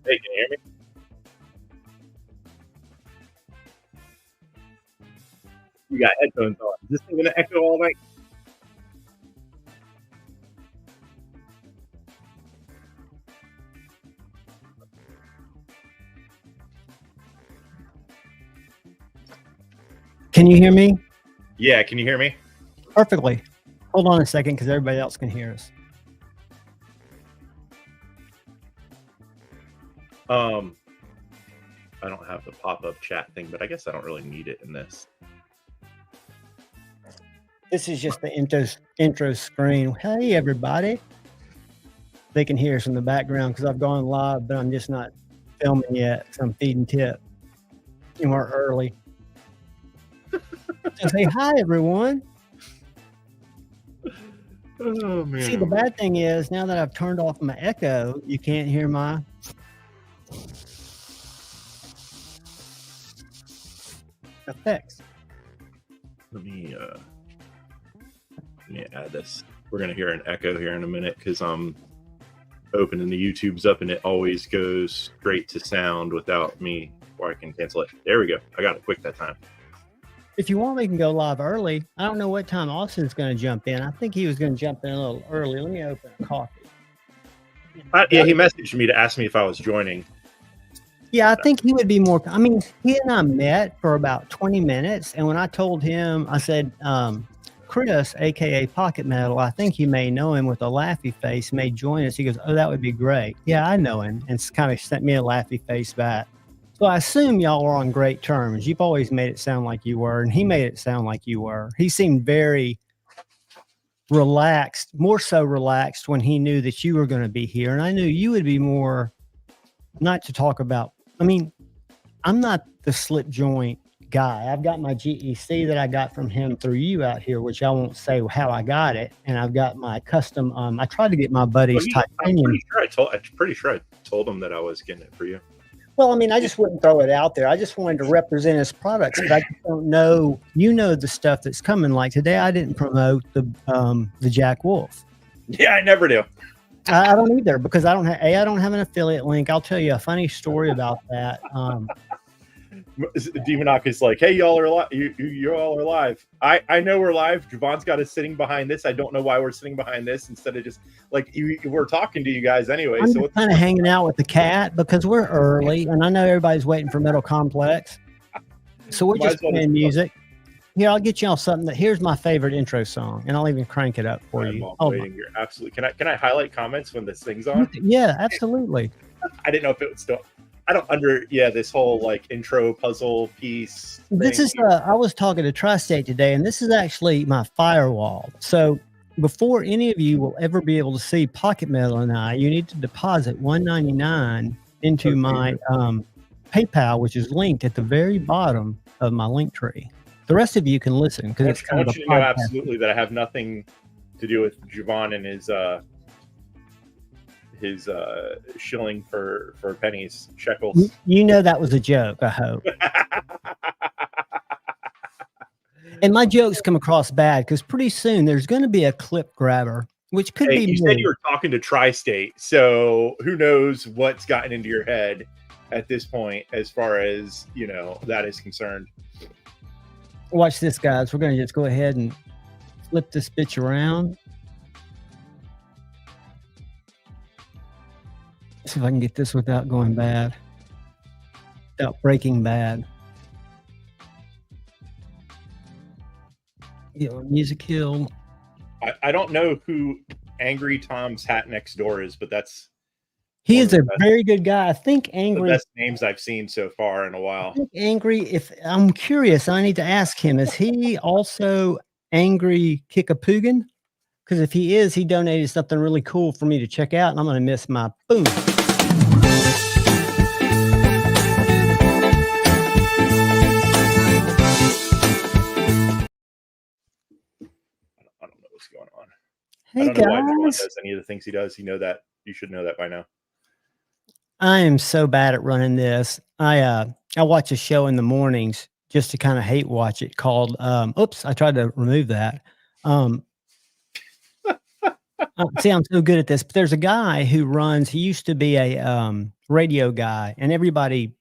Hey, can you hear me? You got headphones on. Is this thing gonna echo all night? Can you hear me? Yeah, can you hear me? Perfectly. Hold on a second because everybody else can hear us. I don't have the pop-up chat thing, but I guess I don't really need it in this. This is just the intro screen. Hey, everybody. They can hear us in the background because I've gone live, but I'm just not filming yet because I'm feeding Tip. And we're early. So say hi, everyone. Oh, man. See, the bad thing is now that I've turned off my echo, you can't hear my effects. Let me add this. We're gonna hear an echo here in a minute because I'm opening the YouTubes up and it always goes straight to sound without me, or I can cancel it. There we go. I got it quick that time. If you want, we can go live early. I don't know what time Austin's going to jump in. I think he was going to jump in a little early. Let me open a coffee. Yeah, he messaged me to ask me if I was joining. Yeah, I think he would be more. I mean, he and I met for about 20 minutes. And when I told him, I said, Chris, AKA Pocket Metal, I think you may know him with a laughy face, may join us. He goes, oh, that would be great. Yeah, I know him. And kind of sent me a laughy face back. So I assume y'all are on great terms. You've always made it sound like you were, and he made it sound like you were. He seemed very relaxed, more so relaxed when he knew that you were going to be here. And I knew you would be more, not to talk about, I mean, I'm not the slip joint guy. I've got my GEC that I got from him through you out here, which I won't say how I got it. And I've got my custom, I tried to get my buddy's titanium. I'm pretty sure I told him that I was getting it for you. Well, I mean, I just wouldn't throw it out there. I just wanted to represent his products, but I just don't know. You know the stuff that's coming. Like today, I didn't promote the Jack Wolf. Yeah, I never do. I don't either because I don't have an affiliate link. I'll tell you a funny story about that. Demonoc is like, hey, y'all are live. You all are live. I know we're live. Javon's got us sitting behind this. I don't know why we're sitting behind this instead of just like we're talking to you guys anyway. I'm so kind of hanging out with the cat because we're early, and I know everybody's waiting for Metal Complex. So we're just playing music. Here, I'll get y'all something. Here's my favorite intro song, and I'll even crank it up for you. I'm waiting here. Absolutely. Can I highlight comments when this thing's on? Yeah, absolutely. I didn't know if it would still. I don't this whole like intro puzzle piece. This is I was talking to Tri-State today, and this is actually my firewall. So before any of you will ever be able to see Pocket Metal and I, you need to deposit $1.99 into my PayPal, which is linked at the very bottom of my link tree. The rest of you can listen because it's kind of a podcast. Know absolutely that I have nothing to do with Javon and his shilling for pennies, shekels. You know that was a joke, I hope. And my jokes come across bad because pretty soon there's going to be a clip grabber, which could be. You said you were talking to Tri-State, so who knows what's gotten into your head at this point as far as that is concerned. Watch this, guys. We're going to just go ahead and flip this bitch around. See if I can get this without going bad, without breaking bad. Music Hill. I don't know who Angry Tom's Hat Next Door is, but he is a very good guy. I think Angry. The best names I've seen so far in a while. I think Angry. If I'm curious, I need to ask him. Is he also Angry Kickapugan? Because if he is, he donated something really cool for me to check out, and I'm going to miss my boom. Going on. Hey, I don't know why Javon does any of the things he does. You should know that by now. I am so bad at running this. I watch a show in the mornings just to kind of hate watch it called oops, I tried to remove that. See, I'm so good at this, but there's a guy who he used to be a radio guy, and everybody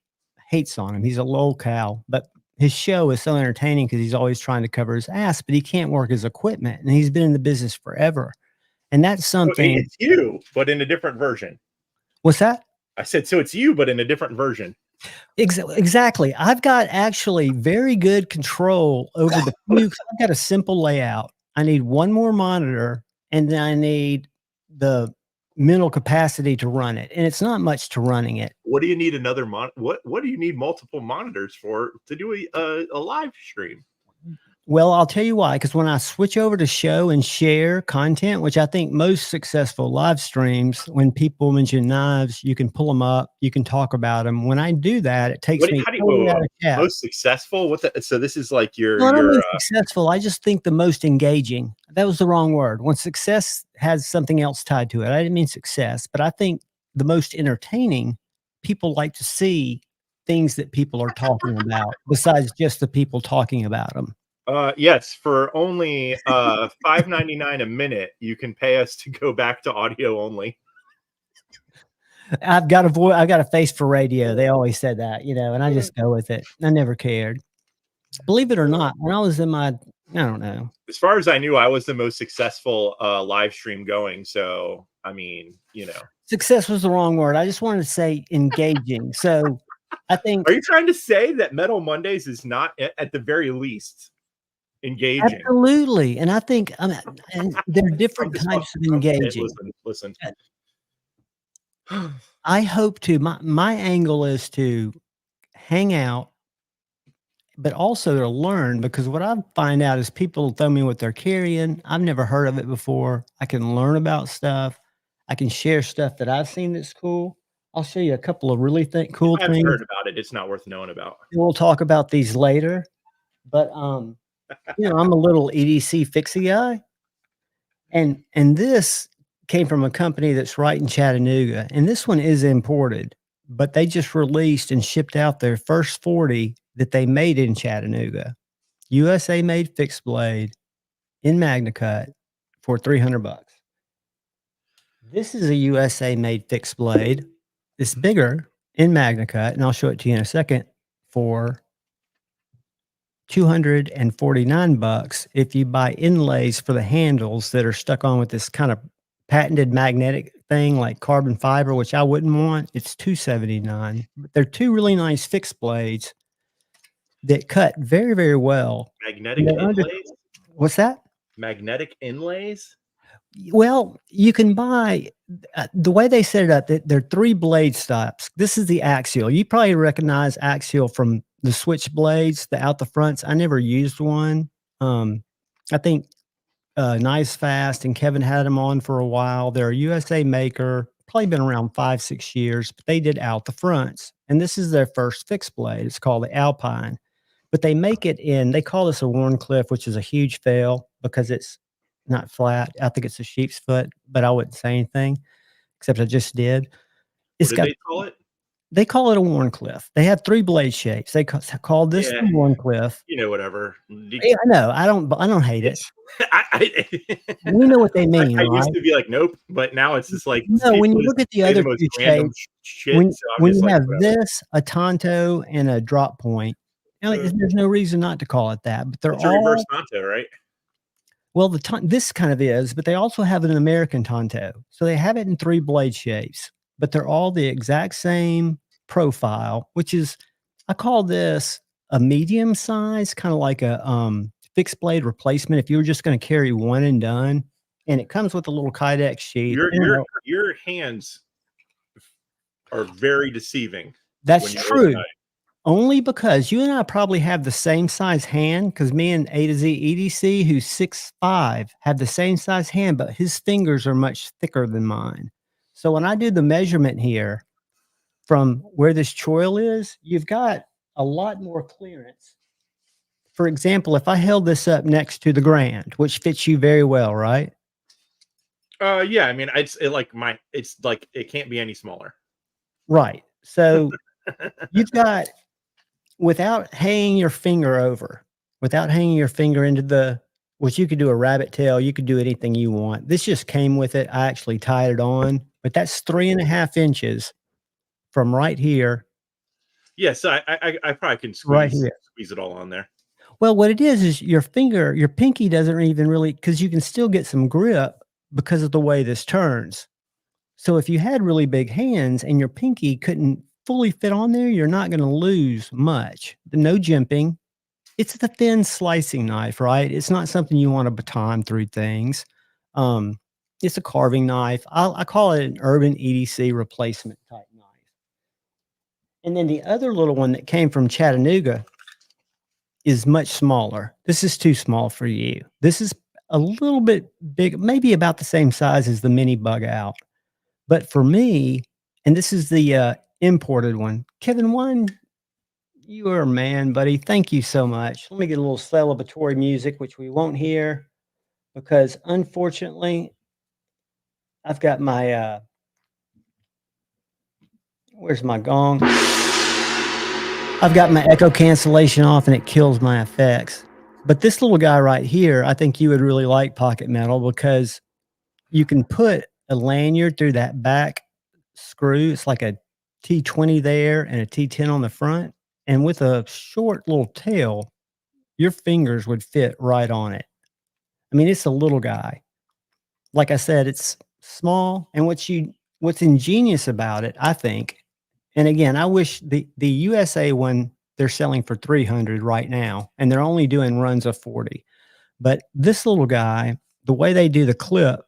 hates on him. He's a lolcow, but his show is so entertaining because he's always trying to cover his ass, but he can't work his equipment, and he's been in the business forever. And that's So something. it's you, but in a different version. What's that? I said, so it's you, but in a different version. Exactly. I've got actually very good control over the few. I've got a simple layout. I need one more monitor, and then I need the mental capacity to run it. And it's not much to running it. What do you need another What do you need multiple monitors for to do a live stream? Well, I'll tell you why. Because when I switch over to show and share content, which I think most successful live streams, when people mention knives, you can pull them up, you can talk about them. When I do that, it takes me totally out of chat. Most successful? What the? So this is like your. No, I don't mean successful. I just think the most engaging. That was the wrong word. When success has something else tied to it, I didn't mean success, but I think the most entertaining. People like to see things that people are talking about, besides just the people talking about them. Yes, for only $5.99 a minute, you can pay us to go back to audio only. I've got a face for radio. They always said that, and I just go with it. I never cared. Believe it or not, when I was in I don't know. As far as I knew, I was the most successful live stream going. So, I mean, Success was the wrong word. I just wanted to say engaging. So I think. Are you trying to say that Metal Mondays is not, at the very least, engaging? Absolutely. And I think and there are different types of engaging. Listen. I hope to, my angle is to hang out, but also to learn, because what I find out is people tell me what they're carrying. I've never heard of it before. I can learn about stuff. I can share stuff that I've seen that's cool. I'll show you a couple of really cool things. I've heard about it. It's not worth knowing about. We'll talk about these later. But I'm a little EDC fixie guy. And this came from a company that's right in Chattanooga. And this one is imported, but they just released and shipped out their first 40 that they made in Chattanooga. USA made fixed blade in MagnaCut for $300. This is a USA made fixed blade. It's bigger in MagnaCut, and I'll show it to you in a second, for $249 if you buy inlays for the handles that are stuck on with this kind of patented magnetic thing like carbon fiber, which I wouldn't want. It's $279. But they're two really nice fixed blades that cut very, very well. Magnetic inlays? What's that? Magnetic inlays? Well, you can buy, the way they set it up, they're 3 blade stops. This is the axial. You probably recognize axial from the switch blades, the out the fronts. I never used one. I think Nice Fast and Kevin had them on for a while. They're a USA maker, probably been around 5-6 years, but they did out the fronts. And this is their first fixed blade. It's called the Alpine. But they make it they call this a Warncliffe, which is a huge fail because it's not flat. I think it's a sheep's foot, but I wouldn't say anything, except I just did. What did they call it? They call it a Warncliffe. They have 3 blade shapes. They call this the Warncliffe. Whatever. Yeah, I know. I don't hate it. We know what they mean. I used to be like, nope, but now it's just like, no. When you look at the other 2 shapes, when you have this, a Tonto, and a drop point, there's no reason not to call it that. But they're all reverse Tonto, right? Well, this kind of is, but they also have an American Tonto. So they have it in 3 blade shapes, but they're all the exact same profile, which is, I call this a medium size, kind of like a fixed blade replacement. If you were just going to carry one and done, and it comes with a little Kydex sheet. Your hands are very deceiving. That's true. Only because you and I probably have the same size hand, because me and A to Z EDC, who's 6'5", have the same size hand, but his fingers are much thicker than mine. So when I do the measurement here from where this choil is, you've got a lot more clearance. For example, if I held this up next to the Grand, which fits you very well, right? Yeah. I mean, it's like it can't be any smaller. Right. So you've got, without hanging your finger into which you could do a rabbit tail, you could do anything you want. This just came with it. I actually tied it on, but that's 3.5 inches from right here. Yes, I probably can Right squeeze here. it all on there. Well, what it is your finger, your pinky doesn't even really, because you can still get some grip because of the way this turns. So if you had really big hands and your pinky couldn't fully fit on there, you're not going to lose much. No jimping. It's the thin slicing knife, right? It's not something you want to baton through things. Um, it's a carving knife. I call it an urban EDC replacement type knife. And then the other little one that came from Chattanooga is much smaller. This is too small for you. This is a little bit big, maybe about the same size as the mini bug out. But for me, and this is the imported one, Kevin, one, you are a man, buddy. Thank you so much. Let me get a little celebratory music, which we won't hear because unfortunately, I've got my, where's my gong? I've got my echo cancellation off and it kills my effects. But this little guy right here, I think you would really like Pocket Metal because you can put a lanyard through that back screw. It's like a T20 there and a T10 on the front. And with a short little tail, your fingers would fit right on it. I mean, it's a little guy. Like I said, it's small. And what's ingenious about it, I think, and again, I wish the USA one they're selling for 300 right now, and they're only doing runs of 40. But this little guy, the way they do the clip,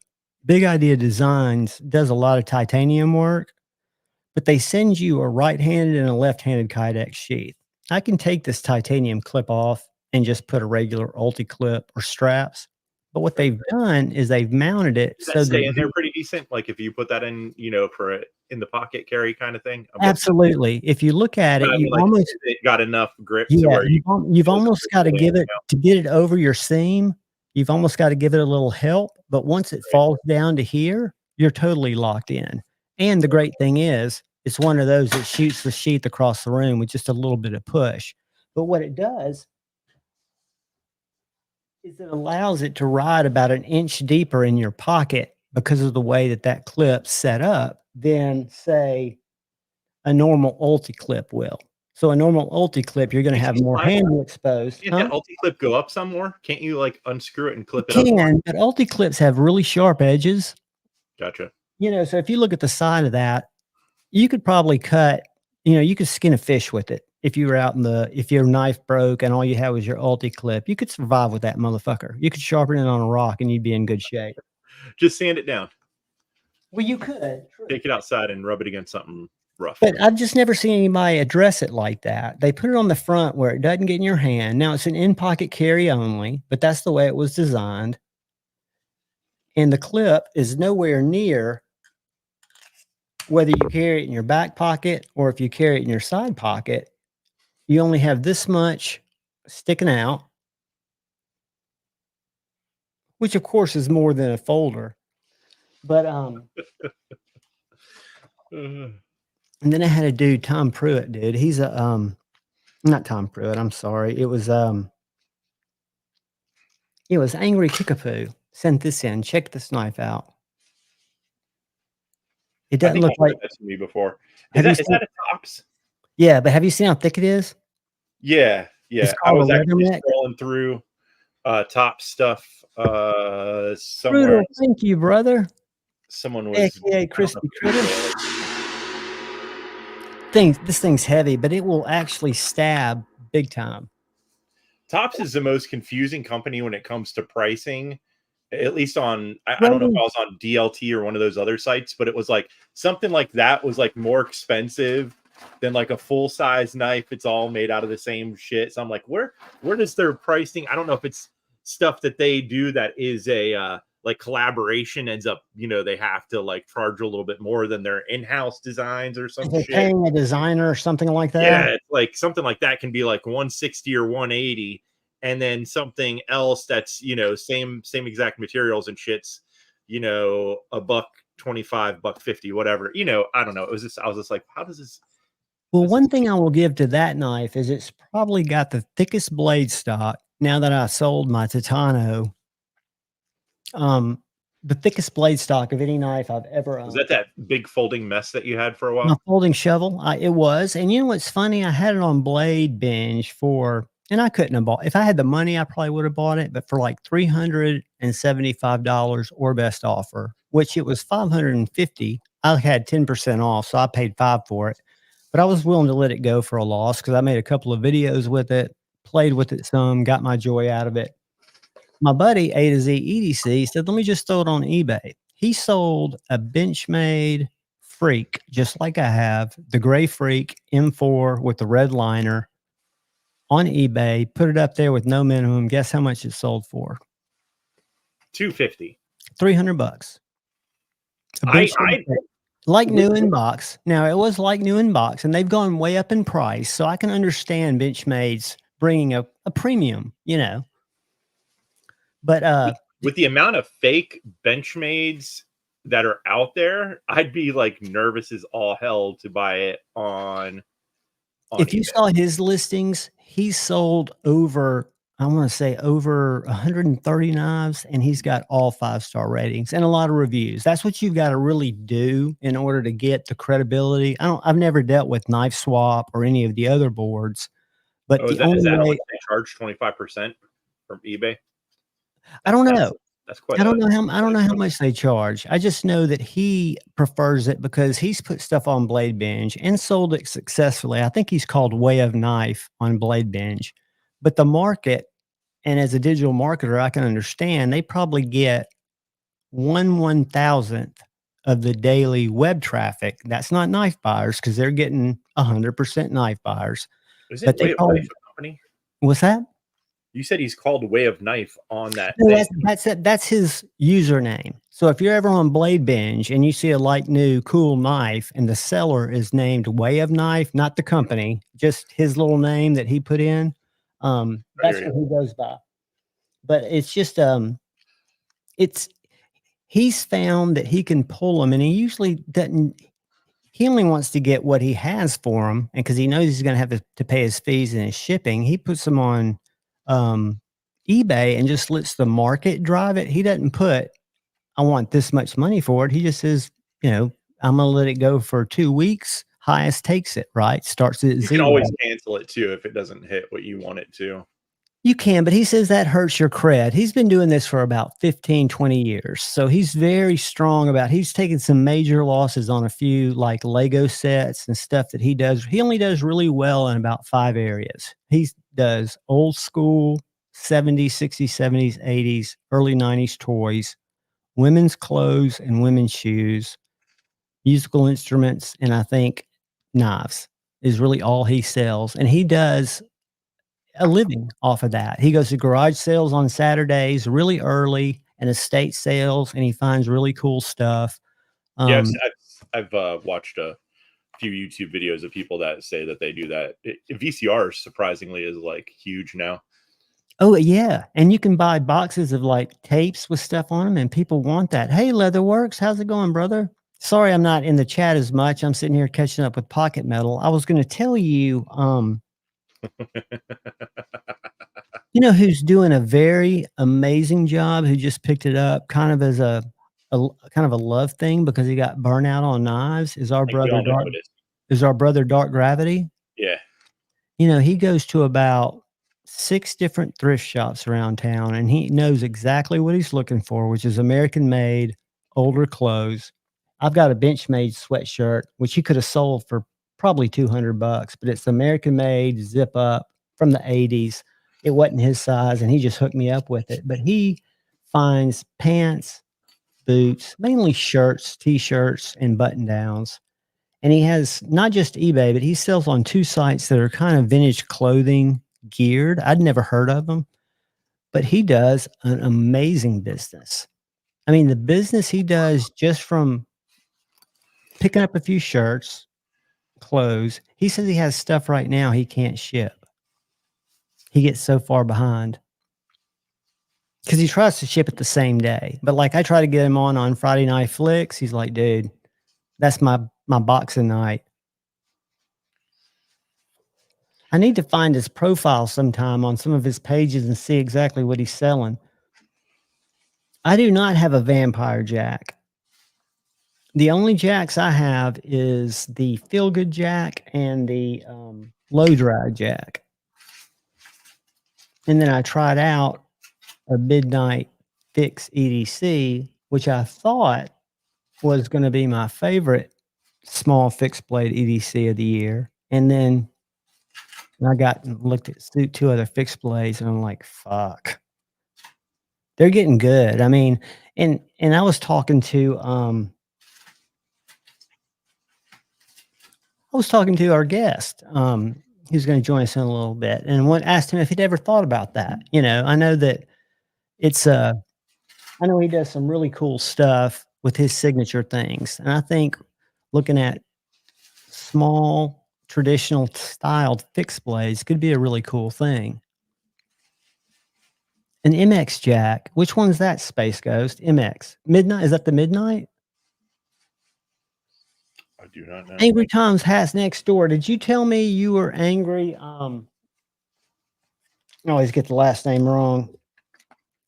Big Idea Designs does a lot of titanium work, but they send you a right-handed and a left-handed Kydex sheath. I can take this titanium clip off and just put a regular ulti clip or straps. But what they've done is they've mounted it Does that so stay in there that pretty decent? Like if you put that in, for a in the pocket carry kind of thing. absolutely. If you look at it, I mean, you like, almost it got enough grip to yeah, where you you've feel almost got to comfortable give laying it to get it over your seam. You've almost got to give it a little help, but once it Right. falls down to here, you're totally locked in. And the great thing is, it's one of those that shoots the sheath across the room with just a little bit of push. But what it does is it allows it to ride about an inch deeper in your pocket because of the way that that clip's set up than, say, a normal ulti clip will. So a normal ulti clip, you're going to have more handle exposed. Can't that ulti clip go up some more? Can't you like unscrew it and clip it You up more? can, but ulti clips have really sharp edges. Gotcha. So if you look at the side of that, you could probably cut, you could skin a fish with it. If you were out if your knife broke and all you had was your ulti clip, you could survive with that motherfucker. You could sharpen it on a rock and you'd be in good shape. Just sand it down. Well, you could. True. Take it outside and rub it against something rough. But I've just never seen anybody address it like that. They put it on the front where it doesn't get in your hand. Now it's an in-pocket carry only, but that's the way it was designed. And the clip is nowhere near whether you carry it in your back pocket or if you carry it in your side pocket. You only have this much sticking out, which of course is more than a folder. But and then I had a dude, Tom Pruitt, dude. He's a not Tom Pruitt, I'm sorry. It was Angry Kickapoo. Sent this in. Check this knife out. It doesn't look like that to me before. Is that a Tops? Yeah, but have you seen how thick it is? Yeah. I was actually scrolling through top stuff somewhere. Brutal. Thank you, brother. Someone was AKA Crispy Critter. This thing's heavy, but it will actually stab big time. Tops is the most confusing company when it comes to pricing, at least on, I don't know if I was on DLT or one of those other sites, but it was like something like that was like more expensive than like a full size knife. It's all made out of the same shit. So I'm like, where does their pricing? I don't know if it's stuff that they do that is a like collaboration ends up, they have to like charge a little bit more than their in-house designs or something. They're paying a designer or something like that. Yeah, it's like something like that can be like 160 or 180, and then something else that's same exact materials and shits, $125, $150, whatever. I don't know. I was just like, how does this? Well, one thing I will give to that knife is it's probably got the thickest blade stock. Now that I sold my Titano, the thickest blade stock of any knife I've ever owned. Was that big folding mess that you had for a My while? folding shovel, it was. And you know what's funny? I had it on Blade Binge and I couldn't have bought. If I had the money, I probably would have bought it. But for like $375 or best offer, which it was $550, I had 10% off, so I paid $5 for it. But I was willing to let it go for a loss because I made a couple of videos with it, played with it some, got my joy out of it. My buddy A to Z EDC said, let me just throw it on eBay. He sold a Benchmade Freak, just like I have, the gray Freak M4 with the red liner on eBay, put it up there with no minimum. Guess how much it sold for? $250. $300. Like new in box. Now it was like new in box, and they've gone way up in price. So I can understand Benchmade's bringing a premium, you know. But with the amount of fake Benchmades that are out there, I'd be like nervous as all hell to buy it on if eBay. You saw his listings, he sold over, I want to say over 130 knives, and he's got all 5-star ratings and a lot of reviews. That's what you've got to really do in order to get the credibility. I've never dealt with Knife Swap or any of the other boards, but is that how much they charge? 25% from eBay? I don't know. That's quite. I don't know how much they charge. I just know that he prefers it because he's put stuff on Blade Binge and sold it successfully. I think he's called Way of Knife on Blade Binge. But the market, and as a digital marketer, I can understand they probably get 1/1000th of the daily web traffic. That's not knife buyers because they're getting 100% knife buyers. Is it Way of Knife company? What's that? You said he's called Way of Knife on that. No, that's his username. So if you're ever on Blade Binge and you see a like new cool knife and the seller is named Way of Knife, not the company, just his little name that he put in, that's what he goes by. But it's just he's found that he can pull them, and he usually doesn't. He only wants to get what he has for them, and because he knows he's going to have to pay his fees and his shipping, he puts them on eBay and just lets the market drive it. He doesn't put, I want this much money for it. He just says, you know, I'm going to let it go for 2 weeks. Highest takes it, right? Starts at zero. You can always cancel it too if it doesn't hit what you want it to. You can, but he says that hurts your cred. He's been doing this for about 15, 20 years. So he's very strong about, he's taken some major losses on a few like Lego sets and stuff that he does. He only does really well in about 5 areas. He does old school 70s, 60s, 70s, 80s, early 90s toys, women's clothes and women's shoes, musical instruments, and I think knives is really all he sells. And he does a living off of that. He goes to garage sales on Saturdays really early and estate sales, and he finds really cool stuff. Yes, I've watched a few YouTube videos of people that say that they do that. VCR surprisingly is like huge now. Oh yeah, and you can buy boxes of like tapes with stuff on them, and people want that. Hey, Leatherworks, how's it going, brother? Sorry, I'm not in the chat as much. I'm sitting here catching up with Pocket Metal. I was going to tell you, you know who's doing a very amazing job, who just picked it up kind of as a kind of a love thing because he got burnout on knives, is our brother Dark Gravity. Yeah. You know, he goes to about 6 different thrift shops around town, and he knows exactly what he's looking for, which is American made, older clothes. I've got a Benchmade sweatshirt, which he could have sold for probably $200, but it's American made, zip up from the 80s. It wasn't his size, and he just hooked me up with it. But he finds pants, boots, mainly shirts, t-shirts, and button downs. And he has not just eBay, but he sells on 2 sites that are kind of vintage clothing geared. I'd never heard of them, but he does an amazing business. I mean, the business he does just from picking up a few shirts, clothes. He says he has stuff right now he can't ship. He gets so far behind because he tries to ship it the same day. But like I try to get him on Friday Night Flicks. He's like, dude, that's my boxing night. I need to find his profile sometime on some of his pages and see exactly what he's selling. I do not have a vampire jack. The only jacks I have is the feel good jack and the low dry jack. And then I tried out a midnight fix EDC, which I thought was going to be my favorite small fixed blade EDC of the year. And then I got and looked at two other fixed blades, and I'm like, fuck, they're getting good. I mean, and I was talking to our guest, who's going to join us in a little bit, and asked him if he'd ever thought about that. You know, I know that it's I know he does some really cool stuff with his signature things, and I think looking at small traditional styled fixed blades could be a really cool thing. An MX jack, which one's that, Space Ghost? MX Midnight, is that the Midnight? I do not know. Angry Tom's Hats Next Door. Did you tell me you were angry? I always get the last name wrong.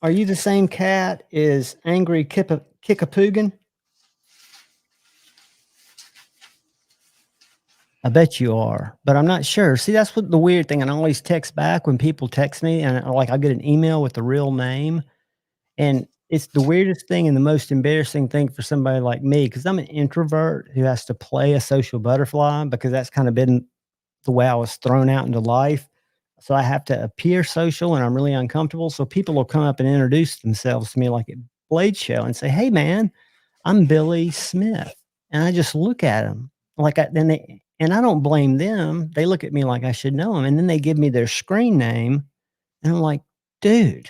Are you the same cat as Angry Kickapoogan? I bet you are, but I'm not sure. See, that's what the weird thing. And I always text back when people text me, and I get an email with the real name, and it's the weirdest thing and the most embarrassing thing for somebody like me, because I'm an introvert who has to play a social butterfly, because that's kind of been the way I was thrown out into life. So I have to appear social, and I'm really uncomfortable. So people will come up and introduce themselves to me like at Blade Show and say, "Hey man, I'm Billy Smith." And I just look at them like and I don't blame them. They look at me like I should know them. And then they give me their screen name. And I'm like, dude,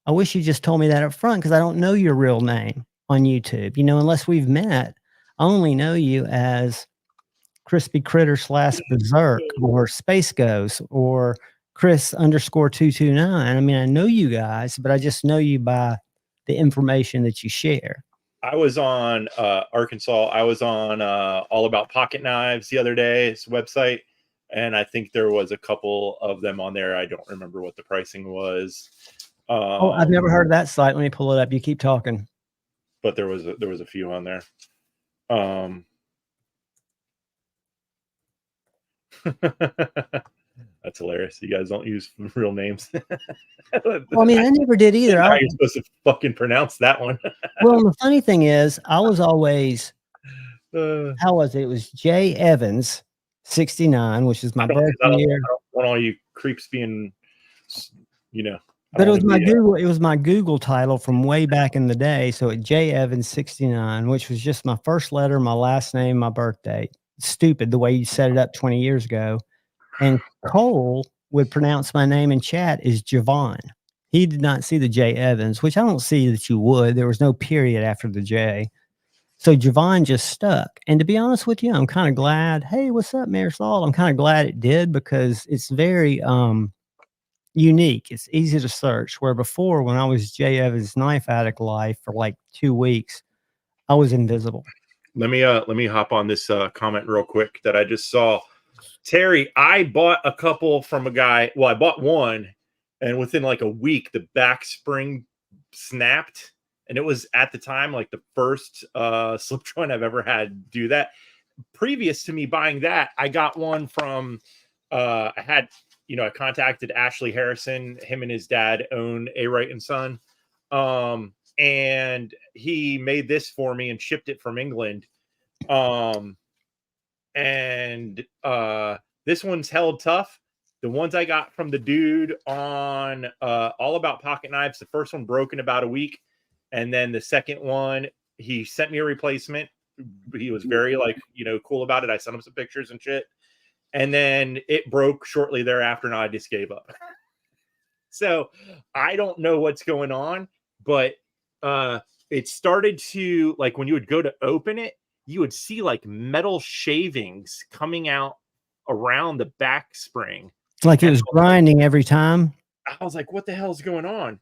I wish you just told me that up front, because I don't know your real name on YouTube. You know, unless we've met, I only know you as Crispy Critter / Berserk or Space Ghost or Chris_229. I mean, I know you guys, but I just know you by the information that you share. I was on Arkansas. I was on All About Pocket Knives the other day. It's a website, and I think there was a couple of them on there. I don't remember what the pricing was. Oh, I've never heard of that site. Let me pull it up. You keep talking. But there was a few on there. That's hilarious. You guys don't use real names. Well, I mean, I never did either. How you're supposed to fucking pronounce that one? Well, the funny thing is, I was always how was it? It was Jay Evans 69, which is my birthday year. I don't want all you creeps being, you know. But it was my Google. It was my Google title from way back in the day. So at J Evans 69, which was just my first letter, my last name, my birthday. Stupid the way you set it up 20 years ago. And Cole would pronounce my name in chat as Javon. He did not see the J Evans, which I don't see that you would. There was no period after the J. So Javon just stuck. And to be honest with you, I'm kind of glad. Hey, what's up, Mayor Saul? I'm kind of glad it did, because it's very unique. It's easy to search. Where before, when I was J Evans Knife Addict Life for like 2 weeks, I was invisible. Let me hop on this comment real quick that I just saw. Terry, I bought a couple from a guy. Well, I bought one, and within like a week, the back spring snapped, and it was at the time like the first slip joint I've ever had do that. Previous to me buying that, I got one from I contacted Ashley Harrison. Him and his dad own A Wright and Son, and he made this for me and shipped it from England. This one's held tough. The ones I got from the dude on All About Pocket Knives, the first one broke in about a week, and then the second one, he sent me a replacement. He was very cool about it. I sent him some pictures and shit, and then it broke shortly thereafter, and I just gave up. So I don't know what's going on, but it started to, like, when you would go to open it, you would see like metal shavings coming out around the back spring. Like it was grinding every time. I was like, what the hell is going on?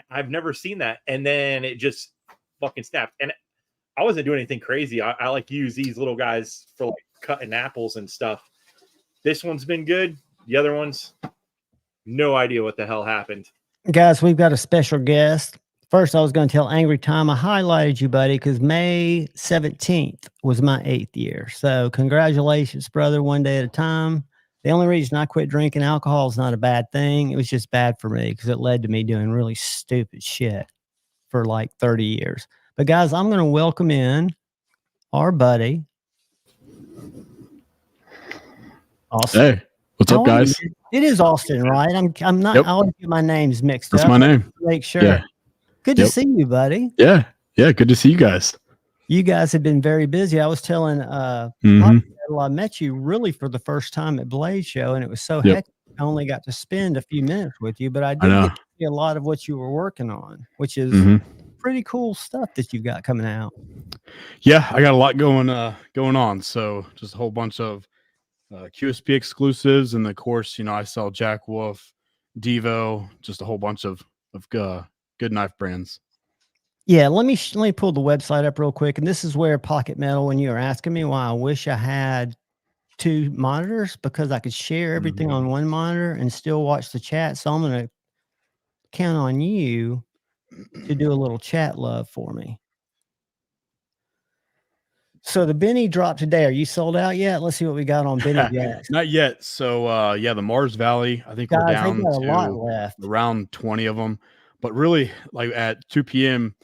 I've never seen that. And then it just fucking snapped. And I wasn't doing anything crazy. I like use these little guys for like cutting apples and stuff. This one's been good. The other ones, no idea what the hell happened. Guys, we've got a special guest First, I was going to tell Angry Tom I highlighted you, buddy, because May 17th was my 8th year. So congratulations, brother, one day at a time. The only reason I quit drinking alcohol is not a bad thing. It was just bad for me because it led to me doing really stupid shit for like 30 years. But guys, I'm going to welcome in our buddy, Austin. Hey, what's up, guys? It is Austin, right? I'm not. Yep. I always get my names mixed That's up. my name. Make sure. Yeah. Good to see you, buddy. Yeah. Good to see you guys. You guys have been very busy. I was telling I met you really for the first time at Blaze Show, and it was so hectic. I only got to spend a few minutes with you, but I did get to see a lot of what you were working on, which is pretty cool stuff that you've got coming out. Yeah, I got a lot going on. So just a whole bunch of QSP exclusives, and of course, I sell Jack Wolf, Devo, just a whole bunch of good knife brands. Yeah, let me pull the website up real quick, and this is where Pocket Metal. When you were asking me why I wish I had 2 monitors, because I could share everything on one monitor and still watch the chat. So I'm going to count on you to do a little chat love for me. So the Benny dropped today. Are you sold out yet? Let's see what we got on Benny Jacks. Not yet. So the Mars Valley, I think, guys, we're down to a lot left, around 20 of them. But really, like at 2 p.m.,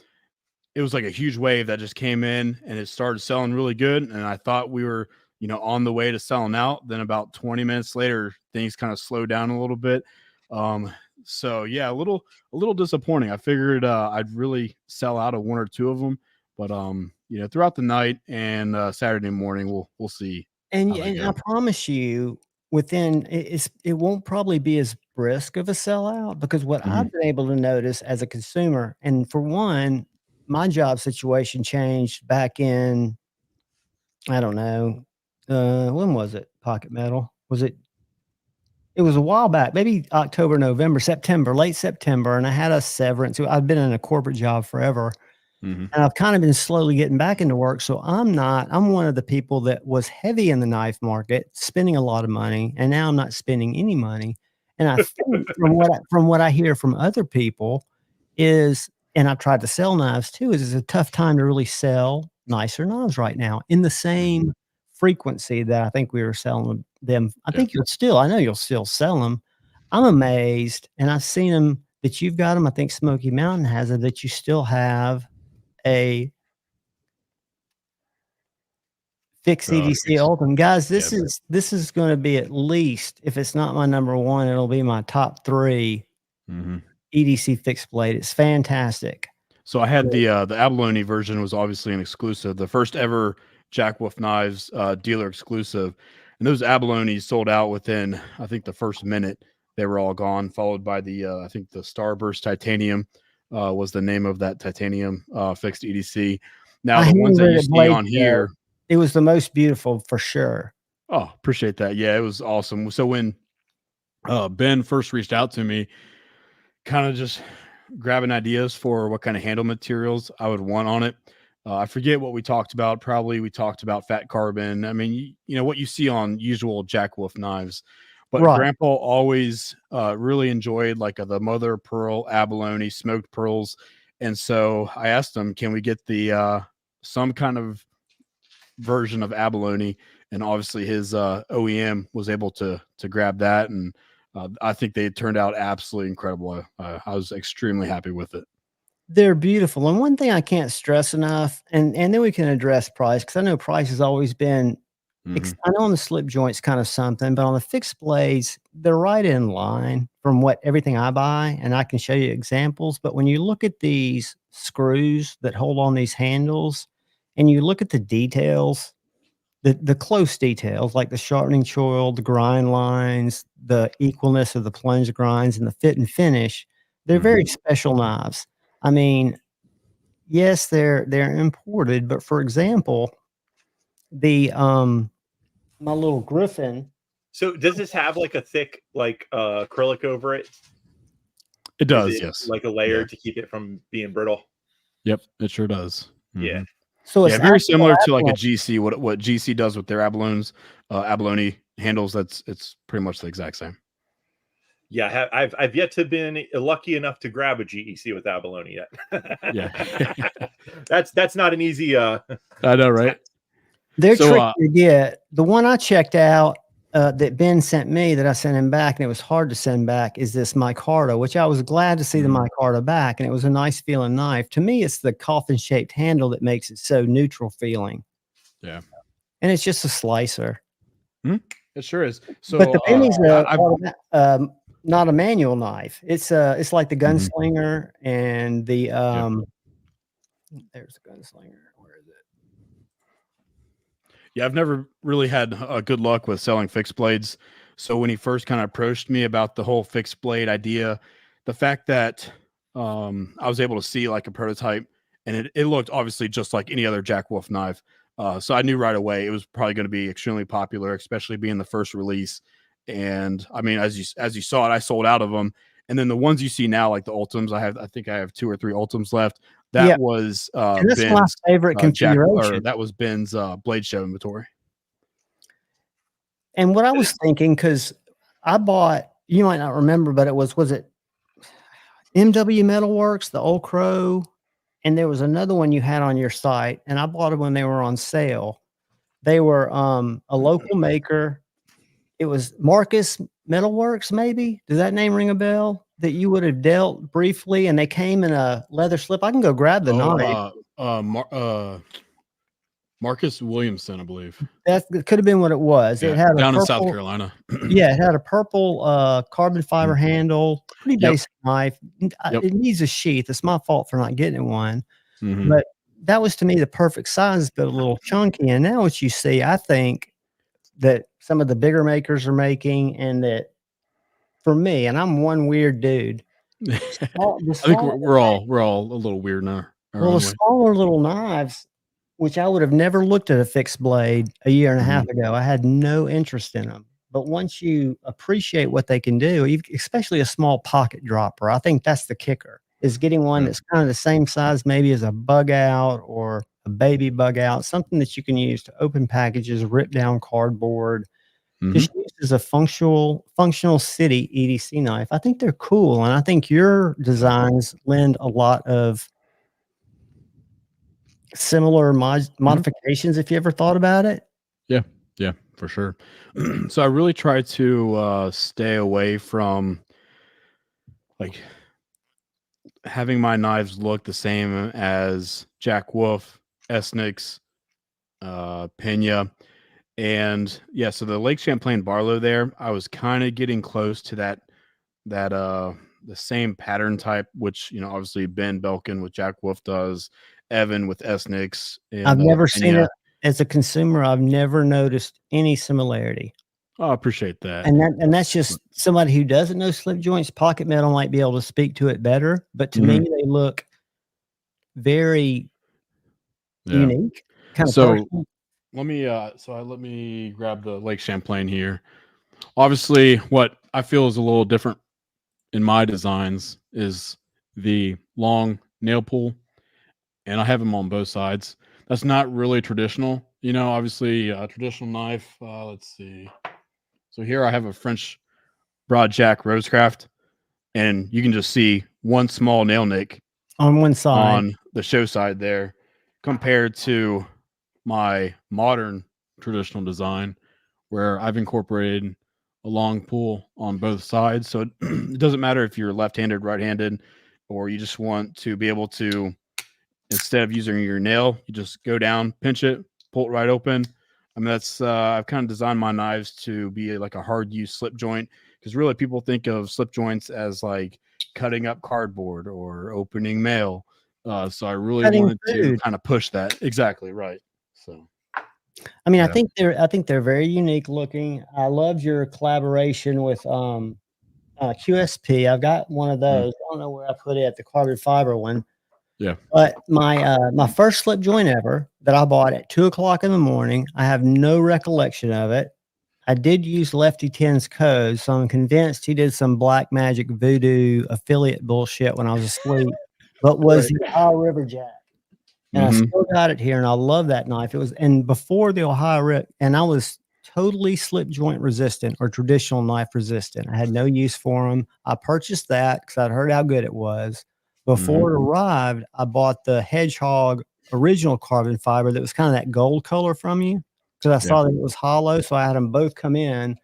it was like a huge wave that just came in and it started selling really good. And I thought we were, on the way to selling out. Then about 20 minutes later, things kind of slowed down a little bit. So yeah, a little disappointing. I figured I'd really sell out of 1 or 2 of them, but throughout the night and Saturday morning, we'll see. And I promise you, it won't probably be as brisk of a sellout, because what I've been able to notice as a consumer, and for one, my job situation changed back in, I don't know, when was it? Pocket Metal? It was a while back, maybe October, November, September, late September, and I had a severance. I've been in a corporate job forever. And I've kind of been slowly getting back into work. So I'm one of the people that was heavy in the knife market, spending a lot of money, and now I'm not spending any money. And I think from what I hear from other people is, and I've tried to sell knives too, is it's a tough time to really sell nicer knives right now in the same frequency that I think we were selling them. I know you'll still sell them. I'm amazed, and I've seen them that you've got them. I think Smoky Mountain has it, that you still have a fixed EDC Ultim. Guys, this is going to be, at least, if it's not my number 1, it'll be my top 3 EDC fixed blade. It's fantastic. So I had the abalone version was obviously an exclusive, the first ever Jack Wolf Knives dealer exclusive, and those abalones sold out within, I think, the first minute. They were all gone, followed by the I think the Starburst Titanium was the name of that titanium fixed EDC. Now the ones that you see on here, it was the most beautiful for sure. Oh, appreciate that. Yeah, it was awesome. So when Ben first reached out to me, kind of just grabbing ideas for what kind of handle materials I would want on it. I forget what we talked about. Probably we talked about fat carbon. I mean, what you see on usual Jack Wolf knives. But Grandpa always really enjoyed like the mother of pearl abalone, smoked pearls. And so I asked him, can we get the some kind of version of abalone? And obviously his OEM was able to grab that. And I think they turned out absolutely incredible. I was extremely happy with it. They're beautiful. And one thing I can't stress enough, and then we can address price, because I know price has always been, I know on the slip joints kind of something, but on the fixed blades, they're right in line from everything I buy, and I can show you examples. But when you look at these screws that hold on these handles, and you look at the details, the close details, like the sharpening choil, the grind lines, the equalness of the plunge grinds, and the fit and finish, they're very special knives. I mean, yes, they're imported, but for example, the my little Griffin. So does this have like a thick acrylic over it? It does, yes. Like a layer to keep it from being brittle. Yep, it sure does. Yeah. So it's very similar to like a GC. What GC does with their abalone handles. It's pretty much the exact same. Yeah, I've yet to been lucky enough to grab a GEC with abalone yet. Yeah. That's not an easy I know, right? They're So, tricky to get. The one I checked out that Ben sent me that I sent him back, and it was hard to send back, is this micarta, which I was glad to see the micarta back, and it was a nice feeling knife. To me, it's the coffin-shaped handle that makes it so neutral feeling. Yeah. And it's just a slicer. It sure is. So, But the penny's not a manual knife. It's like the gunslinger and the there's the gunslinger. Where is it? Yeah, I've never really had good luck with selling fixed blades. So when he first kind of approached me about the whole fixed blade idea, the fact that I was able to see like a prototype and it looked obviously just like any other Jack Wolf knife. So I knew right away it was probably going to be extremely popular, especially being the first release. And I mean, as you saw it, I sold out of them. And then the ones you see now, like the Ultims, I think I have 2 or 3 Ultims left. That was and that's my Ben's favorite configuration. that was Ben's blade show inventory. And what I was thinking, because I bought, you might not remember, but was it MW Metalworks, the Old Crow, and there was another one you had on your site, and I bought it when they were on sale. They were a local maker. It was Marcus Metalworks, maybe. Does that name ring a bell? That you would have dealt briefly, and they came in a leather slip. I can go grab the knife. Marcus Williamson, I believe. That could have been what it was. Yeah, it had down in South Carolina. Yeah, it had a purple carbon fiber handle. Pretty basic knife. It needs a sheath. It's my fault for not getting one. But that was to me the perfect size, but a little chunky. And now what you see, I think that some of the bigger makers are making, and that for me, and I'm one weird dude. I think we're all a little weird now. Well, the smaller little knives, which I would have never looked at a fixed blade a year and a half ago. I had no interest in them. But once you appreciate what they can do, especially a small pocket dropper, I think that's the kicker, is getting one that's kind of the same size maybe as a bug out or a baby bug out, something that you can use to open packages, rip down cardboard, just used as a functional city EDC knife. I think they're cool. And I think your designs lend a lot of similar modifications, if you ever thought about it. Yeah, for sure. So I really try to stay away from like having my knives look the same as Jack Wolf, Esnix, Pena, and yeah. So the Lake Champlain Barlow there, I was kind of getting close to that the same pattern type, which obviously Ben Belkin with Jack Wolf does, Evan with Esnix. And I've never seen it as a consumer. I've never noticed any similarity. Oh, I appreciate that. And that's just somebody who doesn't know slip joints. Pocket metal might be able to speak to it better, but to me, they look very unique. Kind of personal. Let me grab the Lake Champlain here. Obviously, what I feel is a little different in my designs is the long nail pull, and I have them on both sides. That's not really traditional. Obviously a traditional knife. Let's see. So here I have a French Broad Jack Rosecraft, and you can just see one small nail nick on one side on the show side there compared to my modern traditional design where I've incorporated a long pull on both sides. So it doesn't matter if you're left-handed, right-handed, or you just want to be able to, instead of using your nail, you just go down, pinch it, pull it right open. I mean, that's I've kind of designed my knives to be like a hard use slip joint, because really people think of slip joints as like cutting up cardboard or opening mail. So I really wanted to kind of push that. Exactly right. So, I mean, I think they're very unique looking. I loved your collaboration with QSP. I've got one of those. I don't know where I put it, the carbon fiber one. Yeah. But my first slip joint ever that I bought at 2:00 in the morning, I have no recollection of it. I did use Lefty 10's code, so I'm convinced he did some black magic voodoo affiliate bullshit when I was asleep. But was the Ohio River Jack. And I still got it here, and I love that knife. It was, and before the Ohio River, and I was totally slip joint resistant or traditional knife resistant. I had no use for them. I purchased that because I'd heard how good it was. Before it arrived, I bought the Hedgehog original carbon fiber that was kind of that gold color from you because I saw that it was hollow. So I had them both come in.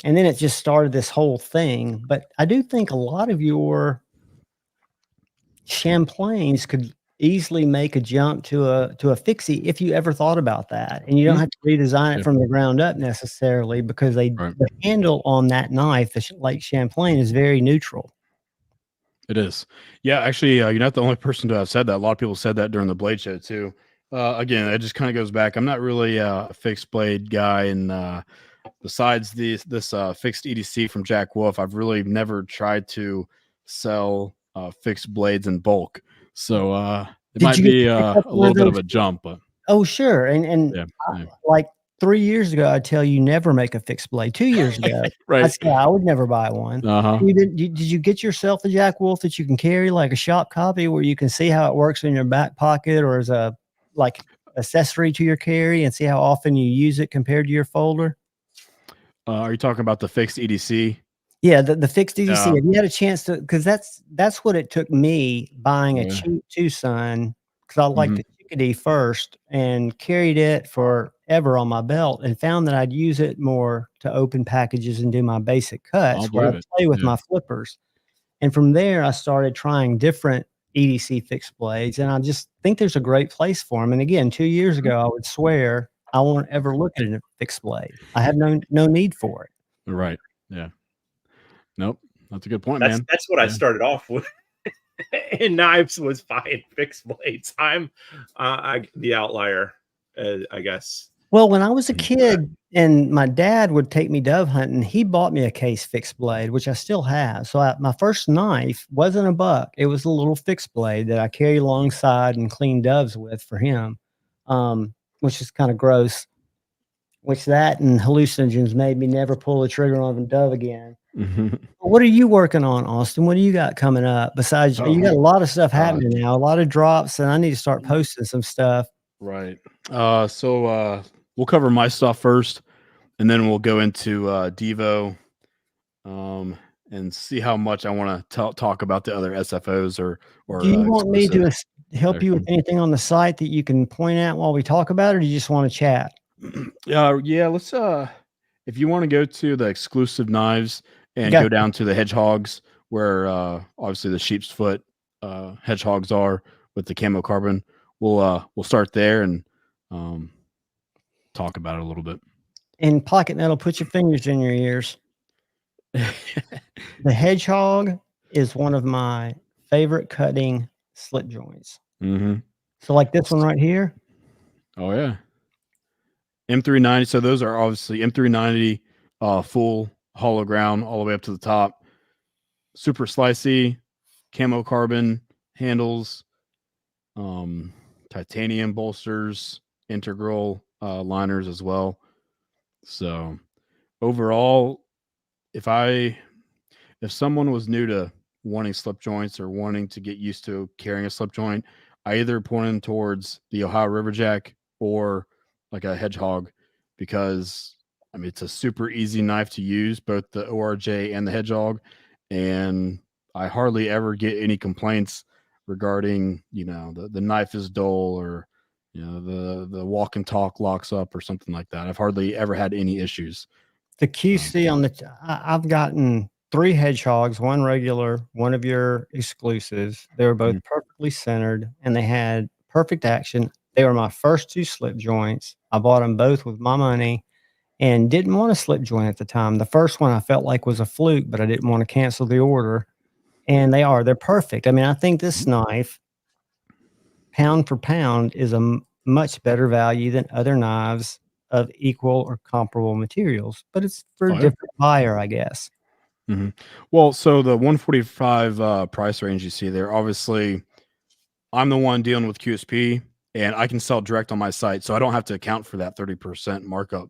And then it just started this whole thing. But I do think a lot of your Champlains could easily make a jump to a fixie if you ever thought about that. And you don't have to redesign it from the ground up necessarily because the handle on that knife, like Champlain, is very neutral. It is. Yeah, actually, you're not the only person to have said that. A lot of people said that during the blade show too. Again, it just kind of goes back. I'm not really a fixed blade guy, and besides this fixed EDC from Jack Wolf, I've really never tried to sell fixed blades in bulk. So it might be a little bit of a jump, but oh sure, and like 3 years ago, I'd tell you never make a fixed blade. 2 years ago, I'd say I would never buy one. Did you get yourself a Jack Wolf that you can carry like a shop copy where you can see how it works in your back pocket or as a like accessory to your carry and see how often you use it compared to your folder? Are you talking about the fixed EDC? Yeah, the fixed EDC. Have you had a chance to? Because that's what it took me buying a cheap Tucson because I liked the Chickadee first and carried it forever on my belt and found that I'd use it more to open packages and do my basic cuts where I play with my flippers. And from there, I started trying different EDC fixed blades, and I just think there's a great place for them. And again, 2 years ago, I would swear I won't ever look at a fixed blade. I have no need for it. Right. Yeah. Nope. That's a good point, man. That's what I started off with. In knives was buying fixed blades. I'm the outlier, I guess. Well, when I was a kid and my dad would take me dove hunting, he bought me a case fixed blade, which I still have. So my first knife wasn't a buck. It was a little fixed blade that I carry alongside and clean doves with for him, which is kind of gross, which that and hallucinogens made me never pull the trigger on a dove again. What are you working on, Austin? What do you got coming up? Besides, you got a lot of stuff happening now, a lot of drops, and I need to start posting some stuff. Right. So we'll cover my stuff first, and then we'll go into Devo, and see how much I want to talk about the other SFOs or. Do you want me to help you with anything on the site that you can point at while we talk about it, or do you just want to chat? Yeah. Let's. If you want to go to the exclusive knives and go down to the hedgehogs, where obviously the sheep's foot hedgehogs are with the camo carbon, we'll start there and talk about it a little bit. And pocket metal, put your fingers in your ears. The hedgehog is one of my favorite cutting slip joints. So like this one right here. Oh yeah. M390. So those are obviously M390 full hollow ground all the way up to the top. Super slicey, camo carbon handles, titanium bolsters, integral liners as well. So overall, if someone was new to wanting slip joints or wanting to get used to carrying a slip joint, I either point them towards the Ohio Riverjack or like a hedgehog, because I mean it's a super easy knife to use, both the ORJ and the hedgehog, and I hardly ever get any complaints regarding the knife is dull or the walk and talk locks up or something like that. I've hardly ever had any issues. The QC on I've gotten 3 hedgehogs, one regular, one of your exclusives. They were both perfectly centered and they had perfect action. They were my first 2 slip joints. I bought them both with my money and didn't want a slip joint at the time. The first one I felt like was a fluke, but I didn't want to cancel the order. And they're perfect. I mean, I think this knife, pound for pound, is a much better value than other knives of equal or comparable materials, but it's for a different buyer, I guess. Well, so the 145 price range you see there, obviously I'm the one dealing with QSP and I can sell direct on my site. So I don't have to account for that 30% markup,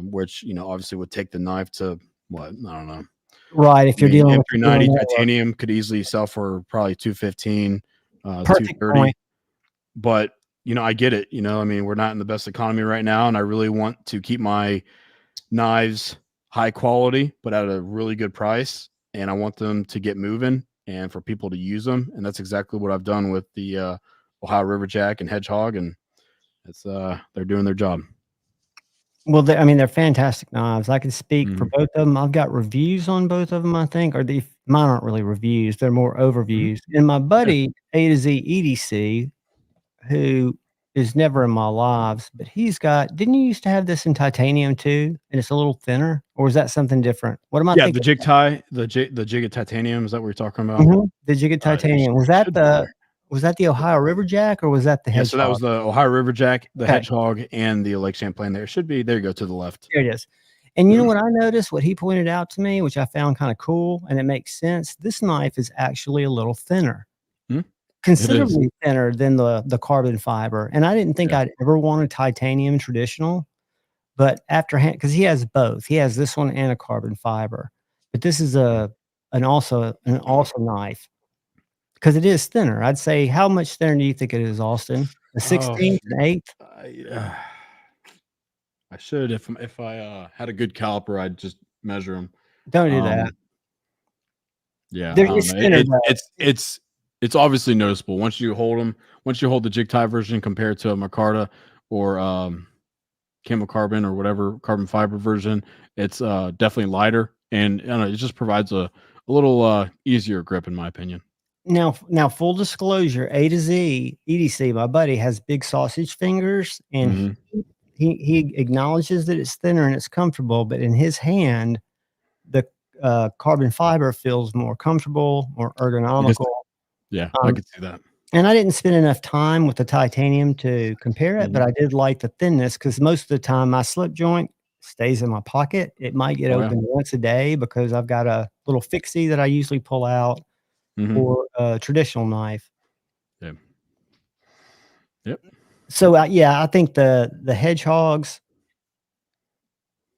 which, obviously would take the knife to what? I don't know. Right. If you're dealing with M390 titanium could easily sell for probably $215, perfect $230. point. But, I get it. I mean, we're not in the best economy right now, and I really want to keep my knives high quality, but at a really good price. And I want them to get moving and for people to use them. And that's exactly what I've done with the Ohio Riverjack and Hedgehog. And it's they're doing their job. Well, I mean, they're fantastic knives. I can speak for Mhm. both of them. I've got reviews on both of them, I think, or mine aren't really reviews. They're more overviews. And my buddy, A to Z EDC, who is never in my lives, but didn't you used to have this in titanium too? And it's a little thinner, or is that something different? What am I Yeah, the thinking? jig tie, the jig of titanium. Is that what you're talking about? Did you get It titanium? should be there. Was that the Ohio Riverjack or was that the Yeah, so that Hedgehog? was the Ohio Riverjack, the Okay, Hedgehog, and the Lake Champlain. There should be. There you go to the left. there it is. And you know what I noticed? What he pointed out to me, which I found kind of cool, and it makes sense. This knife is actually a little thinner, Hmm? It is. considerably thinner than the carbon fiber. And I didn't think Yeah. I'd ever want a titanium traditional, but because he has both, he has this one and a carbon fiber. But this is an awesome knife because it is thinner. I'd say, how much thinner do you think it is, Austin? A Oh, 16th, an eighth? I should if I had a good caliper, I'd just measure them. Don't do that. Yeah, I There don't is know. thinner though. It's obviously noticeable once you hold the jig tie version compared to a micarta or camo carbon or whatever carbon fiber version. It's definitely lighter, and I don't know, it just provides a little easier grip in my opinion. Now, full disclosure, A to Z EDC, my buddy has big sausage fingers, and Mhm. he acknowledges that it's thinner and it's comfortable, but in his hand, the carbon fiber feels more comfortable, more Yes. ergonomical. Yeah, I Um, could see that. and I didn't spend enough time with the titanium to compare it, but Mhm. I did like the thinness because most of the time my slip joint stays in my pocket. It might get Oh yeah. open once a day because I've got a little fixie that I usually pull out, Mhm. or a traditional knife. Yeah. Yep. So, yeah, I think the hedgehogs,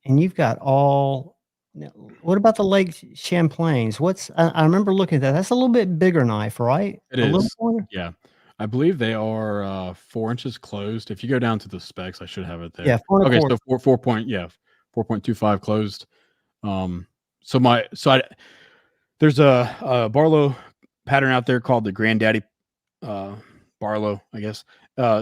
and you've got all. Now, what about the Lake Champlains? I remember looking at that. That's a little bit bigger knife, right? It A little is. more? Yeah. I believe they are 4 inches closed. If you go down to the specs, I should have it Yeah, there. 4 and a Okay, quarter. so 4.25 closed. Um, there's a Barlow pattern out there called the Granddaddy Barlow, I guess.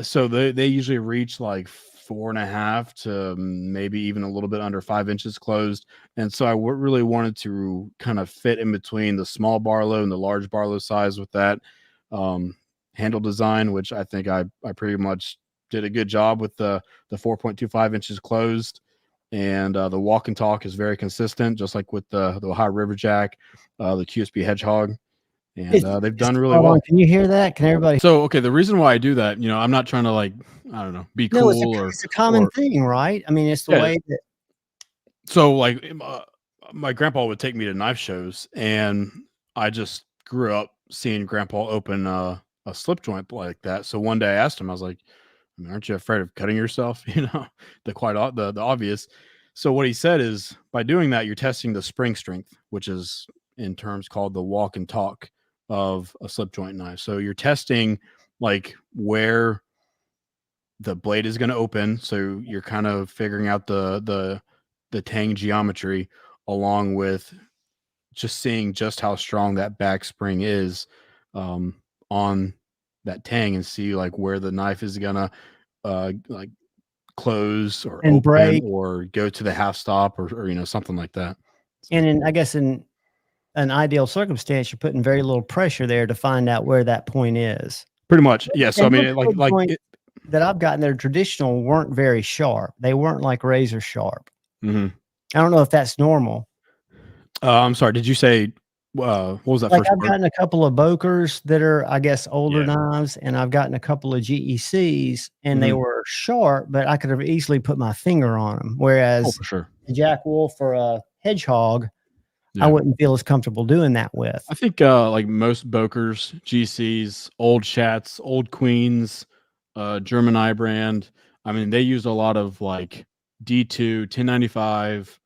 So they usually reach like 4.5 to maybe even a little bit under 5 inches closed. And so really wanted to kind of fit in between the small Barlow and the large Barlow size with that um, handle design, which I think I pretty much did a good job with the 4.25 inches closed. And the walk and talk is very consistent, just like with the Ohio Riverjack, the QSP Hedgehog, and they've done really Hold on, well. can you hear that? Can everybody? So, okay, the reason why I do that, I'm not trying to I don't know, be No, cool it's a common thing, right? I mean, it's the yeah. way that. So my grandpa would take me to knife shows, and I just grew up seeing grandpa open a slip joint like that. So one day I asked him, I was like, I mean, aren't you afraid of cutting yourself? The obvious. So what he said is by doing that, you're testing the spring strength, which is in terms called the walk and talk of a slip joint knife. So you're testing like where the blade is going to open. So you're kind of figuring out the tang geometry along with just seeing just how strong that back spring is on that tang and see like where the knife is gonna like close or And open break, or go to the half stop or something like that. So, and I guess in an ideal circumstance, you're putting very little pressure there to find out where that point is. pretty much, yeah. So I And most mean, slip joints that I've gotten that are traditional weren't very sharp. They weren't like razor sharp. mhm. I don't know if that's normal. I'm sorry. Did you say what was that Like, first I've part? gotten a couple of Bokers that are, I guess, older Yeah. knives, and I've gotten a couple of GECs, and they Mhm. were sharp, but I could have easily put my finger on them. Oh, Whereas for sure. a Jack Wolf or a Hedgehog, I Yeah. wouldn't feel as comfortable doing that with. I think like most Bokers, GCs, old Chats, old Queens, German eye brand. I mean, they use a lot of like D2, 1095,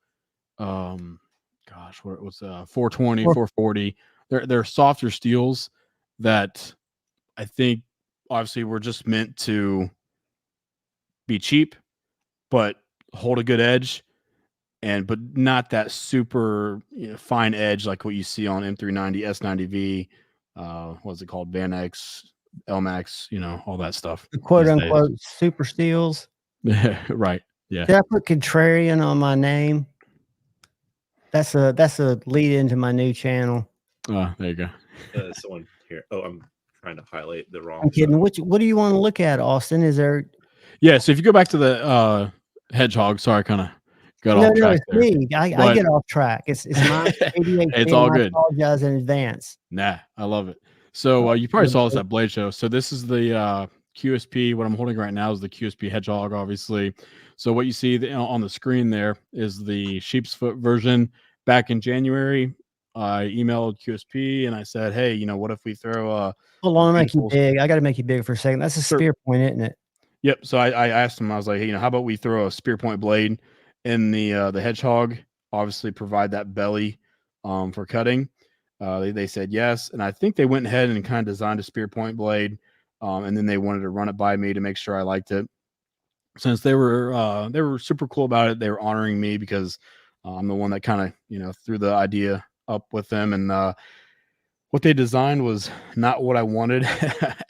gosh, what was 420, Or 440. They're softer steels that I think obviously were just meant to be cheap, but hold a good edge, but not that super fine edge like what you see on M390, S90V, what's it called, Van X, LMAX, all that stuff. The quote unquote super steels. Right. Yeah. Did I put contrarian on my name? That's a lead into my new channel. There you go. Someone here. Oh, I'm trying to highlight the wrong. I'm kidding. What do you want to look at, Austin? Is there? Yeah. So if you go back to the hedgehog, sorry, I kind of got off track. No, it's me. I get off track. It's my ADHD. It's all good. I apologize in advance. Nah, I love it. So you probably saw this at Blade Show. So this is the QSP. What I'm holding right now is the QSP Hedgehog, obviously. So what you see on the screen there is the sheep's foot version. Back in January, I emailed QSP and I said, hey, what if we throw hold on, make you big. I got to make you big for a second. That's a spear point, isn't it? Yep. So I asked him, I was like, hey, how about we throw a spear point blade in the Hedgehog? Obviously provide that belly for cutting. They said yes, and I think they went ahead and kind of designed a spear point blade, and then they wanted to run it by me to make sure I liked it. Since they were super cool about it, they were honoring me because I'm the one that kind of threw the idea up with them, and what they designed was not what I wanted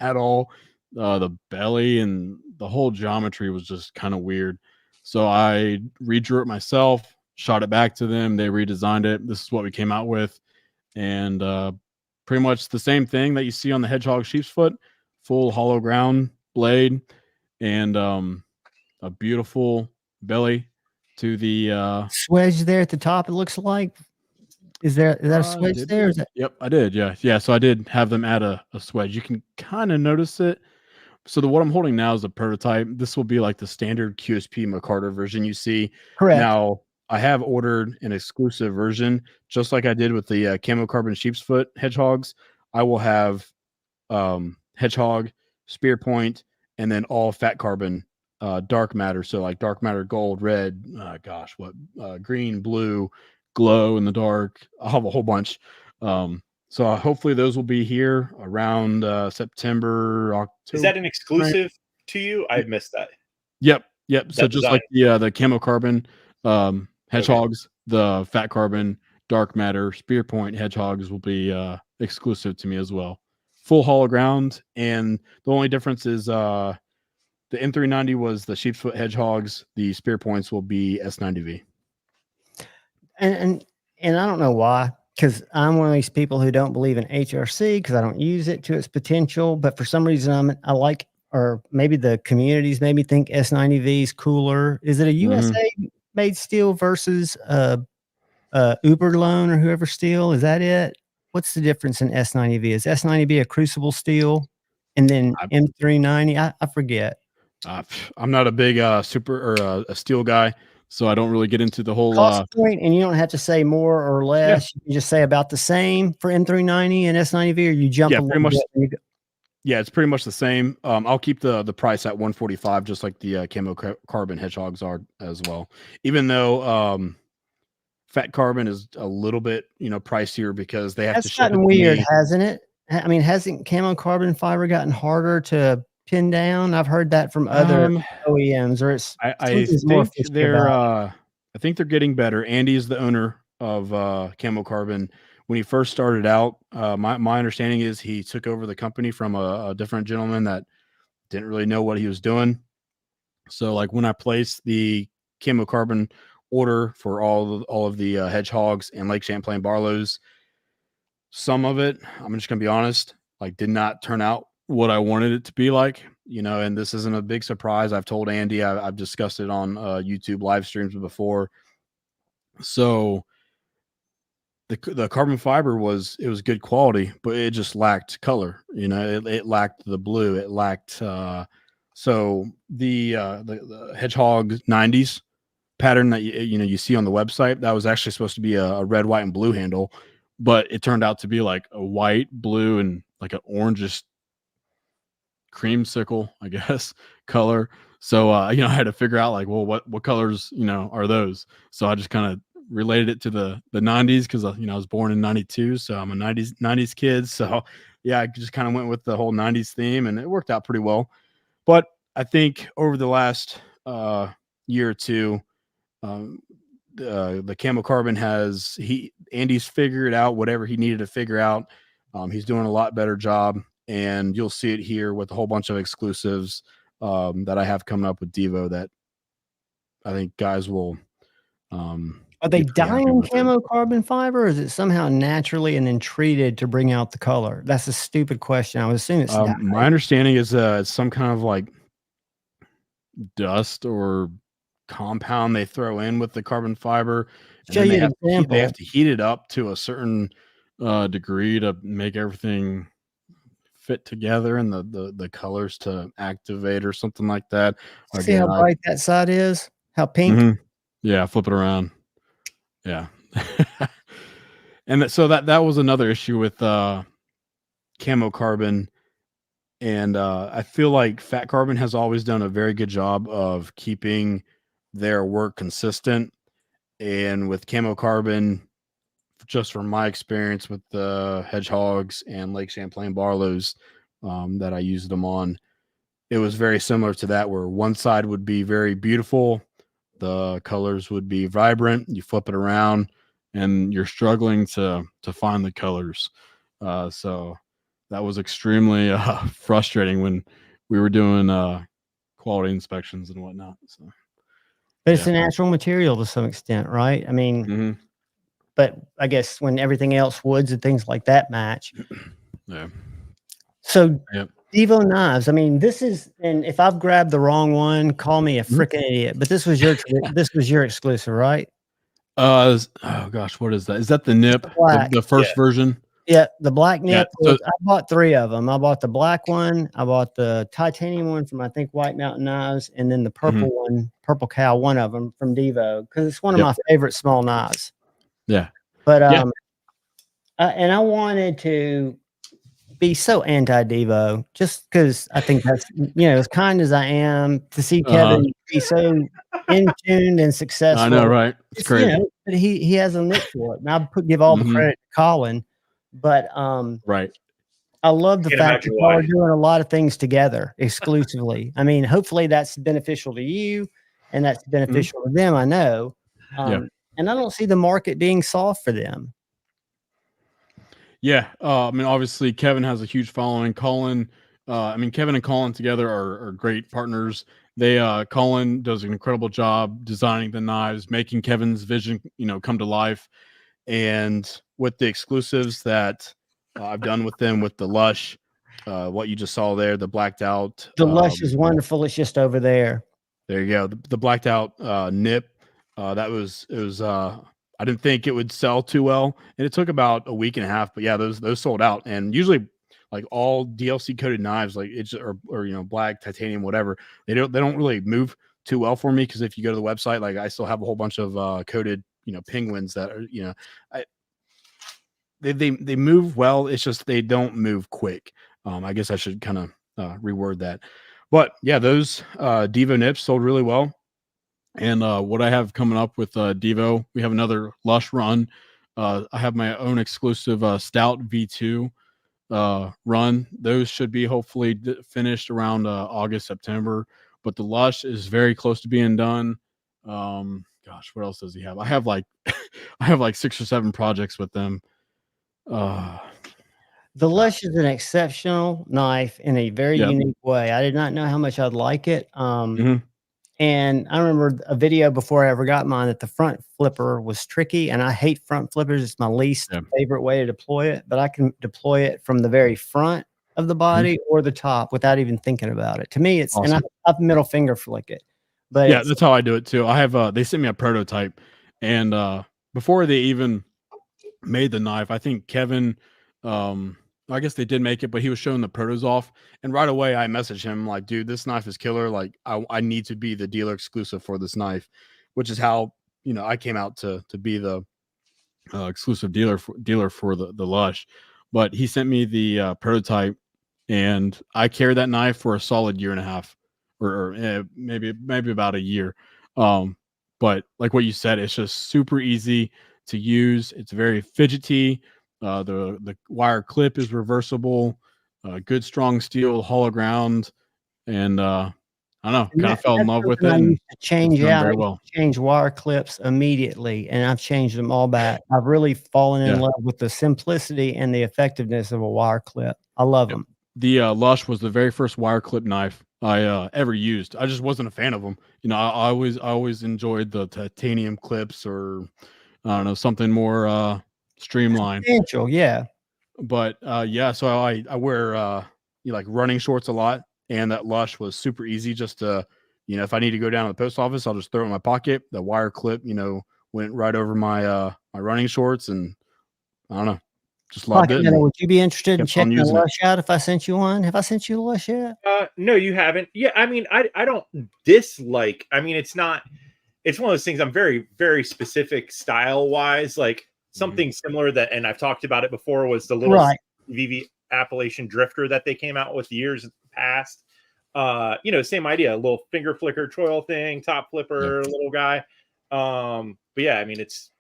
at all. The belly and the whole geometry was just kind of weird, so I redrew it myself, shot it back to them. They redesigned it. This is what we came out with. And pretty much the same thing that you see on the Hedgehog sheep's foot, full hollow ground blade, and a beautiful belly to the swedge there at the top. It looks like. Is that a swedge there? Is that... Yep, I did. Yeah. So I did have them add a swedge. You can kind of notice it. So what I'm holding now is a prototype. This will be like the standard QSP McCarter version you see. Correct. Now, I have ordered an exclusive version, just like I did with the camo carbon sheep's foot hedgehogs. I will have hedgehog, spear point, and then all fat carbon dark matter. So like dark matter gold, red, green, blue, glow in the dark. I'll have a whole bunch. So hopefully those will be here around September, October. Is that an exclusive to you? I missed that. Yep. So just like the camo carbon hedgehogs, the fat carbon dark matter spear point hedgehogs will be exclusive to me as well. Full hollow ground, and the only difference is the M390 was the sheep's foot hedgehogs. The spear points will be S90V. And I don't know why, because I'm one of these people who don't believe in HRC because I don't use it to its potential. But for some reason, I like, or maybe the communities made me think S90V is cooler. Is it a USA made steel versus Uber Loan or whoever steel? Is that it? What's the difference in S90V? Is S90V a crucible steel, and then M390? I forget. I'm not a big super or a steel guy, so I don't really get into the whole cost point. And you don't have to say more or less. Yeah. You can just say about the same for M390 and S90V, or you jump a little pretty much. bit. Yeah, it's pretty much the same. I'll keep the price at $145, just like the camo carbon hedgehogs are as well. Even though fat carbon is a little bit pricier because they have to ship it. Gotten weird, hasn't it? I mean, hasn't camo carbon fiber gotten harder to pin down? I've heard that from other OEMs, or it's I think they're getting better. Andy is the owner of camo carbon. When he first started out, my understanding is he took over the company from a different gentleman that didn't really know what he was doing. So like when I placed the camo carbon order for all of the hedgehogs and Lake Champlain Barlows, some of it, I'm just gonna be honest, like did not turn out what I wanted it to be like, and this isn't a big surprise. I've told Andy, I've discussed it on YouTube live streams before. So the carbon fiber was good quality, but it just lacked color. It lacked the blue. It lacked so the hedgehog 90s pattern that you see on the website, that was actually supposed to be a red, white, and blue handle, but it turned out to be like a white, blue, and like an orangish creamsicle, I guess, color. So I had to figure out like, well, what colors are those? So I just kind of related it to the 90s because I was born in 92, so I'm a 90s kid. So yeah, I just kind of went with the whole 90s theme, and it worked out pretty well. But I think over the last year or two, the camo carbon Andy's figured out whatever he needed to figure out. He's doing a lot better job, and you'll see it here with a whole bunch of exclusives that I have coming up with Devo that I think guys will. Are they dyeing camo carbon fiber, or is it somehow naturally and then treated to bring out the color? That's a stupid question. I would assume it's my understanding is some kind of like dust or compound they throw in with the carbon fiber, and then they have to heat it up to a certain degree to make everything fit together and the colors to activate or something like that. See how bright that side is? How pink? Mm-hmm. Yeah, flip it around. Yeah. And so that was another issue with camo carbon. And I feel like Fat Carbon has always done a very good job of keeping their work consistent. And with camo carbon, just from my experience with the Hedgehogs and Lake Champlain Barlows that I used them on, it was very similar to that, where one side would be very beautiful, the colors would be vibrant, you flip it around and you're struggling to find the colors. So that was extremely frustrating when we were doing quality inspections and whatnot. So, but it's a natural material to some extent, right? I mean, but I guess when everything else, woods and things like that match. Yeah. So Devo knives. I mean, this is, and if I've grabbed the wrong one, call me a freaking idiot. But this was your exclusive, right? Oh gosh, what is that? Is that the nip? The first version? Yeah, the black nip. I bought 3 of them. I bought the black one. I bought the titanium one from, I think, White Mountain Knives, and then the purple one, Purple Cow, one of them from Devo, because it's one of my favorite small knives. Yeah. But and I wanted to be so anti-Devo, just because I think that's, as kind as I am, to see Kevin be so in tune and successful. I know, right? It's crazy. But he has a nick for it, and I give all the credit to Colin. But right, I love the fact that we're doing a lot of things together exclusively. I mean, hopefully that's beneficial to you, and that's beneficial to them. I know, and I don't see the market being soft for them. Yeah, I mean, obviously Kevin has a huge following. Colin, Kevin and Colin together are great partners. Colin does an incredible job designing the knives, making Kevin's vision, come to life. And with the exclusives that I've done with them, with the Lush, what you just saw there, the blacked out. The Lush is wonderful. It's just over there. There you go. The blacked out nip. I didn't think it would sell too well, and it took about a week and a half. But yeah, those sold out. And usually, like all DLC coated knives, like it's or black titanium, whatever, they don't really move too well for me, because if you go to the website, like I still have a whole bunch of coated penguins that are they move well. It's just they don't move quick. I guess I should kind of reword that. But yeah, those Devo nips sold really well. And what I have coming up with Devo, we have another Lush run. I have my own exclusive Stout V2 run. Those should be hopefully finished around August, September. But the Lush is very close to being done. Gosh, what else does he have? I have like 6 or 7 projects with them. The Lush is an exceptional knife in a very unique way. I did not know how much I'd like it. And I remember a video before I ever got mine that the front flipper was tricky, and I hate front flippers. It's my least favorite way to deploy it, but I can deploy it from the very front of the body or the top without even thinking about it. To me, it's awesome. And I middle finger flick it. But yeah, that's how I do it too. I have they sent me a prototype, and before they even made the knife, I think Kevin, I guess they did make it, but he was showing the protos off, and right away I messaged him like, dude, this knife is killer. Like I need to be the dealer exclusive for this knife, which is how I came out to be the exclusive dealer for the Lush. But he sent me the prototype, and I carried that knife for a solid year and a half, or maybe about a year. But like what you said, it's just super easy to use. It's very fidgety. The wire clip is reversible. Good strong steel, hollow ground, and I don't know, kind of fell in love with it. I And used to change it's done out. very well. Change wire clips immediately, and I've changed them all back. I've really fallen in love with the simplicity and the effectiveness of a wire clip. I love them. The Lush was the very first wire clip knife I ever used. I just wasn't a fan of them. You know, I always enjoyed the titanium clips, or I don't know, something more streamlined. Substantial, yeah. But yeah, so I wear like running shorts a lot, and that Lush was super easy. Just to, you know, if I need to go down to the post office, I'll just throw it in my pocket. The wire clip, you know, went right over my my running shorts, and I don't know, just loved Pocket it. Metal, would you be interested in kept on checking a using it. Lush out if I sent you one? Have I sent you a Lush yet? No, you haven't. Yeah, I mean, I don't dislike. I mean, it's not. It's one of those things. I'm very, very specific style wise. Like something similar that, and I've talked about it before, was the little VV Appalachian Drifter that they came out with years past. You know, same idea, a little finger flicker choil thing, top flipper, little guy. But yeah, I mean, it's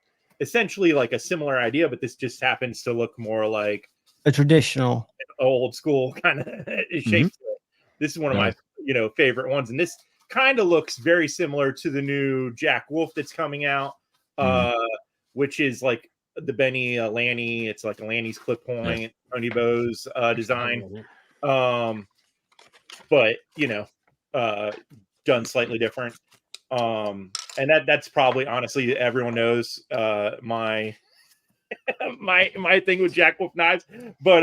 essentially like a similar idea, but this just happens to look more like a traditional, old school kind of shape. This is one of my, you know, favorite ones, and this kind of looks very similar to the new Jack Wolf that's coming out, which is like the Benny Lanny. It's like a Lanny's clip point, Tony Bow's design. But you know, done slightly different. And that's probably, honestly, everyone knows my my thing with Jack Wolf knives. But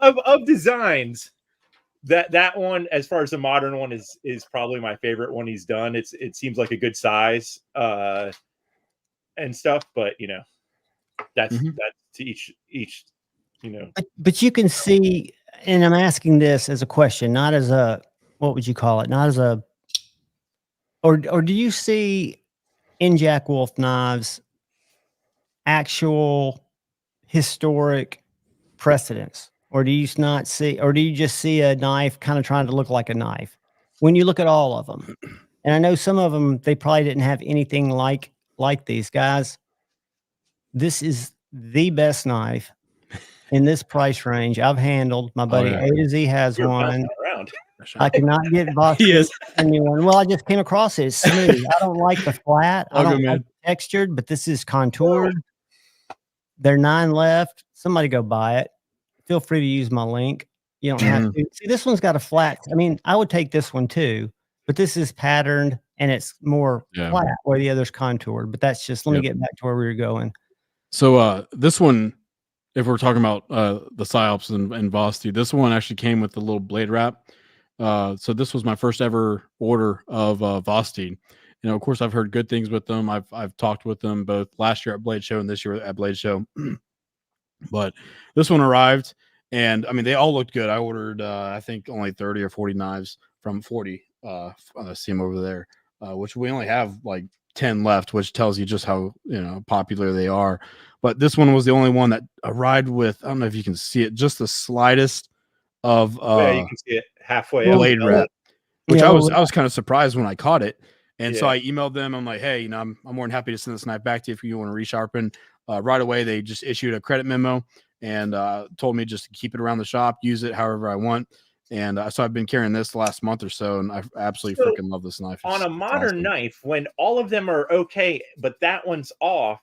of designs, that one, as far as the modern one, is probably my favorite one he's done. It seems like a good size and stuff, but you know, that's to each, you know. But you can see, and I'm asking this as a question, not as a, what would you call it? Not as a, or do you see in Jack Wolf knives actual historic precedence? Or do you not see, or do you just see a knife kind of trying to look like a knife when you look at all of them? And I know some of them, they probably didn't have anything like these guys. This is the best knife in this price range I've handled. My buddy A to Z has one. I cannot get box anyone. Well, I just came across it. It's smooth. I don't like the flat. I don't like the textured, but this is contoured. There are 9 left. Somebody go buy it. Feel free to use my link. You don't have to. See, this one's got a flat. I mean, I would take this one too, but this is patterned and it's more flat where the other's contoured. But that's just, let me get back to where we were going. So this one, if we're talking about the Psyops and Vosti, this one actually came with the little blade wrap. So this was my first ever order of Vosti. You know, of course, I've heard good things with them. I've talked with them both last year at Blade Show and this year at Blade Show. But this one arrived, and I mean, they all looked good. I ordered, I think, only 30 or 40 knives from 40. I see them over there, which we only have like 10 left, which tells you just how, you know, popular they are. But this one was the only one that arrived with, I don't know if you can see it, just the slightest of you can see it halfway blade wrap, which I was kind of surprised when I caught it. And so I emailed them. I'm like, hey, you know, I'm more than happy to send this knife back to you if you want to resharpen. Right away, they just issued a credit memo and told me just to keep it around the shop, use it however I want. And so I've been carrying this the last month or so, and I absolutely freaking love this knife. On a modern knife, when all of them are okay, but that one's off,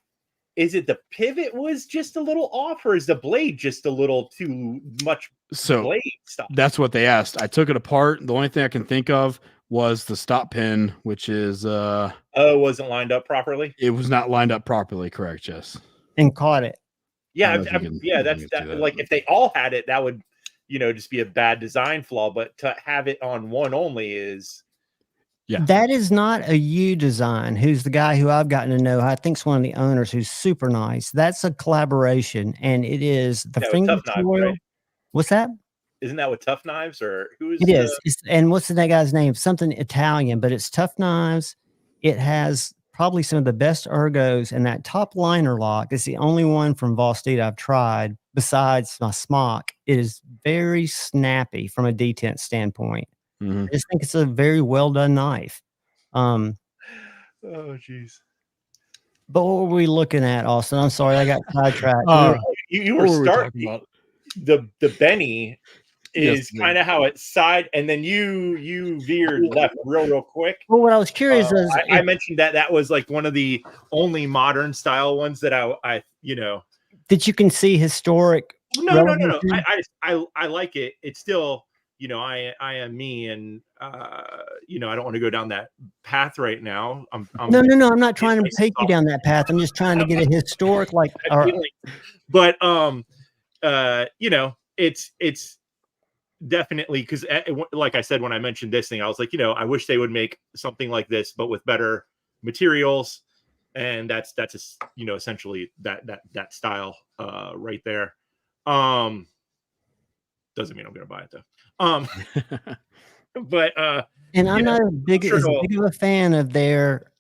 is it the pivot was just a little off, or is the blade just a little too much blade stuff? That's what they asked. I took it apart. The only thing I can think of was the stop pin, which is wasn't lined up properly. It was not lined up properly, correct, Jess? And caught it. Yeah, that's that. Like if they all had it, that would, you know, just be a bad design flaw. But to have it on one only is, that is not a U design. Who's the guy who I've gotten to know? I think's one of the owners, who's super nice. That's a collaboration, and it is the finger foil. Right? What's that? Isn't that with Tough Knives, or who is it? Is and what's that guy's name? Something Italian, but it's Tough Knives. It has probably some of the best ergos, and that top liner lock is the only one from Vosti I've tried besides my smock. It is very snappy from a detent standpoint. I just think it's a very well done knife. Oh geez. But what were we looking at, Austin? I'm sorry, I got sidetracked. you What were were we starting talking about? the Benny is Yes, kind of how it's side, and then you veered left real quick. Well, what I was curious is, I mentioned that was like one of the only modern style ones that I that you can see historic. No. relevancy. I like it. It's still, I am me, and I don't want to go down that path right now. No. I'm not trying to take you down that path. I'm just trying to get a historic, like, but it's definitely, because like I said when I mentioned this thing, I was like, I wish they would make something like this but with better materials, and that's essentially that style right there. Doesn't mean I'm gonna buy it though. But and I'm not as big sure of a fan of their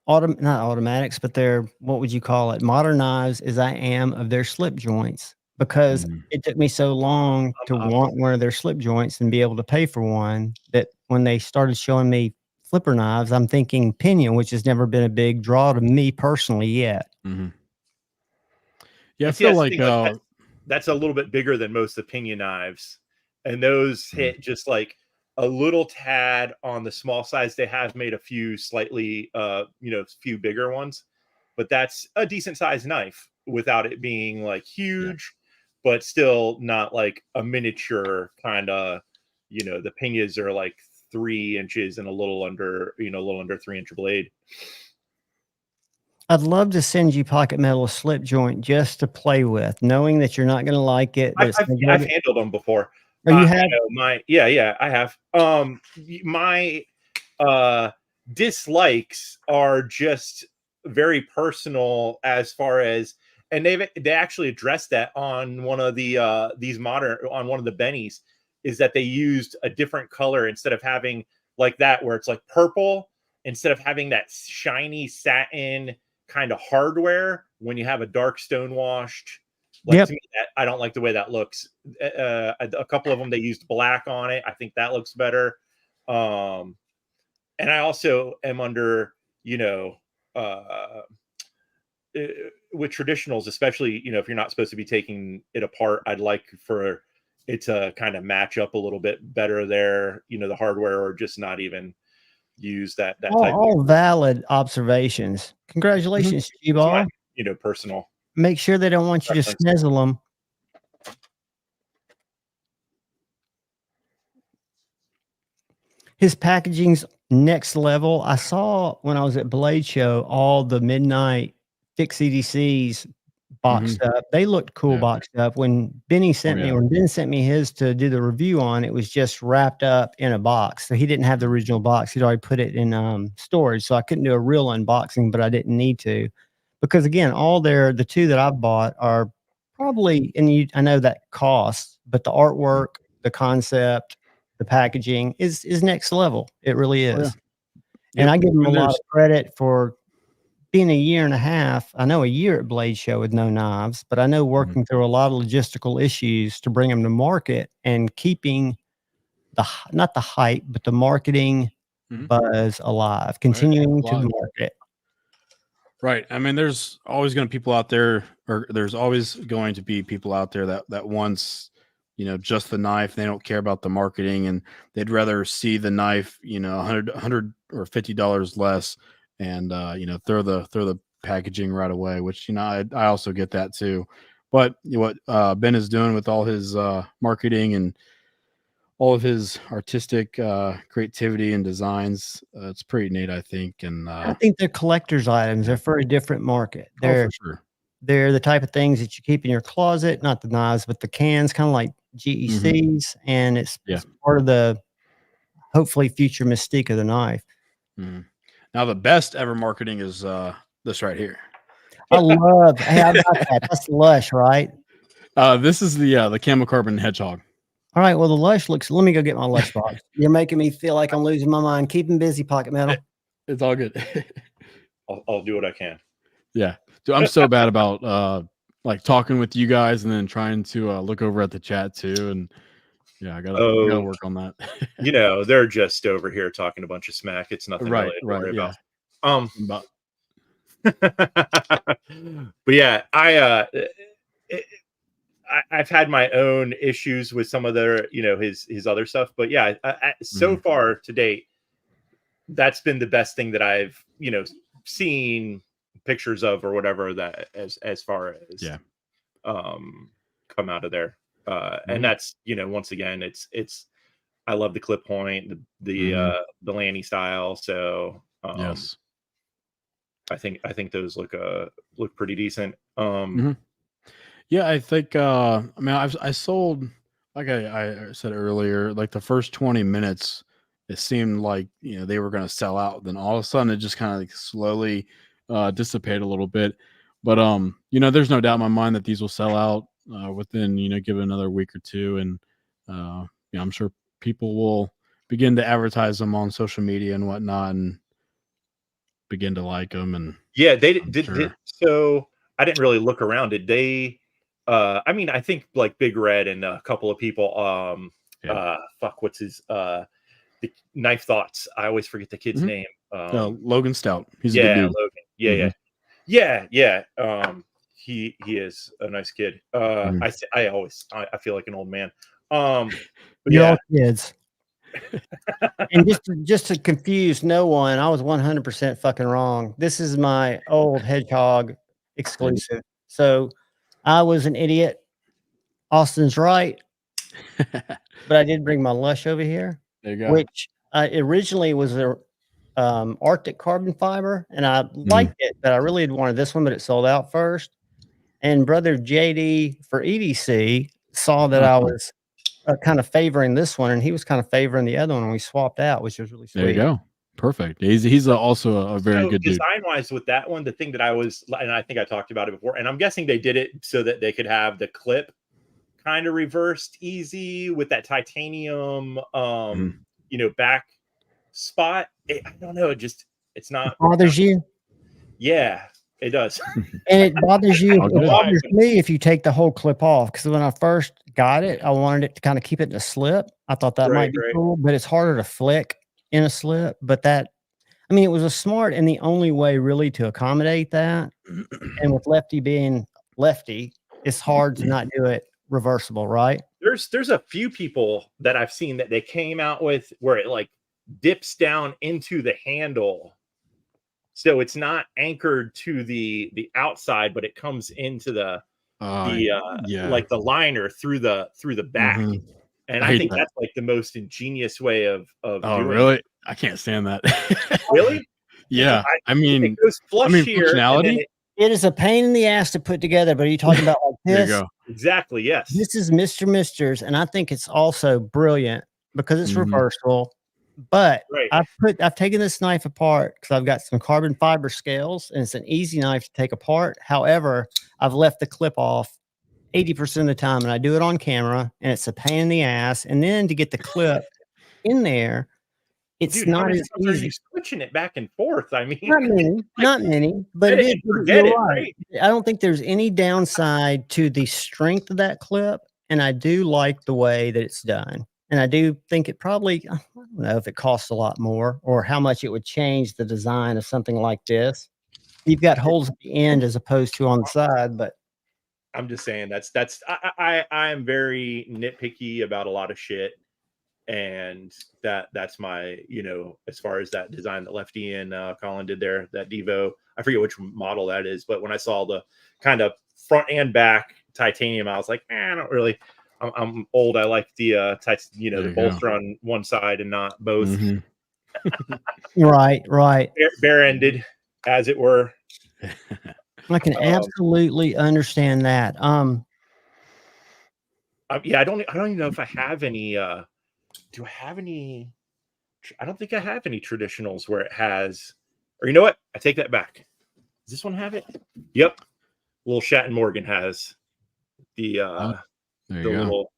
not automatics, but their, what would you call it, modern knives, as I am of their slip joints, because it took me so long to want one of their slip joints and be able to pay for one, that when they started showing me flipper knives, I'm thinking pinion, which has never been a big draw to me personally yet. Yeah, I feel like that's a little bit bigger than most opinion knives, and those hit just like a little tad on the small size. They have made a few slightly few bigger ones, but that's a decent sized knife without it being like huge, but still not like a miniature kind of, the pinas are like 3 inches and a little under 3-inch blade. I'd love to send you pocket metal slip joint just to play with, knowing that you're not going to like it. I've handled them before. Oh, you have? I have. My dislikes are just very personal, as far as, and they actually addressed that on one of the on one of the Bennies, is that they used a different color instead of having like that where it's like purple, instead of having that shiny satin kind of hardware. When you have a dark stone washed, to me, I don't like the way that looks. A couple of them, they used black on it. I think that looks better. And I also am under, with traditionals, especially, if you're not supposed to be taking it apart, I'd like for it to kind of match up a little bit better there, the hardware, or just not even use that type all valid observations. Congratulations, G-Ball. Personal. Make sure they don't want you to snizzle them. His packaging's next level. I saw when I was at Blade Show all the midnight fixed CDCs boxed up. They looked cool boxed up. When Benny sent me, when Ben sent me his to do the review on, it was just wrapped up in a box. So he didn't have the original box. He'd already put it in storage. So I couldn't do a real unboxing, but I didn't need to, because again, the two that I've bought are probably, and I know that costs, but the artwork, the concept, the packaging is next level. It really is. And I give them a lot of credit for being a year and a half. I know a year at Blade Show with no knives, but I know working through a lot of logistical issues to bring them to market and keeping not the hype, but the marketing buzz alive, continuing to market. Right. I mean, there's always going to be people out there that wants, just the knife. They don't care about the marketing, and they'd rather see the knife, $100 or $50 less, and throw the packaging right away, which I also get that too. But what Ben is doing with all his marketing and all of his artistic creativity and designs, it's pretty neat, I think. And I think they're collector's items. They're for a different market. For sure. They're the type of things that you keep in your closet, not the knives, but the cans, kind of like GECs, and it's part of the hopefully future mystique of the knife. Now, the best ever marketing is this right here. I love. Hey, I got that. That's Lush, right? This is the Camocarbon Hedgehog. All right. Well, the Lush looks. Let me go get my Lush box. You're making me feel like I'm losing my mind. Keep him busy, Pocket Metal. It's all good. I'll do what I can. Yeah, dude, I'm so bad about like talking with you guys and then trying to look over at the chat too, and I gotta work on that. They're just over here talking a bunch of smack. It's nothing really to worry about. But yeah, I've had my own issues with some of their, his other stuff, but yeah, so far to date, that's been the best thing that I've, seen pictures of or whatever, that as far as come out of there. And that's, once again, it's I love the clip point, the Lanny style. So yes. I think those look pretty decent. Yeah, I think I mean I sold, like I said earlier, like the first 20 minutes it seemed like they were going to sell out, then all of a sudden it just kind of like slowly dissipated a little bit. But there's no doubt in my mind that these will sell out within give it another week or two, and I'm sure people will begin to advertise them on social media and whatnot and begin to like them. And yeah, they did. So I didn't really look around. Did they? I mean, I think like Big Red and a couple of people. What's his? The Knife Thoughts. I always forget the kid's name. Logan Stout. He's a good dude. Logan. Yeah. He is a nice kid. I feel like an old man. But You're all kids. And just to confuse no one, I was 100% fucking wrong. This is my old Hedgehog exclusive. So I was an idiot. Austin's right. But I did bring my Lush over here. There you go. Which originally was a Arctic carbon fiber, and I liked it, but I really wanted this one, but it sold out first. And brother JD for EDC saw that I was kind of favoring this one, and he was kind of favoring the other one, and we swapped out, which was really sweet. There you go. Perfect. He's also a very good dude. Design-wise with that one, the thing that I was, and I think I talked about it before, and I'm guessing they did it so that they could have the clip kind of reversed easy with that titanium, back spot. I don't know. It's not. It bothers you? Yeah, it does. And it bothers you. It bothers me if you take the whole clip off. Because when I first got it, I wanted it to kind of keep it in a slip. I thought that might be cool, but it's harder to flick in a slip. But it was a smart and the only way really to accommodate that. And with Lefty being Lefty, it's hard to not do it reversible, right? There's a few people that I've seen that they came out with where it like dips down into the handle, so it's not anchored to the outside, but it comes into the like the liner through the back. And I think that's like the most ingenious way of doing really it. I can't stand that. Really? Yeah, I mean, it goes flush here, functionality. It is a pain in the ass to put together, but are you talking about like this? There you go. Exactly, yes. This is Mr. Misters, and I think it's also brilliant because it's reversible. But I've taken this knife apart because I've got some carbon fiber scales, and it's an easy knife to take apart. However, I've left the clip off 80% of the time, and I do it on camera, and it's a pain in the ass. And then to get the clip in there, it's not as easy. Switching it back and forth. I mean, not many, but it is. Right. I don't think there's any downside to the strength of that clip, and I do like the way that it's done. And I do think it probably, I don't know if it costs a lot more or how much it would change the design of something like this. You've got holes at the end as opposed to on the side, but I'm just saying I am very nitpicky about a lot of shit. And that's my, as far as that design that Lefty and Colin did there, that Devo, I forget which model that is, but when I saw the kind of front and back titanium, I was like, I don't really, I'm old. I like the the bolster on one side and not both. Right. Bare-ended, as it were. I can absolutely understand that. Yeah, I don't even know if I have any. Do I have any? I don't think I have any traditionals where it has. Or you know what? I take that back. Does this one have it? Yep. Little Shat and Morgan has the little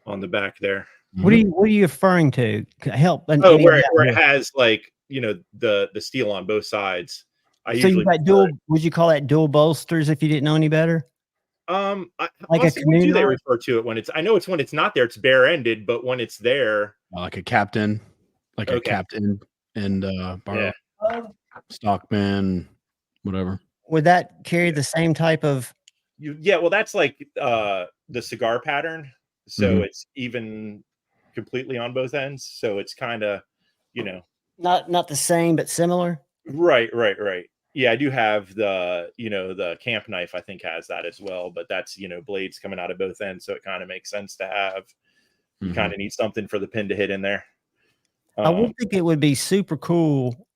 on the back there. What are you referring to? Help. Where it has like the steel on both sides. So you got dual. Would you call that dual bolsters if you didn't know any better? Like Austin, what do they refer to it when it's? I know it's when it's not there. It's bare-ended, but when it's there, like a captain, a captain and Stockman, whatever. Would that carry the same type of Yeah, well, that's like the cigar pattern, so Mhm. it's even completely on both ends. So it's kind of, you know, Not the same, but similar. right. Yeah, I do have the camp knife. I think has that as well, but that's blades coming out of both ends, so it kind of makes sense to have. You kind Mhm. of need something for the pin to hit in there. I would think it would be super cool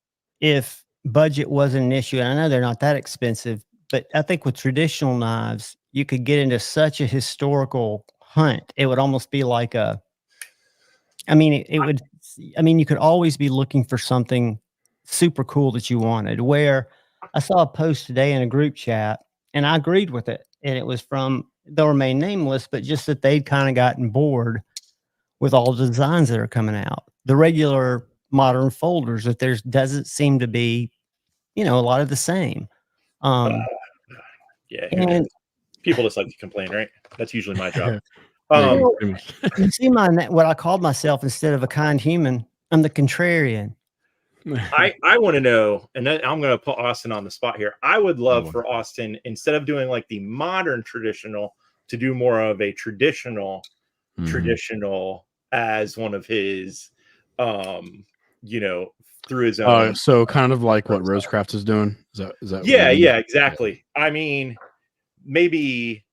if budget wasn't an issue. And I know they're not that expensive, but I think with traditional knives, you could get into such a historical hunt. It would almost be like I mean, it would, I mean, you could always be looking for something super cool that you wanted. Where I saw a post today in a group chat and I agreed with it. And it was from, they'll remain nameless, but just that they'd kind of gotten bored with all the designs that are coming out. The regular modern folders, that there's doesn't seem to be, a lot of the same. Uh, Um, yeah, who knows? and People just like to complain, right? That's usually my job. Yeah, well, pretty much. you see what I called myself instead of a kind human. I'm the contrarian. I want to know, and then I'm going to put Austin on the spot here. I would Oh, love boy. for Austin, instead of doing like the modern traditional, to do more of a Mhm. traditional as one of his, um, you know, through his own. So kind of like what Rosecraft is doing. Is that what you Yeah, mean? yeah, Yeah. exactly. I mean, maybe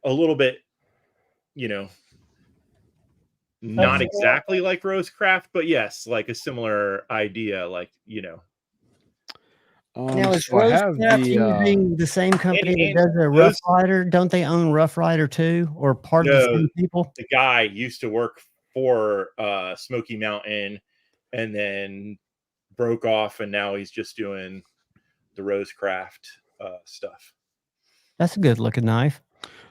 a little bit, you know, not Mhm. exactly like Rosecraft, but yes, like a similar idea, like Now is So I have Rosecraft the using the same company that and does the Rough those Rider? Don't they own Rough Rider too, or part of the no, same people? the guy used to work for Smoky Mountain and then broke off, and now he's just doing the Rosecraft stuff. That's a good looking knife.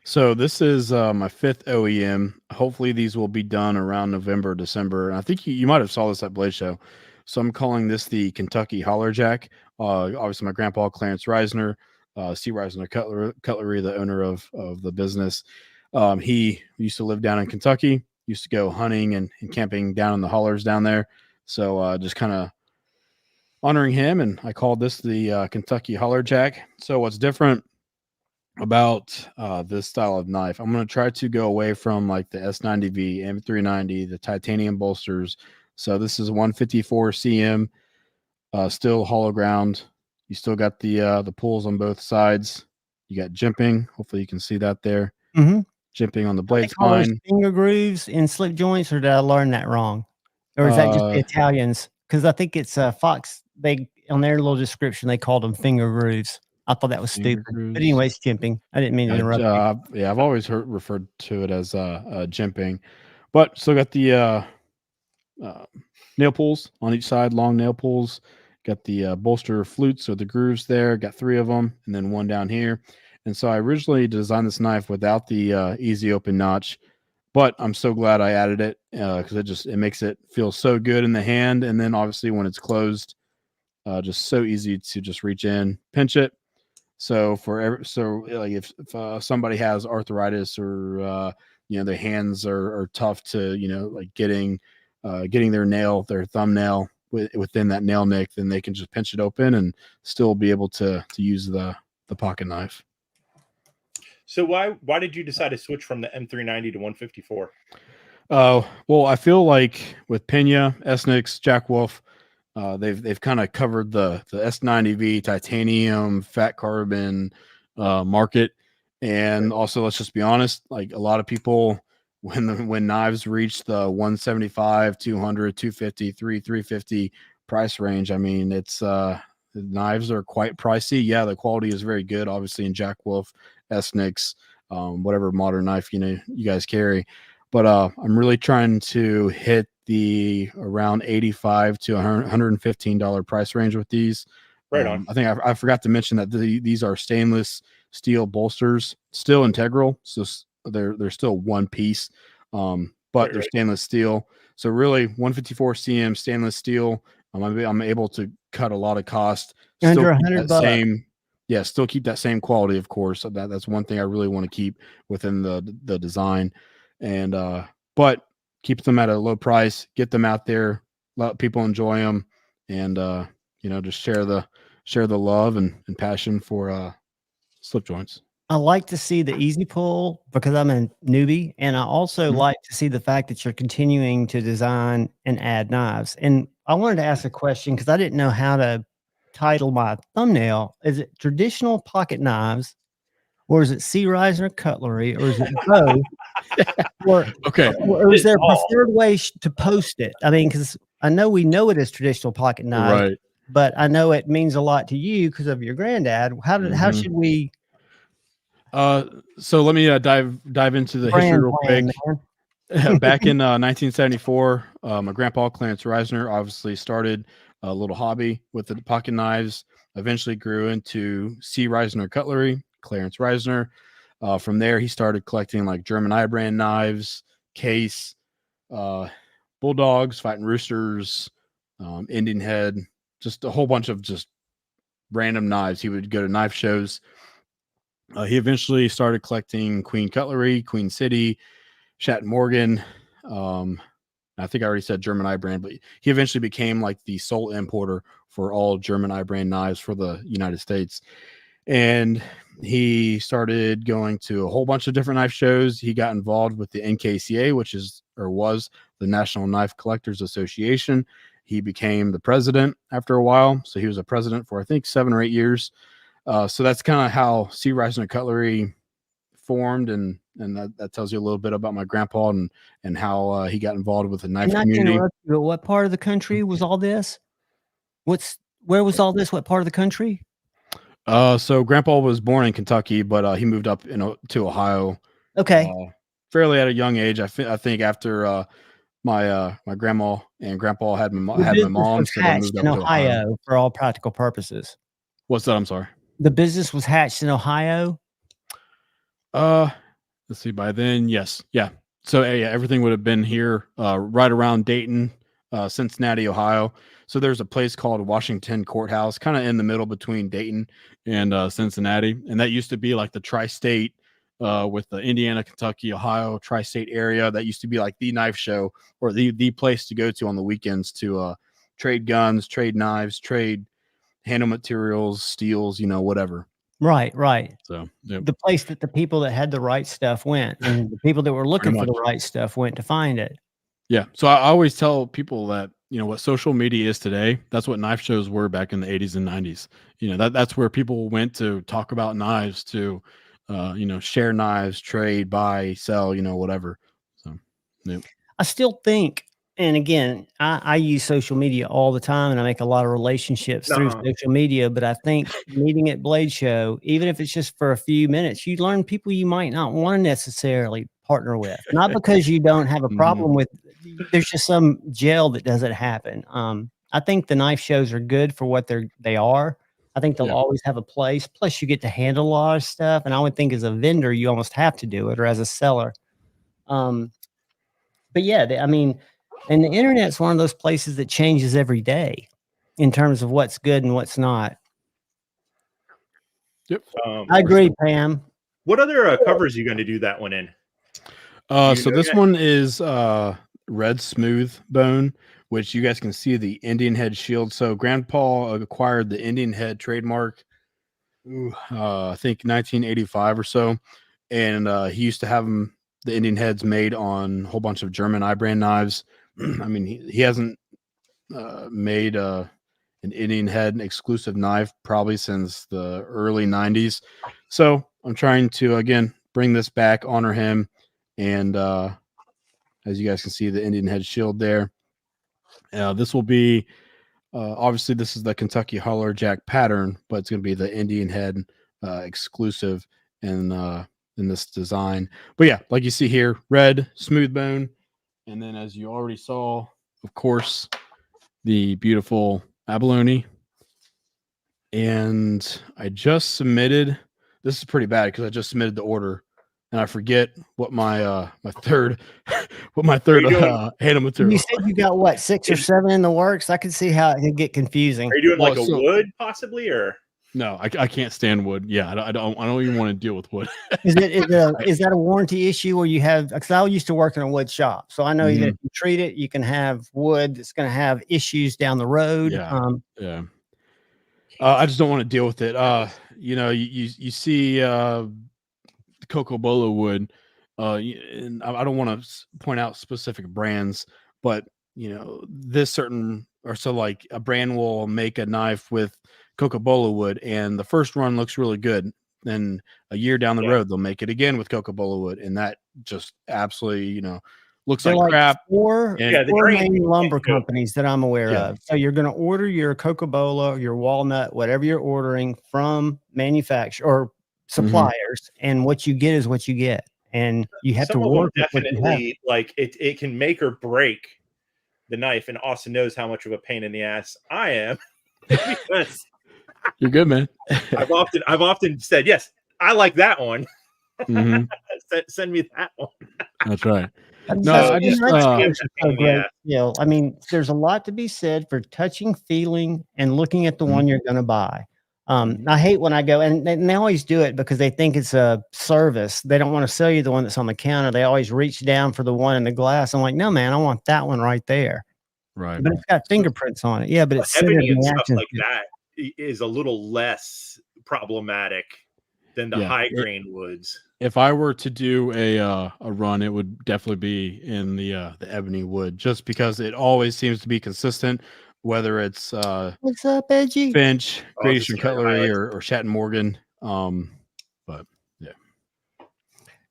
So this is my fifth OEM. Hopefully these will be done around November, December. And I think you might have saw this at Blade Show. So I'm calling this the Kentucky Holler Jack. Obviously my grandpa Clarence Reisner, C. Reisner Cutlery, the owner of the business. He used to live down in Kentucky. Used to go hunting and camping down in the hollers down there. So just kind of honoring him, and I called this the Kentucky Holler Jack. So what's different about this style of knife? I'm going to try to go away from like the S90V, M390, the titanium bolsters. So this is 154 cm, still hollow ground. You still got the pulls on both sides. You got jimping. Hopefully you can see that there. Mm-hmm. Jimping on the Don't they blade call those spine. finger grooves in slip joints, or did I learn that wrong? Or is that just the Uh, Italians? Because I think it's Fox. They on their little description they called them finger grooves. I thought that was finger stupid. But grooves. anyways, jimping. I didn't mean to interrupt you. Yeah, I've always referred to it as jimping, but still got the uh, nail pulls on each side, long nail pulls. Got the bolster flutes or the grooves there. Got three of them, and then one down here. And so I originally designed this knife without the easy open notch, but I'm so glad I added it because it makes it feel so good in the hand. And then obviously when it's closed, just so easy to just reach in, pinch it. So like if somebody has arthritis or their hands are tough to like getting their thumbnail within that nail nick, then they can just pinch it open and still be able to use the pocket knife. So why did you decide to switch from the M390 to 154? Well, I feel like with Pena, Esnix, Jack Wolf, they've kind of covered the S90V titanium fat carbon market, and also let's just be honest, like a lot of people when knives reach the 175, 200, 250, 350 price range, I mean it's the knives are quite pricey. Yeah, the quality is very good, obviously in Jack Wolf, Esnix, whatever modern knife you guys carry. But I'm really trying to hit the around $85 to $115 price range with these. Right on. I think I forgot to mention that these are stainless steel bolsters, still integral, so they're still one piece, but they're Right. stainless steel. So really, 154 cm stainless steel. I'm able to cut a lot of cost, still Under keep that $100. same, yeah, still keep that same quality, of course. So that's one thing I really want to keep within the design, and but keep them at a low price, get them out there, let people enjoy them, and just share the love and passion for slip joints. I like to see the easy pull because I'm a newbie, and I also like to see the fact that you're continuing to design and add knives. And I wanted to ask a question because I didn't know how to title my thumbnail. Is it traditional pocket knives, or is it sea Reisner cutlery, or is it both? Okay. Or is there a all. preferred way to post it? I mean, because I know we know it as traditional pocket knives, Right. but I know it means a lot to you because of your granddad. How should we So let me dive into the history brand real plan, quick. man? Back in 1974, my grandpa Clarence Reisner obviously started a little hobby with the pocket knives. Eventually grew into C. Reisner cutlery, Clarence Reisner. From there, he started collecting like German eye brand knives, case, uh, bulldogs, fighting roosters, Indian head, just a whole bunch of just random knives. He would go to knife shows. He eventually started collecting Queen cutlery, Queen City, Shat Morgan. I think I already said German eye brand, but he eventually became like the sole importer for all German eye brand knives for the United States. And he started going to a whole bunch of different knife shows. He got involved with the NKCA, which is or was the National Knife Collectors Association. He became the president after a while. So he was a president for I think 7 or 8 years. So that's kind of how C. Reisner Cutlery formed, and that tells you a little bit about my grandpa and how he got involved with the knife And not to community. interrupt you, but what part of the country was all this? Where was all this? What part of the country? So grandpa was born in Kentucky, but he moved up to Ohio. Okay. Fairly at a young age. I think after my grandma and grandpa had my The business mom, was so they hatched moved in up to Ohio. Ohio for all practical purposes. What's that? I'm sorry. The business was hatched in Ohio? Let's see. By then, yes, yeah. So yeah, everything would have been here, right around Dayton, Cincinnati, Ohio. So there's a place called Washington Courthouse, kind of in the middle between Dayton and Cincinnati, and that used to be like the tri-state, with the Indiana, Kentucky, Ohio tri-state area. That used to be like the knife show or the place to go to on the weekends to trade guns, trade knives, trade handle materials, steels, whatever. Right. So yep. The place that the people that had the right stuff went, and the people that were looking for the right stuff went to find it. Yeah. So I always tell people that, what social media is today, that's what knife shows were back in the 80s and 90s. That's where people went to talk about knives, to, share knives, trade, buy, sell, whatever. So, yeah. I still think, and again, I use social media all the time, and I make a lot of relationships through social media, but I think meeting at Blade Show, even if it's just for a few minutes, you learn people you might not want to necessarily partner with. Not because you don't have a problem with, there's just some gel that doesn't happen. I think the knife shows are good for what they are. I think they'll always have a place. Plus, you get to handle a lot of stuff, and I would think as a vendor, you almost have to do it, or as a seller. But yeah, I mean, and the internet's one of those places that changes every day in terms of what's good and what's not. Yep. I agree, Pam. What other covers are you going to do that one in? So this one is red smooth bone, which you guys can see the Indian head shield. So grandpa acquired the Indian head trademark, I think 1985 or so. And he used to have the Indian heads made on a whole bunch of German eye brand knives. I mean, he hasn't made an Indian head exclusive knife probably since the early 90s. So I'm trying to, again, bring this back, honor him. And as you guys can see, the Indian head shield there. This will be, obviously, this is the Kentucky Holler Jack pattern, but it's going to be the Indian head exclusive in this design. But yeah, like you see here, red, smooth bone. And then as you already saw, of course, the beautiful abalone. And I just submitted, this is pretty bad because I just submitted the order and I forget what my my third handle material. You said you got what, 6 or 7 in the works? I could see how it could get confusing. Are you doing like a wood possibly, or no? I can't stand wood. Yeah, I don't even want to deal with wood. Is that a warranty issue where you have? Because I used to work in a wood shop, so I know that if you treat it, you can have wood that's going to have issues down the road. I just don't want to deal with it. You see cocobolo wood, and I don't want to point out specific brands, but this certain, or so like a brand will make a knife with cocobolo wood, and the first run looks really good. Then a year down the road, they'll make it again with cocobolo wood, and that just absolutely, looks They're like crap. Four main lumber companies that I'm aware of. So you're going to order your cocobolo, your walnut, whatever you're ordering from manufacturer or suppliers, and what you get is what you get, and you have to work with what you have. Like it can make or break the knife, and Austin knows how much of a pain in the ass I am because you're good, man. I've often said, yes, I like that one. Send me that one. That's right. No, I just I mean, there's a lot to be said for touching, feeling, and looking at the one you're going to buy. I hate when I go, and they always do it because they think it's a service. They don't want to sell you the one that's on the counter. They always reach down for the one in the glass. I'm like, no, man, I want that one right there. Right. But it's got fingerprints on it. Yeah, but it's ebony and stuff like that is a little less problematic than the high grain woods. If I were to do a run, it would definitely be in the ebony wood, just because it always seems to be consistent, whether it's what's up, Edgy? Finch, Great Eastern Cutlery, or Shatton Morgan. But yeah.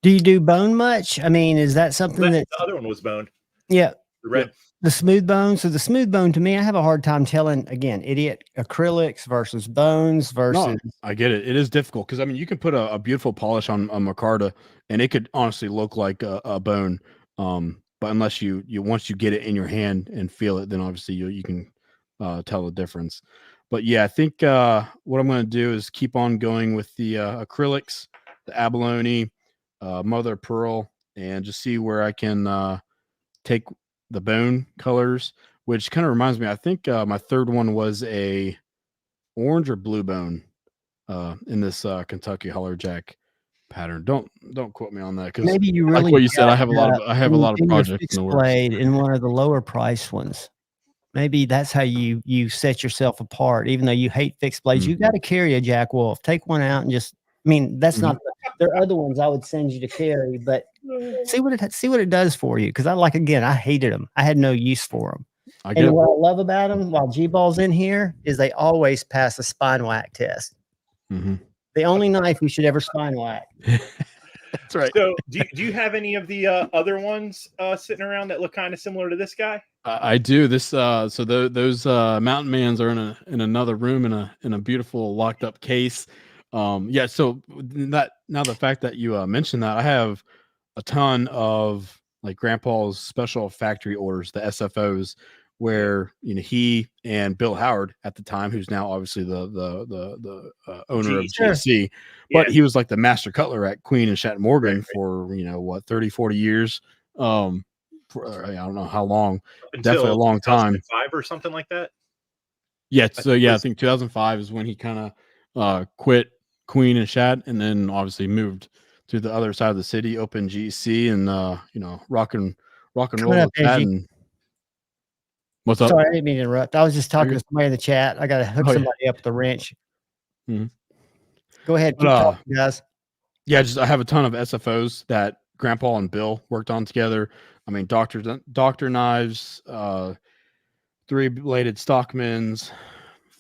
Do you do bone much? I mean, is that something that the other one was boned? Yeah. The red. The smooth bone. So the smooth bone, to me, I have a hard time telling, again, idiot acrylics versus bones versus. No, I get it. It is difficult because, I mean, you can put a beautiful polish on a micarta and it could honestly look like a bone. But unless you once you get it in your hand and feel it, then obviously you can tell the difference. But yeah, I think what I'm going to do is keep on going with the acrylics, the abalone, mother of pearl, and just see where I can take the bone colors, which kind of reminds me, I think my third one was a orange or blue bone in this Kentucky Holler Jack pattern. Don't quote me on that, because maybe you really like what you said, I have a lot of projects in the works. In one of the lower price ones. Maybe that's how you set yourself apart. Even though you hate fixed blades, you got to carry a Jack Wolf. Take one out and just. I mean, that's not. There are other ones I would send you to carry, but see what it does for you. Because I hated them. I had no use for them. And what I love about them, while G-Ball's in here, is they always pass a spine whack test. The only knife we should ever spine whack. That's right. So, do you have any of the other ones sitting around that look kind of similar to this guy? I do. Those Mountain Mans are in another room in a beautiful locked up case. So that, now the fact that you mentioned that, I have a ton of like Grandpa's special factory orders, the SFOs, where he and Bill Howard at the time, who's now obviously the owner of GC, but he was like the master cutler at Queen and Shatton Morgan for 30-40 years. For, I don't know how long, definitely a long time. 2005 or something like that. Yeah, so I think 2005 is when he kind of quit Queen and Shat, and then obviously moved to the other side of the city, opened GC, and rock and roll with that. And what's up? Sorry, I didn't mean to interrupt. I was just talking to somebody in the chat. I got to hook somebody up with a wrench. Go ahead, keep talking, guys. Yeah, I have a ton of SFOs that Grandpa and Bill worked on together. I mean, Doctor Knives, 3-bladed Stockmans,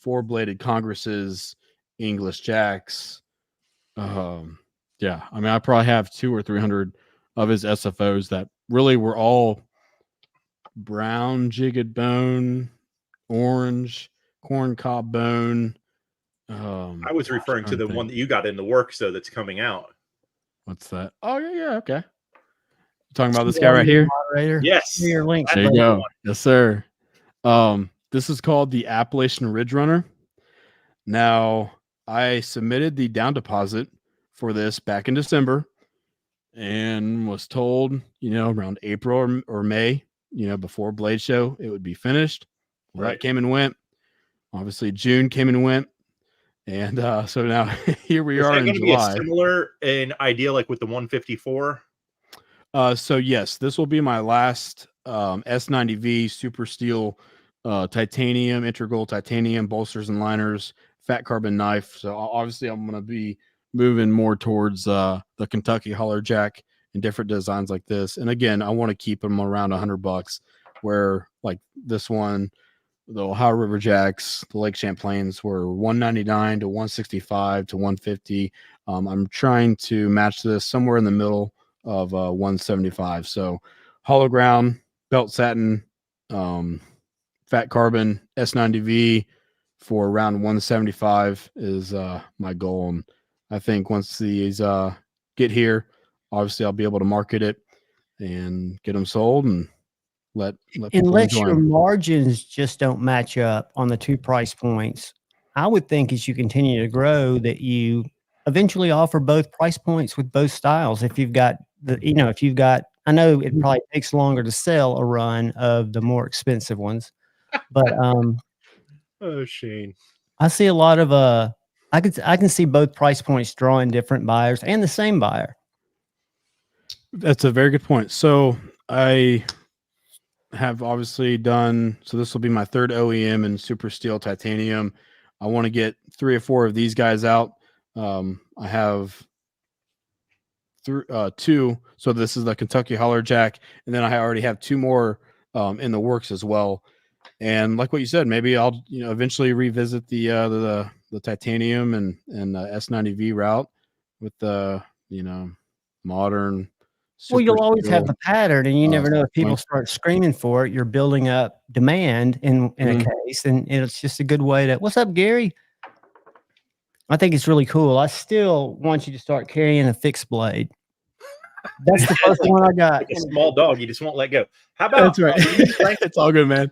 4-bladed Congresses, English Jacks. I mean, I probably have 200 or 300 of his SFOs that really were all brown jigged bone, orange corn cob bone. I was referring to the one that you got in the works, though, that's coming out. What's that? Oh yeah, okay. Talking about this guy right here. Moderator. Yes. Your links. There you go. Yes, sir. This is called the Appalachian Ridge Runner. Now, I submitted the down deposit for this back in December and was told, around April or May, before Blade Show, it would be finished. Well, that came and went. Obviously, June came and went. And so now here we are in July. Be similar in idea like with the 154? So yes, this will be my last S90V super steel titanium, integral titanium bolsters and liners, fat carbon knife. So obviously I'm going to be moving more towards the Kentucky Holler Jack and different designs like this. And again, I want to keep them around $100, where like this one, the Ohio River Jacks, the Lake Champlains were $199 to $165 to $150. I'm trying to match this somewhere in the middle of $175. So hollow ground, belt satin, fat carbon S90V for around $175 is my goal. And I think once these get here, obviously I'll be able to market it and get them sold and let people Unless enjoy your them. margins just don't match up on the 2 price points, I would think as you continue to grow that you eventually offer both price points with both styles. If you've got if you've got, I know it probably takes longer to sell a run of the more expensive ones, but Oh, Shane. I see a lot of I can see both price points drawing different buyers and the same buyer. That's a very good point. So I have obviously done, so this will be my 3rd OEM in super steel titanium. I want to get 3 or 4 of these guys out. I have 2. So this is the Kentucky Holler Jack, and then I already have 2 more in the works as well. And like what you said, maybe I'll eventually revisit the titanium and S90V route with the modern. Well, you'll super always have steel, the pattern, and you never know if people points. start screaming for it. You're building up demand in a case, and it's just a good way to. What's up, Gary? I think it's really cool. I still want you to start carrying a fixed blade. That's the first one I got. Like a small dog, you just won't let go. How about That's right. It's all good, man.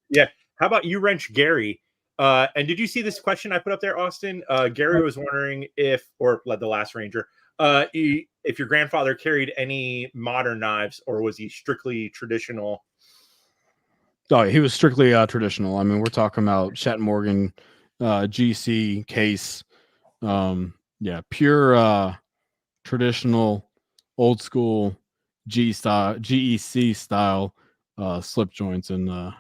Yeah. How about you wrench Gary? And did you see this question I put up there, Austin? Gary was wondering if, or the last Ranger, if your grandfather carried any modern knives, or was he strictly traditional? Oh, he was strictly traditional. I mean, we're talking about Shat Morgan, GC case. Pure traditional, old school GEC style slip joints. And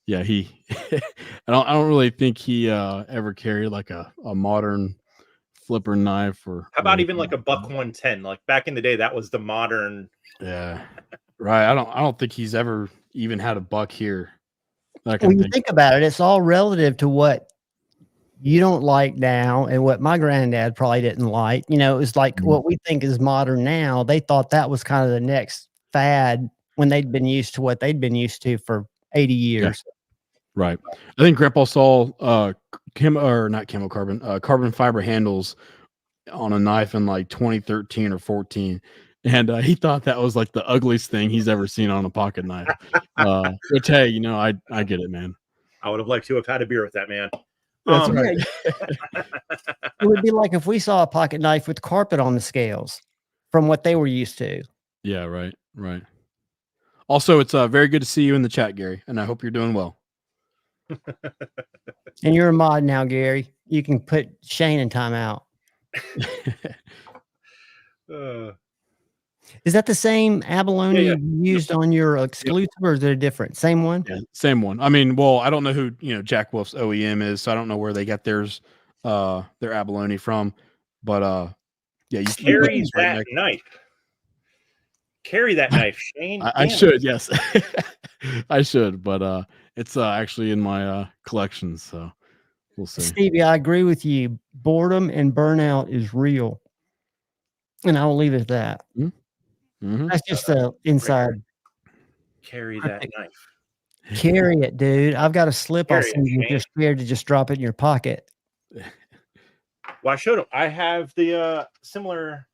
he I don't really think he ever carried like a modern flipper knife. Or How about even like a buck 110? Like back in the day, that was the modern. Yeah, right. I don't think he's ever even had a buck here. When you think about it, it's all relative to what you don't like now and what my granddad probably didn't like. It was like what we think is modern now. They thought that was kind of the next fad when they'd been used to what they'd been used to for 80 years. Yeah. Right. I think Grandpa saw carbon fiber handles on a knife in like 2013 or 14. And he thought that was like the ugliest thing he's ever seen on a pocket knife. Which, hey, I get it, man. I would have liked to have had a beer with that man. That's right. It would be like if we saw a pocket knife with carpet on the scales from what they were used to. Yeah, right. Also, it's very good to see you in the chat, Gary, and I hope you're doing well. And you're a mod now, Gary. You can put Shane in timeout. Is that the same abalone you used on your exclusive, or is it a different? Same one? Yeah, same one. I mean, well, I don't know who Jack Wolf's OEM is, so I don't know where they got theirs, their abalone from. But you carry that knife. Carry that knife, Shane. I should, yes, I should, but it's actually in my collection, so we'll see. Stevie, I agree with you. Boredom and burnout is real, and I'll leave it at that. Mm-hmm. That's just inside. Carry that knife. Carry it, dude. I've got a slip. I'll send you. You're scared to just drop it in your pocket. Well, I showed him. I have the similar,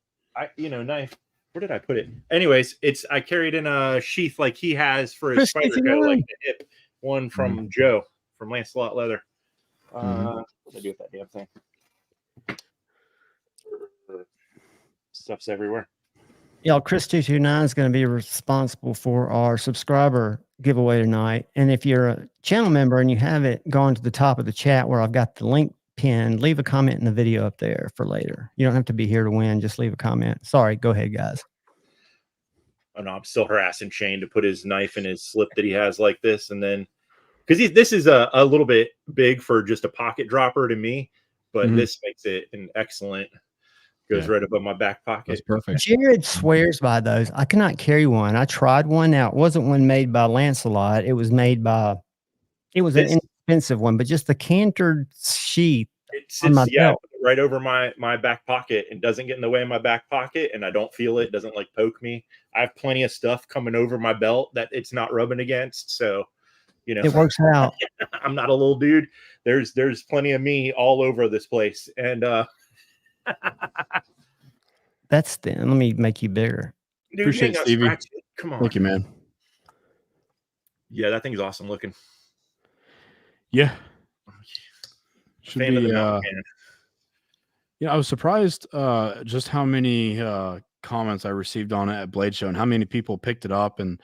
knife. Where did I put it? Anyways, I carried in a sheath like he has for his Spyderco, like the hip one from Joe from Lancelot Leather. What did I do with that damn thing? Stuff's everywhere. Y'all, Chris229 is going to be responsible for our subscriber giveaway tonight. And if you're a channel member and you haven't gone to the top of the chat where I've got the link pinned, leave a comment in the video up there for later. You don't have to be here to win. Just leave a comment. Sorry. Go ahead, guys. Oh, no, I'm still harassing Shane to put his knife in his slip that he has like this. And then, because this is a little bit big for just a pocket dropper to me, but this makes it an excellent Goes right above my back pocket. That's perfect. Jared swears by those. I cannot carry one. I tried one. Now, it wasn't one made by Lancelot. It was made by, it was an inexpensive one, but just the cantered sheath on my belt. Right over my back pocket and doesn't get in the way of my back pocket, and I don't feel it. Doesn't like poke me. I have plenty of stuff coming over my belt that it's not rubbing against, so you know it works out. I'm not a little dude. There's plenty of me all over this place, and that's thin. Let me make you bigger. Dude, appreciate it, Stevie. Come on. Thank you, man. Yeah, that thing's awesome looking. Yeah. Should Fan be, of the mountain man. Yeah, I was surprised just how many comments I received on it at Blade Show and how many people picked it up. And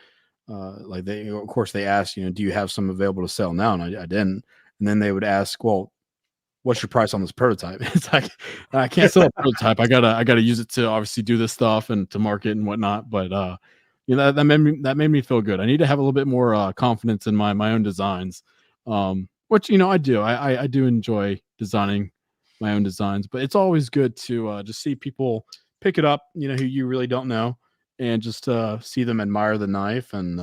like they, of course, they asked, do you have some available to sell now? And I didn't. And then they would ask, well, what's your price on this prototype? It's like, I can't sell a prototype. I gotta use it to obviously do this stuff and to market and whatnot. But that made me feel good. I need to have a little bit more confidence in my own designs, which I do. I do enjoy designing my own designs, but it's always good to just see people pick it up, who you really don't know, and just see them admire the knife. And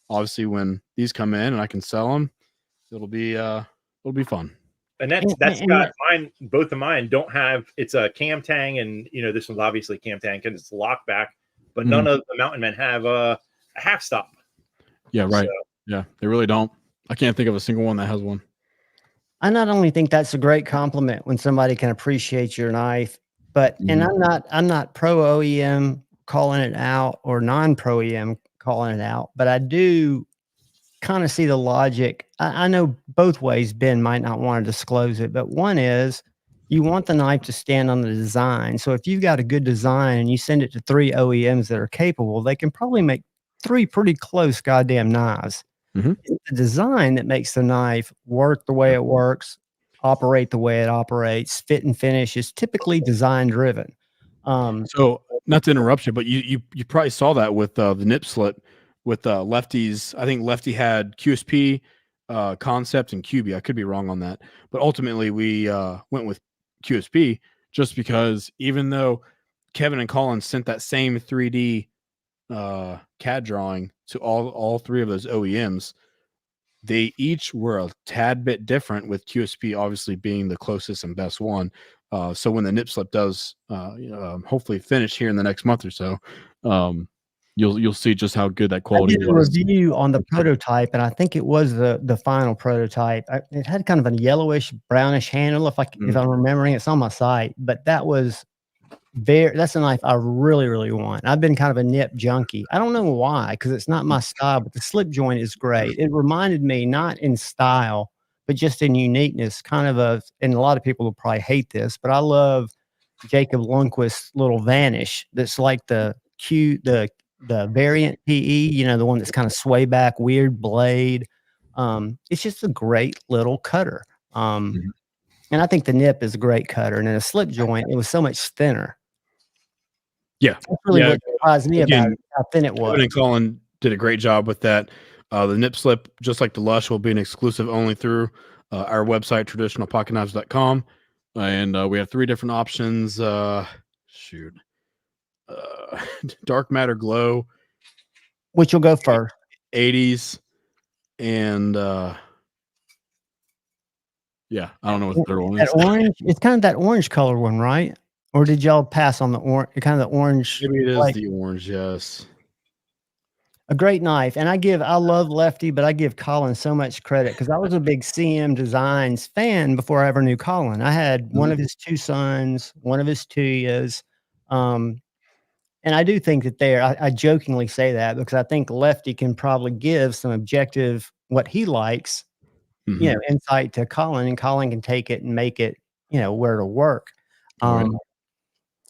obviously, when these come in and I can sell them, it'll be fun. And that's got mine. Both of mine don't have. It's a cam tang, and this one's obviously cam tang because it's lock back. But none of the mountain men have a half stop. Yeah, right. So, yeah, they really don't. I can't think of a single one that has one. I not only think that's a great compliment when somebody can appreciate your knife, but and I'm not pro OEM calling it out or non-pro OEM calling it out, but I do kind of see the logic. I know both ways. Ben might not want to disclose it, but one is you want the knife to stand on the design. So if you've got a good design and you send it to 3 OEMs that are capable, they can probably make 3 pretty close goddamn knives. It's the design that makes the knife work the way it works, operate the way it operates. Fit and finish is typically design driven. So not to interrupt you, but you probably saw that with the nip slip with Lefty's. I think Lefty had QSP, Concept, and QB. I could be wrong on that, but ultimately we went with QSP just because even though Kevin and Colin sent that same 3D CAD drawing to all 3 of those OEMs, they each were a tad bit different, with QSP obviously being the closest and best one. So when the nip slip does hopefully finish here in the next month or so, you'll see just how good that quality was. I did a review on the prototype, and I think it was the final prototype. It had kind of a yellowish, brownish handle, if I'm remembering. It's on my site, but that's a knife I really, really want. I've been kind of a nip junkie. I don't know why, because it's not my style, but the slip joint is great. It reminded me, not in style, but just in uniqueness, and a lot of people will probably hate this, but I love Jacob Lundquist's little Vanish. That's like the variant PE, the one that's kind of sway back, weird blade. It's just a great little cutter. And I think the nip is a great cutter. And in a slip joint, it was so much thinner. Yeah. That's really what surprised me about it, how thin it was. Kevin and Colin did a great job with that. The nip slip, just like the Lush, will be an exclusive only through our website, traditionalpocketknives.com. And we have 3 different options. Dark Matter Glow, which will go first, 80s, and yeah, I don't know what the third one is. Orange, it's kind of that orange color one, right? Or did y'all pass on the orange? Kind of the orange. Maybe it is the orange. Yes. A great knife. And I love Lefty, but I give Colin so much credit because I was a big CM Designs fan before I ever knew Colin. I had one of his 2 sons, one of his Tuyas. And I do think that I jokingly say that because I think Lefty can probably give some objective, what he likes, insight to Colin, and Colin can take it and make it, where to work.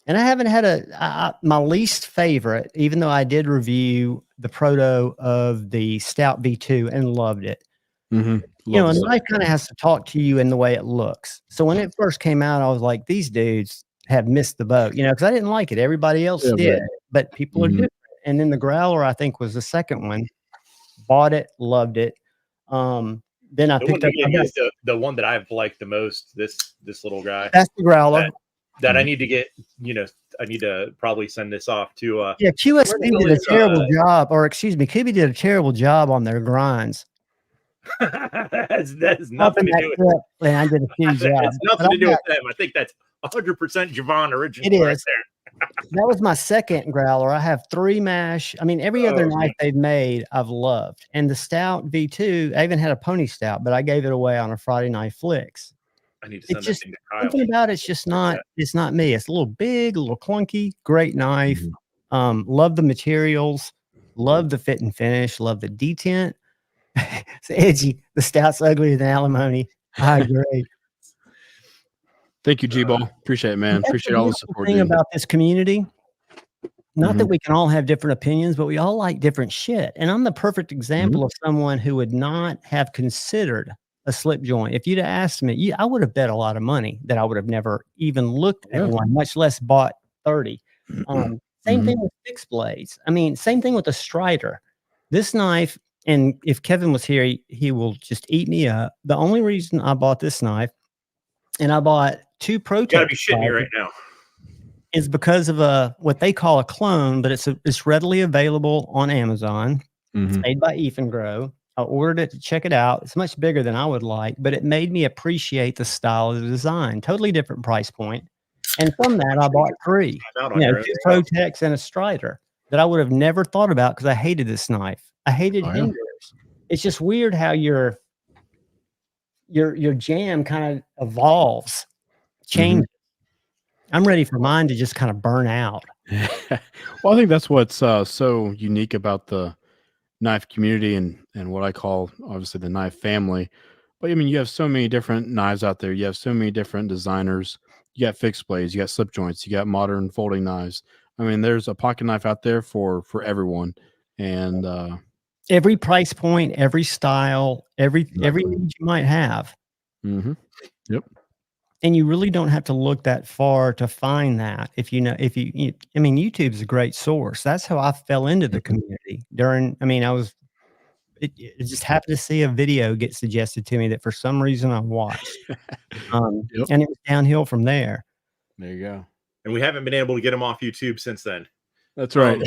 And I haven't had my least favorite, even though I did review the proto of the Stout V2 and loved it. A knife kind of has to talk to you in the way it looks. So when it first came out, I was like, these dudes have missed the boat, because I didn't like it. Everybody else did, but people are different. And then the Growler, I think, was the second one. Bought it, loved it. Then I picked up the one that I've liked the most. This little guy. That's the Growler. that I need to get, I need to probably send this off to Yeah, QSB did a terrible job, or excuse me, QB did a terrible job on their grinds. that has nothing to do with it. And I did a huge job. It's nothing to do with them. I think that's 100% Javon original. It right is. there. That was my second growler. I have 3 mash. I mean, every other knife they've made, I've loved. And the Stout V2, I even had a pony Stout, but I gave it away on a Friday Night Flicks. I need to send that thing to Kyle. Something about it's just not. It's not me. It's a little big, a little clunky. Great knife. Love the materials. Love the fit and finish. Love the detent. It's edgy. The Stout's uglier than alimony. I agree. Thank you, G-Ball. Appreciate it, man. Appreciate all the support. Thing about this community, not that we can all have different opinions, but we all like different shit. And I'm the perfect example of someone who would not have considered a slip joint. If you'd have asked me, I would have bet a lot of money that I would have never even looked at one, much less bought 30. Same thing with fixed blades. I mean, same thing with a Strider. This knife, and if Kevin was here, he will just eat me up. The only reason I bought this knife, and I bought 2 Pro-Tech. You gotta be shitting me right now. Is because of what they call a clone, but it's readily available on Amazon. It's made by Grow. I ordered it to check it out. It's much bigger than I would like, but it made me appreciate the style of the design. Totally different price point. And from that, I bought 3. 2 Pro-Techs and a Strider that I would have never thought about because I hated this knife. I hated hinders. It's just weird how your jam kind of evolves, changes. I'm ready for mine to just kind of burn out. Well, I think that's what's so unique about the knife community and what I call obviously the knife family. But I mean, you have so many different knives out there. You have so many different designers. You got fixed blades, you got slip joints, you got modern folding knives. I mean, there's a pocket knife out there for everyone. And every price point, every style, every need you might have. Yep. And you really don't have to look that far to find that. I mean, YouTube's a great source. That's how I fell into the community it just happened to see a video get suggested to me that for some reason I watched. And it was downhill from there. There you go. And we haven't been able to get them off YouTube since then. That's right.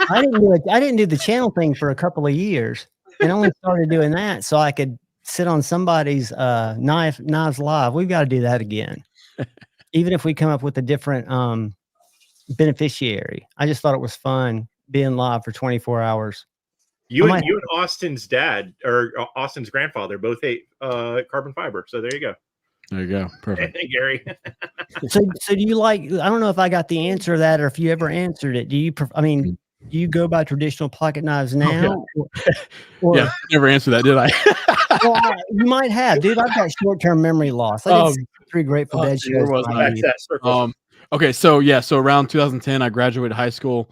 I didn't do the channel thing for a couple of years, and only started doing that so I could sit on somebody's Knives Live. We've got to do that again. Even if we come up with a different beneficiary. I just thought it was fun being live for 24 hours. You and Austin's dad or Austin's grandfather both ate carbon fiber. So there you go. There you go. Perfect. Hey, Gary. So do you like, I don't know if I got the answer to that or if you ever answered it. Do you go by traditional pocket knives now? Or, I never answered that, did I? Well, you might have, dude. I've got short-term memory loss. I did 3 Grateful Dead shows. Okay, so around 2010, I graduated high school.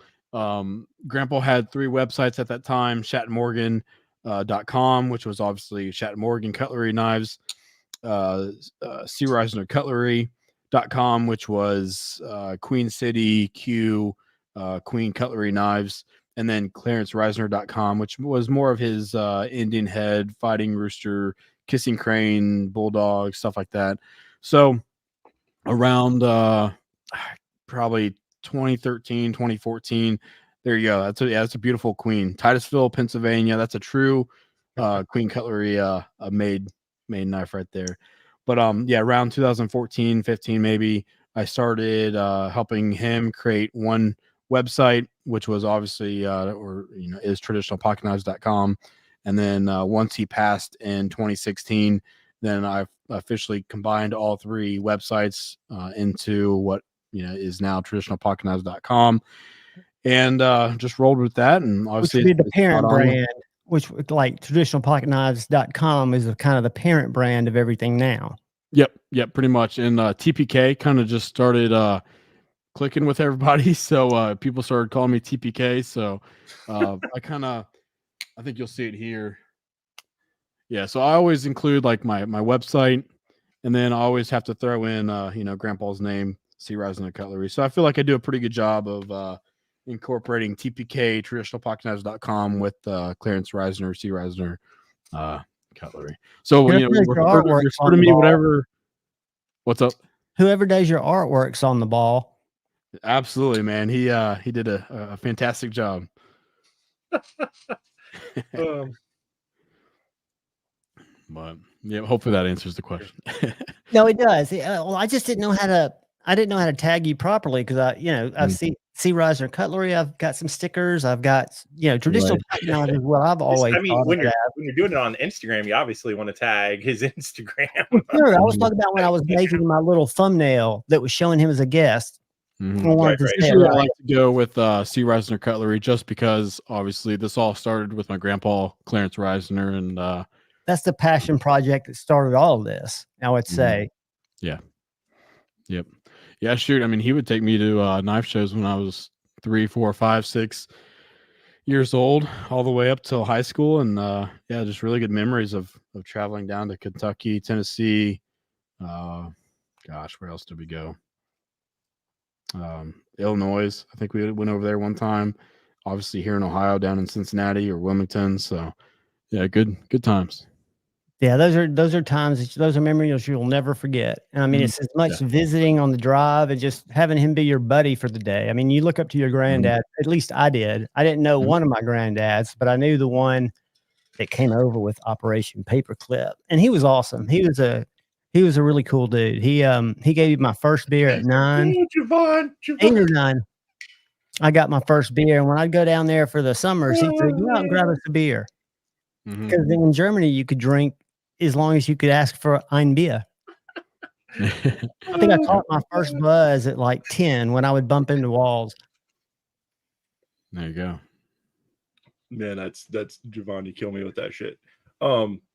Grandpa had 3 websites at that time: ShattonMorgan.com, which was obviously Shatton Morgan Cutlery Knives, C. Reisner Cutlery.com, which was Queen City Q Queen Cutlery Knives, and then ClarenceReisner.com, which was more of his Indian Head, Fighting Rooster, Kissing Crane, Bulldog, stuff like that. So around probably 2013, 2014, there you go. That's a beautiful queen. Titusville, Pennsylvania. That's a true Queen Cutlery made knife right there. But around 2014, 15 maybe, I started helping him create one website, which was obviously is traditionalpocketknives.com. And then once he passed in 2016, then I officially combined all 3 websites into what is now traditionalpocketknives.com, and just rolled with that. And obviously, which would be the parent brand, which like traditionalpocketknives.com is kind of the parent brand of everything now. Yep, pretty much. And TPK kind of just started clicking with everybody, so people started calling me TPK. So I think you'll see it here. Yeah, so I always include like my website, and then I always have to throw in Grandpa's name, C. Reisner Cutlery. So I feel like I do a pretty good job of incorporating TPK, traditionalpocketknives.com, with Clarence Reisner, C. Reisner Cutlery. So you're supporting me, whatever. What's up? whoever does your artwork's on the ball. Absolutely, man. He did a fantastic job. But yeah, hopefully that answers the question. No, it does. Well, I just didn't know how to. I didn't know how to tag you properly because I've seen Risner Cutlery. I've got some stickers. I've got traditional pocket knives is what I've always. I mean, when you're doing it on Instagram, you obviously want to tag his Instagram. Sure, I was talking about when I was making my little thumbnail that was showing him as a guest. Right. Usually I like to go with C. Risner Cutlery just because obviously this all started with my grandpa Clarence Risner, and that's the passion project that started all of this, I would say. Yeah. Yep. Yeah, shoot. I mean, he would take me to knife shows when I was 3, 4, 5, 6 years old, all the way up till high school. And yeah, just really good memories of traveling down to Kentucky, Tennessee. Gosh, where else did we go? Illinois. I think we went over there one time. Obviously here in Ohio, down in Cincinnati or Wilmington. So yeah, good times. Yeah, those are times, those are memories you'll never forget. And I mean, it's as much visiting on the drive and just having him be your buddy for the day. I mean, you look up to your granddad, at least I did. I didn't know one of my granddads, but I knew the one that came over with Operation Paperclip. And he was awesome. He was a really cool dude. He gave me my first beer at 9. Javon. 8 or 9. I got my first beer. And when I'd go down there for the summers, he'd say, go out and grab us a beer. Because in Germany, you could drink as long as you could ask for ein Bier. I think I caught my first buzz at like 10 when I would bump into walls. There you go. Man, that's Javon. You kill me with that shit.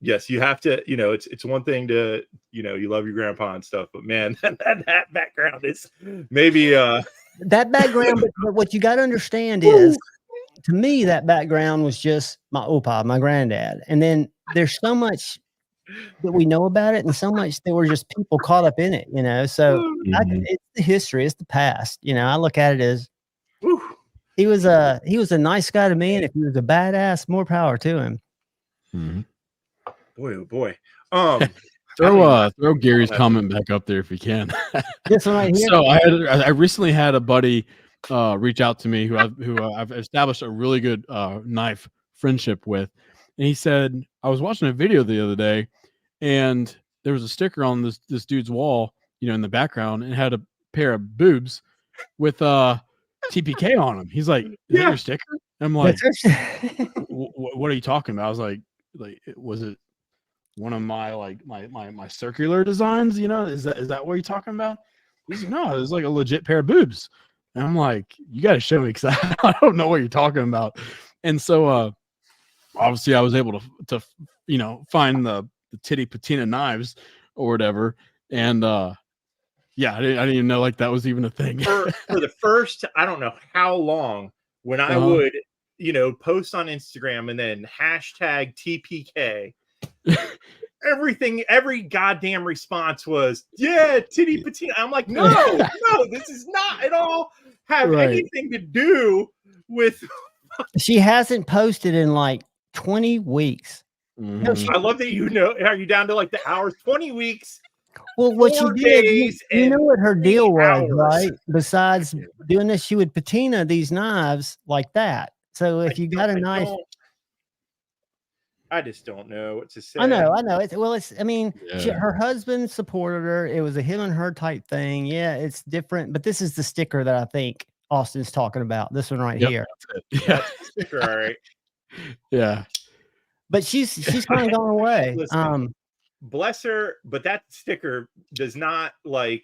Yes, you have to, it's one thing to, you love your grandpa and stuff, but man, that background is maybe that background, but what you got to understand is, to me, that background was just my opa, my granddad. And then there's so much that we know about it and so much that we're just people caught up in it, so it's the history, it's the past. I look at it as he was a nice guy to me, and if he was a badass, more power to him. Boy, oh boy. Throw Gary's comment back up there if you can. This one right here. So I recently had a buddy reach out to me who I've established a really good knife friendship with, and he said, I was watching a video the other day, and there was a sticker on this dude's wall, in the background, and it had a pair of boobs with TPK on them. He's like, "Is that your sticker?" And I'm like, "What are you talking about?" I was like, was it one of my my circular designs? Is that what you're talking about? He's like, no, it's like a legit pair of boobs. And I'm like, you got to show me because I don't know what you're talking about. And so obviously I was able to find the titty patina knives or whatever. And yeah, I didn't even know that was even a thing. for the first, I don't know how long, when I would, post on Instagram and then hashtag TPK, every goddamn response was, yeah, titty patina. I'm like, no, this is not at all have anything to do with. She hasn't posted in like 20 weeks. No, I love that are you down to like the hours? 20 weeks. Well, what she did, you know what her deal was, right? Besides doing this, she would patina these knives like that. So if you got a knife, I just don't know what to say. I know. Her husband supported her. It was a him and her type thing. Yeah, it's different, but this is the sticker that I think Austin's talking about. This one right here. Yeah, sticker, all right. Yeah, but she's kind of gone away. Listen, bless her, but that sticker does not it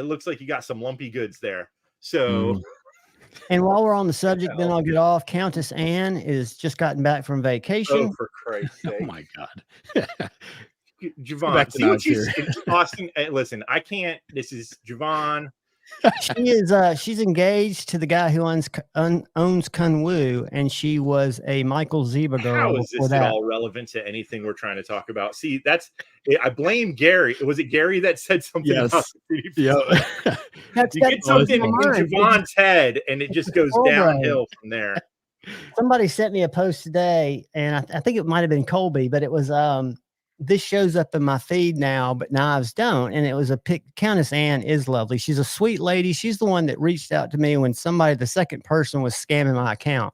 looks like you got some lumpy goods there. So. And while we're on the subject, then I'll get off. Countess Anne is just gotten back from vacation. Oh, for Christ's sake. Oh, my God. Javon, see what she's Austin. Listen, I can't. This is Javon. She's engaged to the guy who owns Kunwu, and she was a Michael Zeba girl. How is this at all relevant to anything we're trying to talk about? See, I blame Gary. Was it Gary that said something about the yeah. You get something in Javon's head, and it just goes downhill from there. Somebody sent me a post today, and I think it might have been Colby, but it was this shows up in my feed now, but knives don't. And it was a pic. Countess Anne is lovely. She's a sweet lady. She's the one that reached out to me when the second person was scamming my account.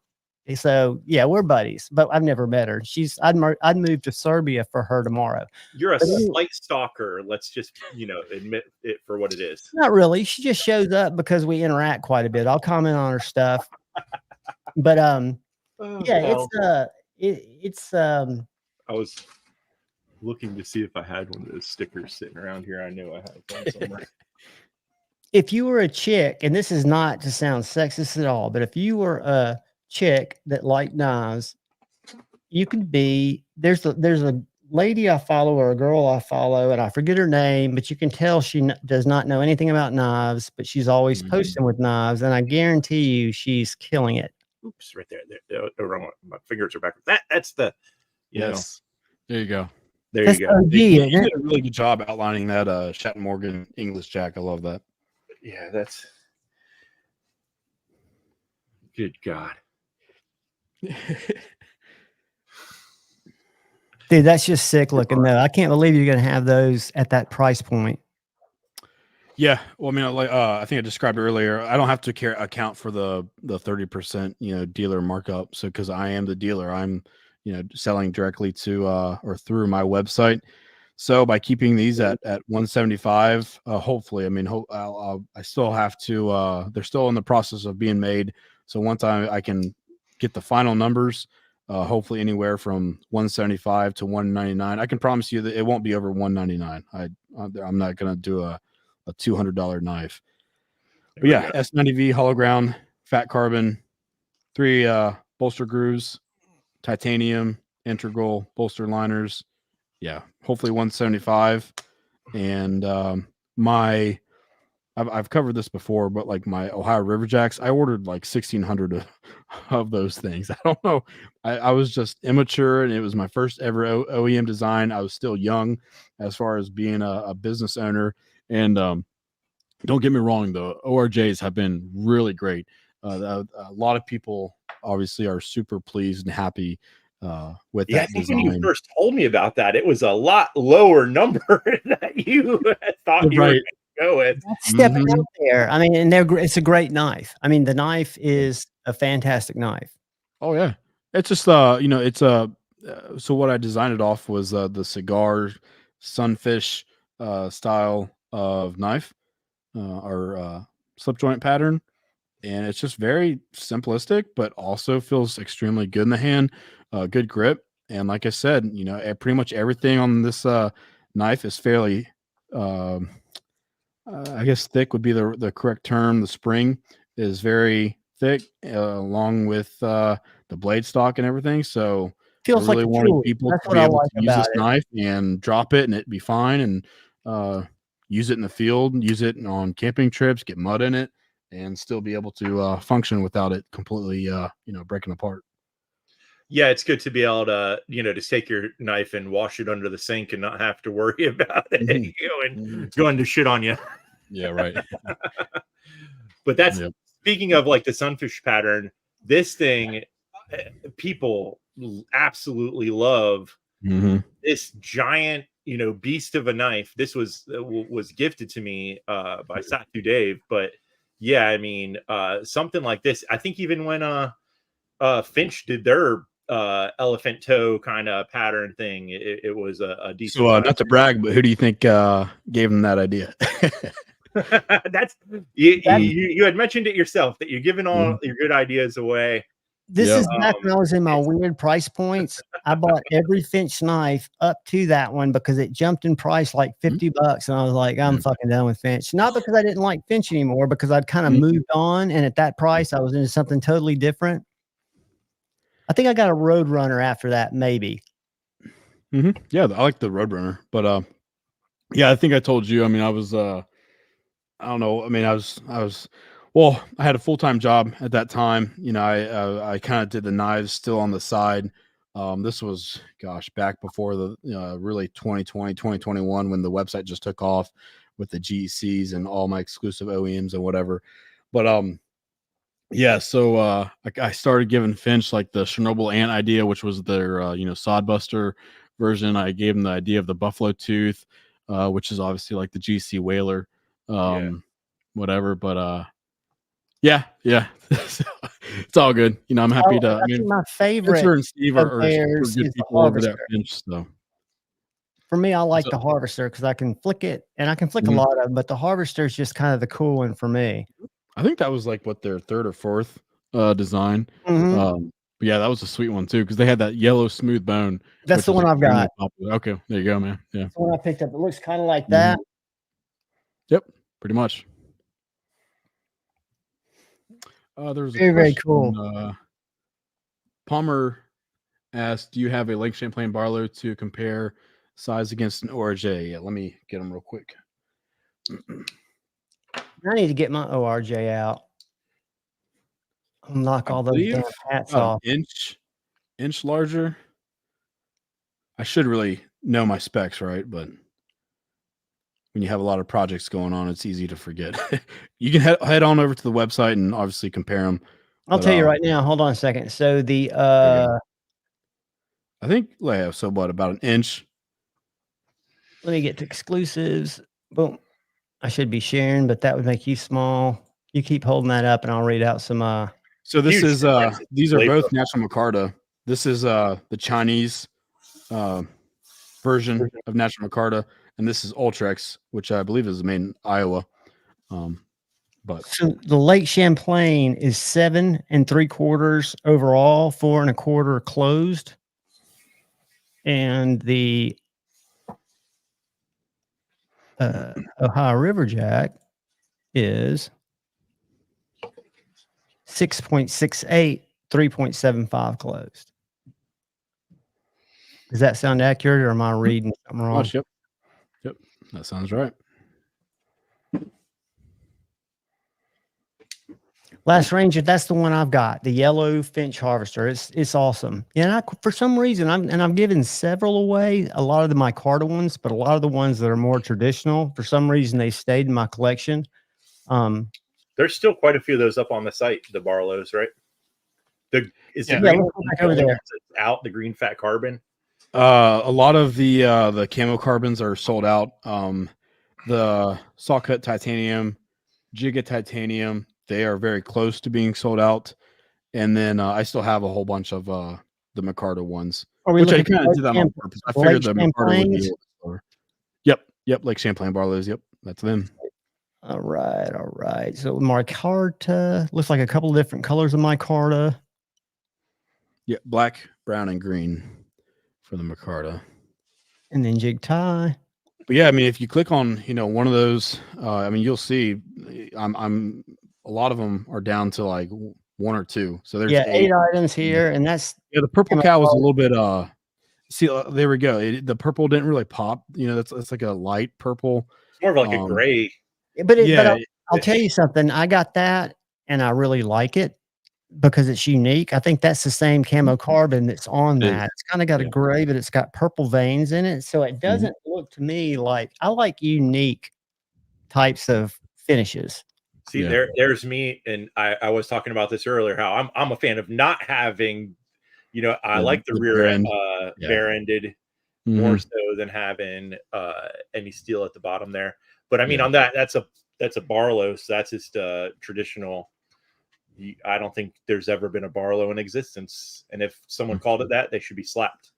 So yeah, we're buddies, but I've never met her. I'd move to Serbia for her tomorrow. You're a slight stalker. Let's just, admit it for what it is. Not really. She just shows up because we interact quite a bit. I'll comment on her stuff. But it's I was looking to see if I had one of those stickers sitting around here. I knew I had one somewhere. If you were a chick, and this is not to sound sexist at all, but if you were a chick that liked knives, you could be, there's a lady I follow or a girl I follow, and I forget her name, but you can tell she does not know anything about knives, but she's always posting with knives, and I guarantee you she's killing it. Oops, right there. My fingers are backwards. That's the, yes. There you go. There you go. You did a really good job outlining that Shatton Morgan English Jack. I love that. Yeah, that's good. God. Dude, that's just sick looking though. I can't believe you're going to have those at that price point. Yeah. Well, I mean, I think I described earlier, I don't have to account for the 30%, dealer markup. So, cause I am the dealer, I'm, selling directly to, or through my website. So by keeping these at 175, hopefully, I mean, I still have to, they're still in the process of being made. So once I can get the final numbers, hopefully anywhere from 175 to 199, I can promise you that it won't be over 199. I'm not going to do a $200 knife. But yeah, S90V hollow ground, fat carbon, 3 bolster grooves, titanium, integral bolster liners. Yeah, hopefully 175. And I've covered this before, but like my Ohio River Jacks, I ordered like 1,600 of those things. I don't know. I was just immature, and it was my first ever OEM design. I was still young as far as being a business owner. And don't get me wrong, though, ORJs have been really great. A lot of people obviously are super pleased and happy with that. I think design. When you first told me about that, it was a lot lower number that you thought you were going to go with. Stepping out there. I mean, and it's a great knife. I mean, the knife is a fantastic knife. Oh yeah, it's just it's a. So what I designed it off was the cigar sunfish style of knife, or slip joint pattern. And it's just very simplistic, but also feels extremely good in the hand, good grip. And like I said, pretty much everything on this knife is fairly, I guess thick would be the correct term. The spring is very thick, along with the blade stock and everything. So feels I really like wanted people to be able to use this knife and drop it and it'd be fine, and use it in the field, use it on camping trips, get mud in it, and still be able to function without it completely, breaking apart. Yeah, it's good to be able to, to take your knife and wash it under the sink and not have to worry about it going to shit on you. Yeah, right. But that's speaking of like the sunfish pattern. This thing, people absolutely love. This giant, beast of a knife. This was gifted to me by Satu Dave, but. Yeah, I mean, something like this. I think even when Finch did their elephant toe kind of pattern thing, it was a decent. So, not to brag, but who do you think gave him that idea? That's you had mentioned it yourself that you're giving all your good ideas away. This is back when I was in my weird price points. I bought every Finch knife up to that one because it jumped in price like $50. And I was like, I'm fucking done with Finch. Not because I didn't like Finch anymore, because I'd kind of moved on. And at that price, I was into something totally different. I think I got a Roadrunner after that, maybe. Yeah, I like the Roadrunner. But yeah, I think I told you, I mean, I was, I don't know. I mean, I was, well, I had a full-time job at that time. I kind of did the knives still on the side. This was, back before the really 2020, 2021, when the website just took off with the GECs and all my exclusive OEMs and whatever. But yeah, so I started giving Finch like the Chernobyl ant idea, which was their sodbuster version. I gave him the idea of the buffalo tooth, which is obviously like the GC Whaler, whatever. But yeah, it's all good. You know, I'm happy to. I mean, my favorite Spencer and Steve are bears good is the people over there at harvester. Finch. So For me, I like So- the harvester because I can flick it, and I can flick a Mhm. lot of them. But the harvester is just kind of the cool one for me. I think that was like what their third or fourth design. Mhm. But yeah, that was a sweet one too because they had that yellow smooth bone. That's which the is one I've extremely got. popular. Okay, there you go, man. Yeah. That's the one I picked up. It looks kind of like Mhm. that. Yep, pretty much. There was a Very question. cool. Palmer asked, "Do you have a Lake Champlain Barlow to compare size against an ORJ?" Yeah, let me get them real quick. I need to get my ORJ out. I'll knock I all those damn believe hats about off. an inch larger. I should really know my specs, right? But when you have a lot of projects going on, it's easy to forget. You can head on over to the website and obviously compare them. I'll tell you right now. Hold on a second. So the I think so what, about an inch? let me get to exclusives. Boom. I should be sharing, but that would make you small. You keep holding that up and I'll read out some So this Huge is difference in these are flavor. both natural micarta. This is the Chinese version of natural micarta, and this is Ultrex, which I believe is made in Iowa. But so the Lake Champlain is 7 3/4 overall, 4 1/4 closed. And the Ohio River Jack is 6.68, 3.75 closed. Does that sound accurate, or am I reading something wrong? Yep, that sounds right. Last Ranger, that's the one I've got, the yellow Finch harvester. It's awesome. And for some reason, I'm giving several away, a lot of the micarta ones, but a lot of the ones that are more traditional, for some reason, they stayed in my collection. There's still quite a few of those up on the site, the Barlows, right? The green let's go back over there. Out the green fat carbon. A lot of the camo carbons are sold out. The saw cut titanium, Giga titanium, they are very close to being sold out. And then I still have a whole bunch of the micarta ones, which I kind of did that on purpose. I figured the micarta would be a little slower. Yep, Lake Champlain Barlows. Yep, that's them. All right. So micarta looks like a couple of different colors of micarta. Yeah, black, brown, and green for the micarta. And then jig tie. But yeah, I mean, if you click on one of those, I mean, you'll see. I'm a lot of them are down to like 1 or 2. So there's 8 items here, and that's the purple cow was a little bit. See, there we go. The purple didn't really pop. That's like a light purple. It's more of like a gray. But I'll tell you something. I got that, and I really like it because it's unique. I think that's the same camo carbon that's on that. It's kind of got a gray, but it's got purple veins in it. So it doesn't look to me like, I like unique types of finishes. See, there's me, and I was talking about this earlier, how I'm a fan of not having, I like the rear end bare-ended more so than having any steel at the bottom there. But I mean, on that's a Barlow, so that's just traditional. I don't think there's ever been a Barlow in existence, and if someone called it that, they should be slapped.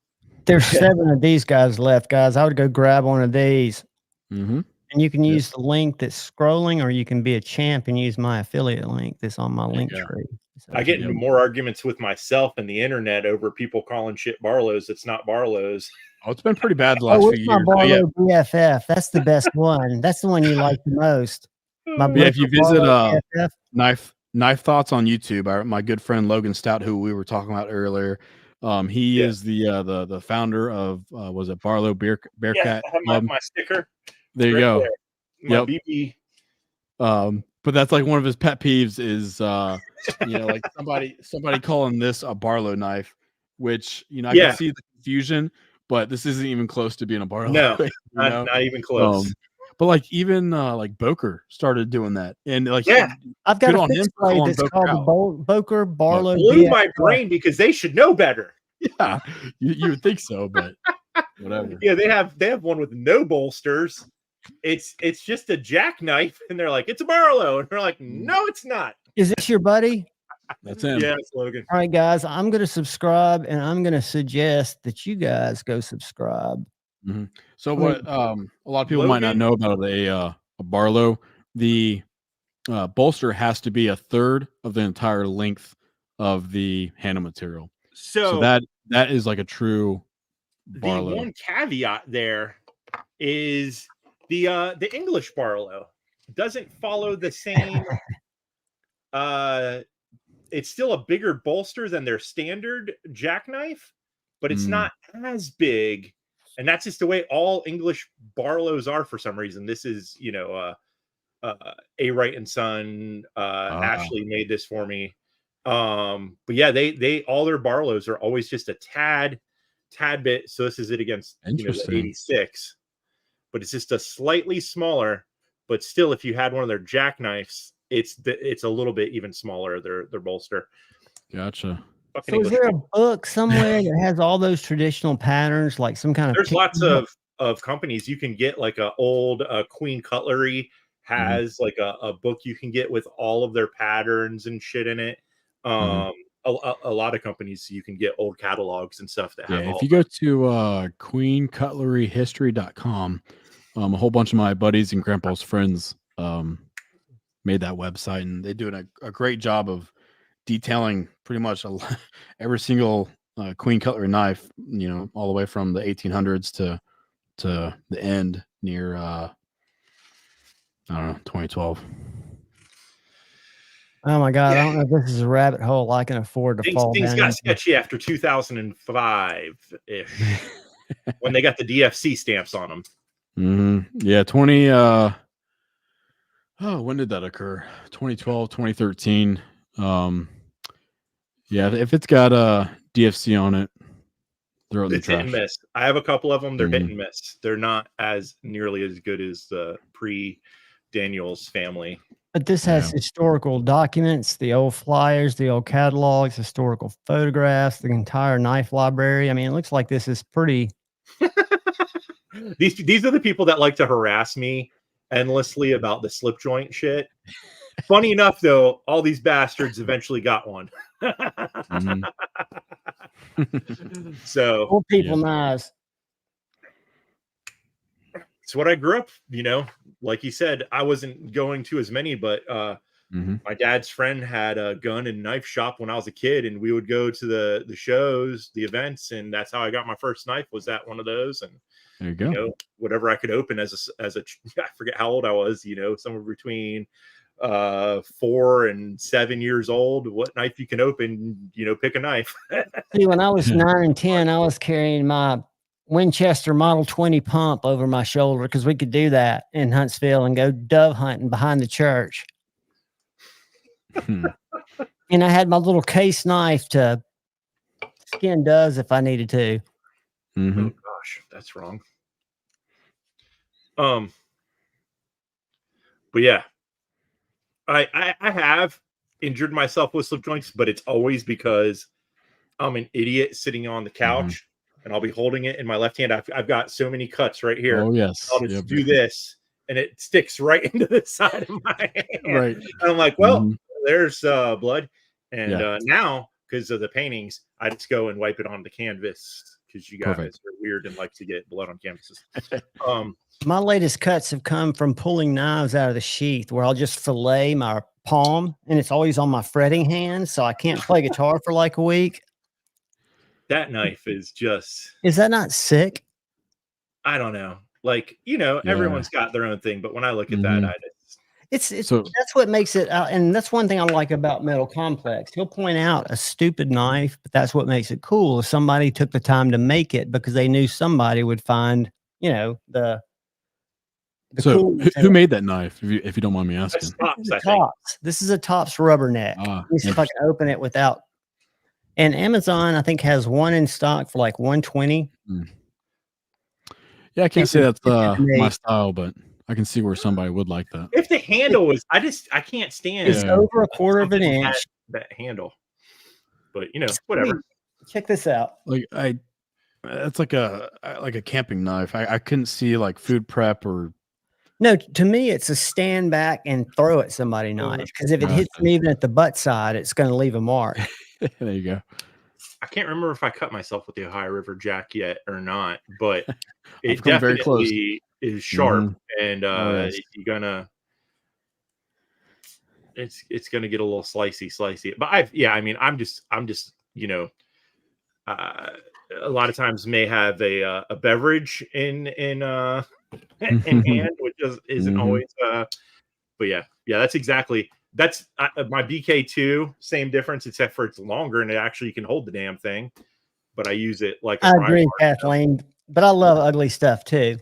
There's 7 of these guys left, guys. I would go grab one of these. And you can use the link that's scrolling, or you can be a champ and use my affiliate link that's on my link tree. So I get into more arguments with myself and the internet over people calling shit Barlows. It's not Barlows. Oh, it's been pretty bad the last few years. My Barlow BFF. That's the best one. That's the one you like the most. If you visit Knife Thoughts on YouTube, my good friend Logan Stout, who we were talking about earlier, he is the founder of was it Barlow Bearcat? I have my sticker. There you go. My BB. But that's like one of his pet peeves is like somebody calling this a Barlow knife, which I can see the confusion, but this isn't even close to being a Barlow. No, not even close. But like even like Boker started doing that, and like I've got a fixed blade that's called the Boker Barlow. Blew my brain because they should know better. Yeah, you would think so, but Whatever. Yeah, they have one with no bolsters. It's just a jackknife, and they're like, it's a Barlow, and they're like, no, it's not. Is this your buddy? That's him. Yeah, it's Logan. All right, guys, I'm going to subscribe, and I'm going to suggest that you guys go subscribe. Mm-hmm. So what a lot of people might not Logan? know about a Barlow, the bolster has to be a third of the entire length of the handle material. So that is like a true Barlow. The one caveat there is the English Barlow doesn't follow the same. It's still a bigger bolster than their standard jackknife, but it's not as big. And that's just the way all English Barlows are for some reason. This is, A. Wright and Son. Ashley made this for me. But yeah, they all their Barlows are always just a tad bit. So this is it against the 86, but it's just a slightly smaller. But still, if you had one of their jackknifes, it's a little bit even smaller. Their bolster. Gotcha. So is there a book somewhere that has all those traditional patterns, like some kind of? There's lots of companies you can get, like a old Queen Cutlery has like a book you can get with all of their patterns and shit in it. A lot of companies you can get old catalogs and stuff that have. If you go to queencutleryhistory.com, a whole bunch of my buddies and grandpa's friends made that website, and they do a great job of detailing pretty much every single Queen Cutlery knife, all the way from the 1800s to the end near I don't know, 2012. Oh my God, I don't know if this is a rabbit hole I can afford to fall down. Things got sketchy after 2005 ish when they got the DFC stamps on them. Yeah, when did that occur? 2012, 2013. Yeah, if it's got a DFC on it, throw it in the trash. Hit and miss. I have a couple of them. They're hit and miss. They're not as nearly as good as the pre-Daniels family. But this has historical documents, the old flyers, the old catalogs, historical photographs, the entire knife library. I mean, it looks like this is pretty. These are the people that like to harass me endlessly about the slip joint shit. Funny enough, though, all these bastards eventually got one. So old people knives. It's what I grew up, like you said, I wasn't going to as many, but my dad's friend had a gun and knife shop when I was a kid, and we would go to the shows, the events, and that's how I got my first knife, was at one of those. And there you go. Whatever I could open as a I forget how old I was, somewhere between 4 and 7 years old. What knife you can open, pick a knife. See, when I was 9 and 10, I was carrying my Winchester Model 20 pump over my shoulder because we could do that in Huntsville and go dove hunting behind the church. And I had my little case knife to skin doves if I needed to. Oh gosh, that's wrong. But yeah, I have injured myself with slip joints, but it's always because I'm an idiot sitting on the couch. And I'll be holding it in my left hand. I've got so many cuts right here. Oh, yes. I'll just do this, and it sticks right into the side of my hand. Right. And I'm like, well, there's blood. And now, because of the paintings, I just go and wipe it on the canvas, because you guys are weird and like to get blood on canvases. My latest cuts have come from pulling knives out of the sheath, where I'll just fillet my palm, and it's always on my fretting hand, so I can't play guitar for like a week. That knife is just... Is that not sick? I don't know. Like, everyone's got their own thing, but when I look at that, it's that's what makes it, and that's one thing I like about Metal Complex. He'll point out a stupid knife, but that's what makes it cool. If somebody took the time to make it because they knew somebody would find, the so who made that knife, if you don't mind me asking? Tops. This is a Tops rubber neck. Let me see if I can open it without. And Amazon, I think, has one in stock for like $120. Yeah, I can't say that's my style, but I can see where somebody would like that. If the handle was, I can't stand. It's over a quarter of an inch. That handle, but whatever. Check this out. Like It's like a camping knife. I couldn't see like food prep or. No, to me, it's a stand back and throw at somebody knife, because if it hits Gotcha. me even at the butt side, it's going to leave a mark. There you go. I can't remember if I cut myself with the Ohio River Jack yet or not, but I've it come very close. definitely is sharp, and yes. you're gonna it's gonna get a little slicey. But I'm just a lot of times may have a beverage in in hand, which isn't always but yeah, that's exactly my BK2, same difference, except for it's longer and it actually can hold the damn thing. But I use it like a I pry agree, bar, Kathleen, but I love ugly stuff too.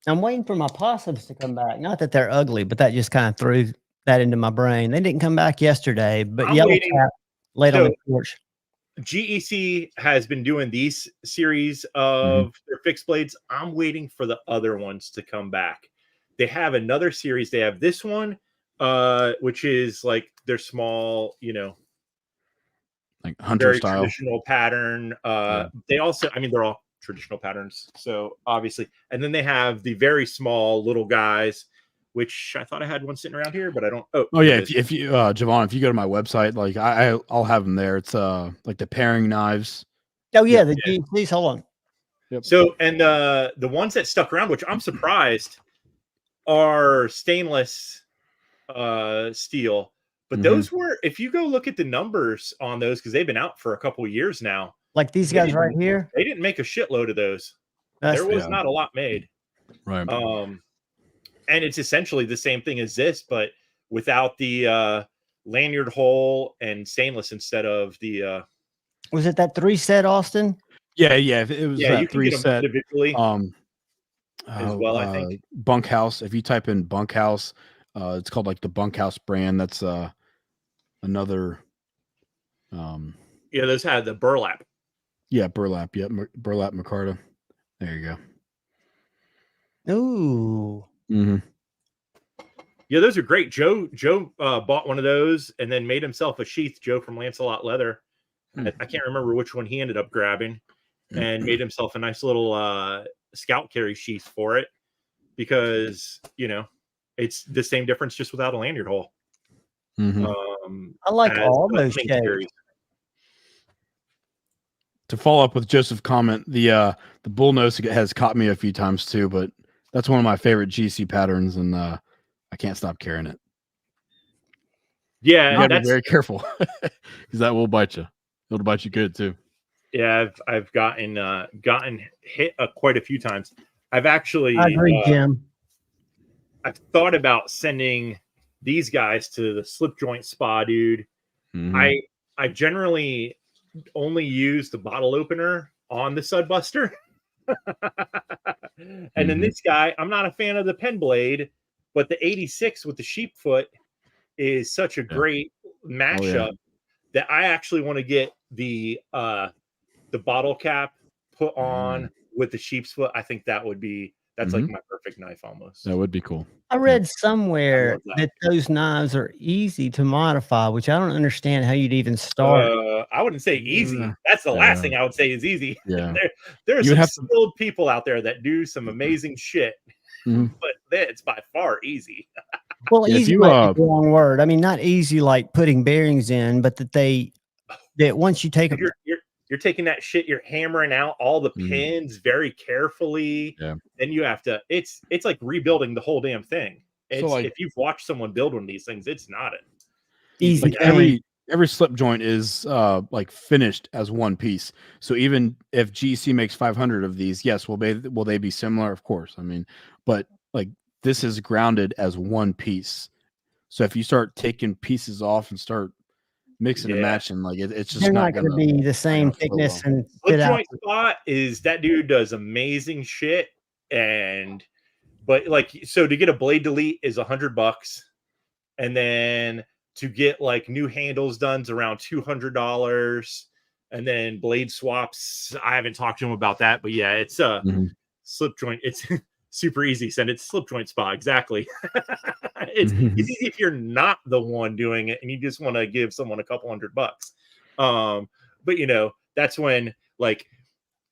I'm waiting for my possums to come back. Not that they're ugly, but that just kind of threw that into my brain. They didn't come back yesterday, but I'm Yellow waiting. Cap laid on So the porch. GEC has been doing these series of their fixed blades. I'm waiting for the other ones to come back. They have another series. They have this one, which is like their small, like hunter very style traditional pattern. They also, they're all traditional patterns. So obviously, and then they have the very small little guys, which I thought I had one sitting around here, but I don't. Oh yeah, if you Javon, if you go to my website, like I'll have them there. It's like the paring knives. Oh yeah, the GCs. Hold on. Yep. So, and the ones that stuck around, which I'm surprised, are stainless steel. But those were, if you go look at the numbers on those, because they've been out for a couple of years now. Like these guys right here. They didn't make a shitload of those. There was not a lot made. Right. And it's essentially the same thing as this, but without the lanyard hole and stainless instead of the was it that 3 set, Austin? Yeah, it was that you can 3 get them set individually as well, I think. Bunkhouse. If you type in Bunkhouse, it's called like the Bunkhouse brand. That's another those had the burlap. Yeah, burlap. Yeah, burlap micarta. There you go. Ooh. Yeah, those are great. Joe bought one of those and then made himself a sheath. Joe from Lancelot Leather. I can't remember which one he ended up grabbing, and made himself a nice little scout carry sheath for it, because it's the same difference, just without a lanyard hole. I like all those shapes. To follow up with Joseph's comment, the bull nose has caught me a few times too, but that's one of my favorite GC patterns, and I can't stop carrying it. Yeah, you gotta be very careful, because that will bite you. It'll bite you good too. Yeah, I've gotten hit quite a few times. I've actually, I agree, Jim. I've thought about sending these guys to the slip joint spa, dude. I generally only use the bottle opener on the Sudbuster. And then this guy, I'm not a fan of the pen blade, but the 86 with the sheep foot is such a great mashup that I actually want to get the bottle cap put on with the sheep's foot. I think that's like my perfect knife almost. That would be cool. I read somewhere that those knives are easy to modify, which I don't understand how you'd even start. I wouldn't say easy. That's the last thing I would say is easy. Yeah. there are some skilled people out there that do some amazing shit, but it's by far easy. Well, easy might be the wrong word. I mean, not easy like putting bearings in, but that once you take you're taking that shit, you're hammering out all the pins very carefully. Yeah. Then you have to, it's like rebuilding the whole damn thing. It's so if you've watched someone build one of these things, it's not easy. Like every slip joint is like finished as one piece. So even if GC makes 500 of these, yes, will they be similar? Of course. I mean, but like this is grounded as one piece. So if you start taking pieces off and start mixing and matching, like it's just not going to be the same thickness. And slip joint spot is that dude does amazing shit. But so to get a blade delete is $100, and then to get like new handles done is around $200, and then blade swaps, I haven't talked to him about that, but yeah, it's slip joint. It's super easy. Send it to slip joint spa. Exactly. It's easy if you're not the one doing it and you just want to give someone a couple $100. But that's when like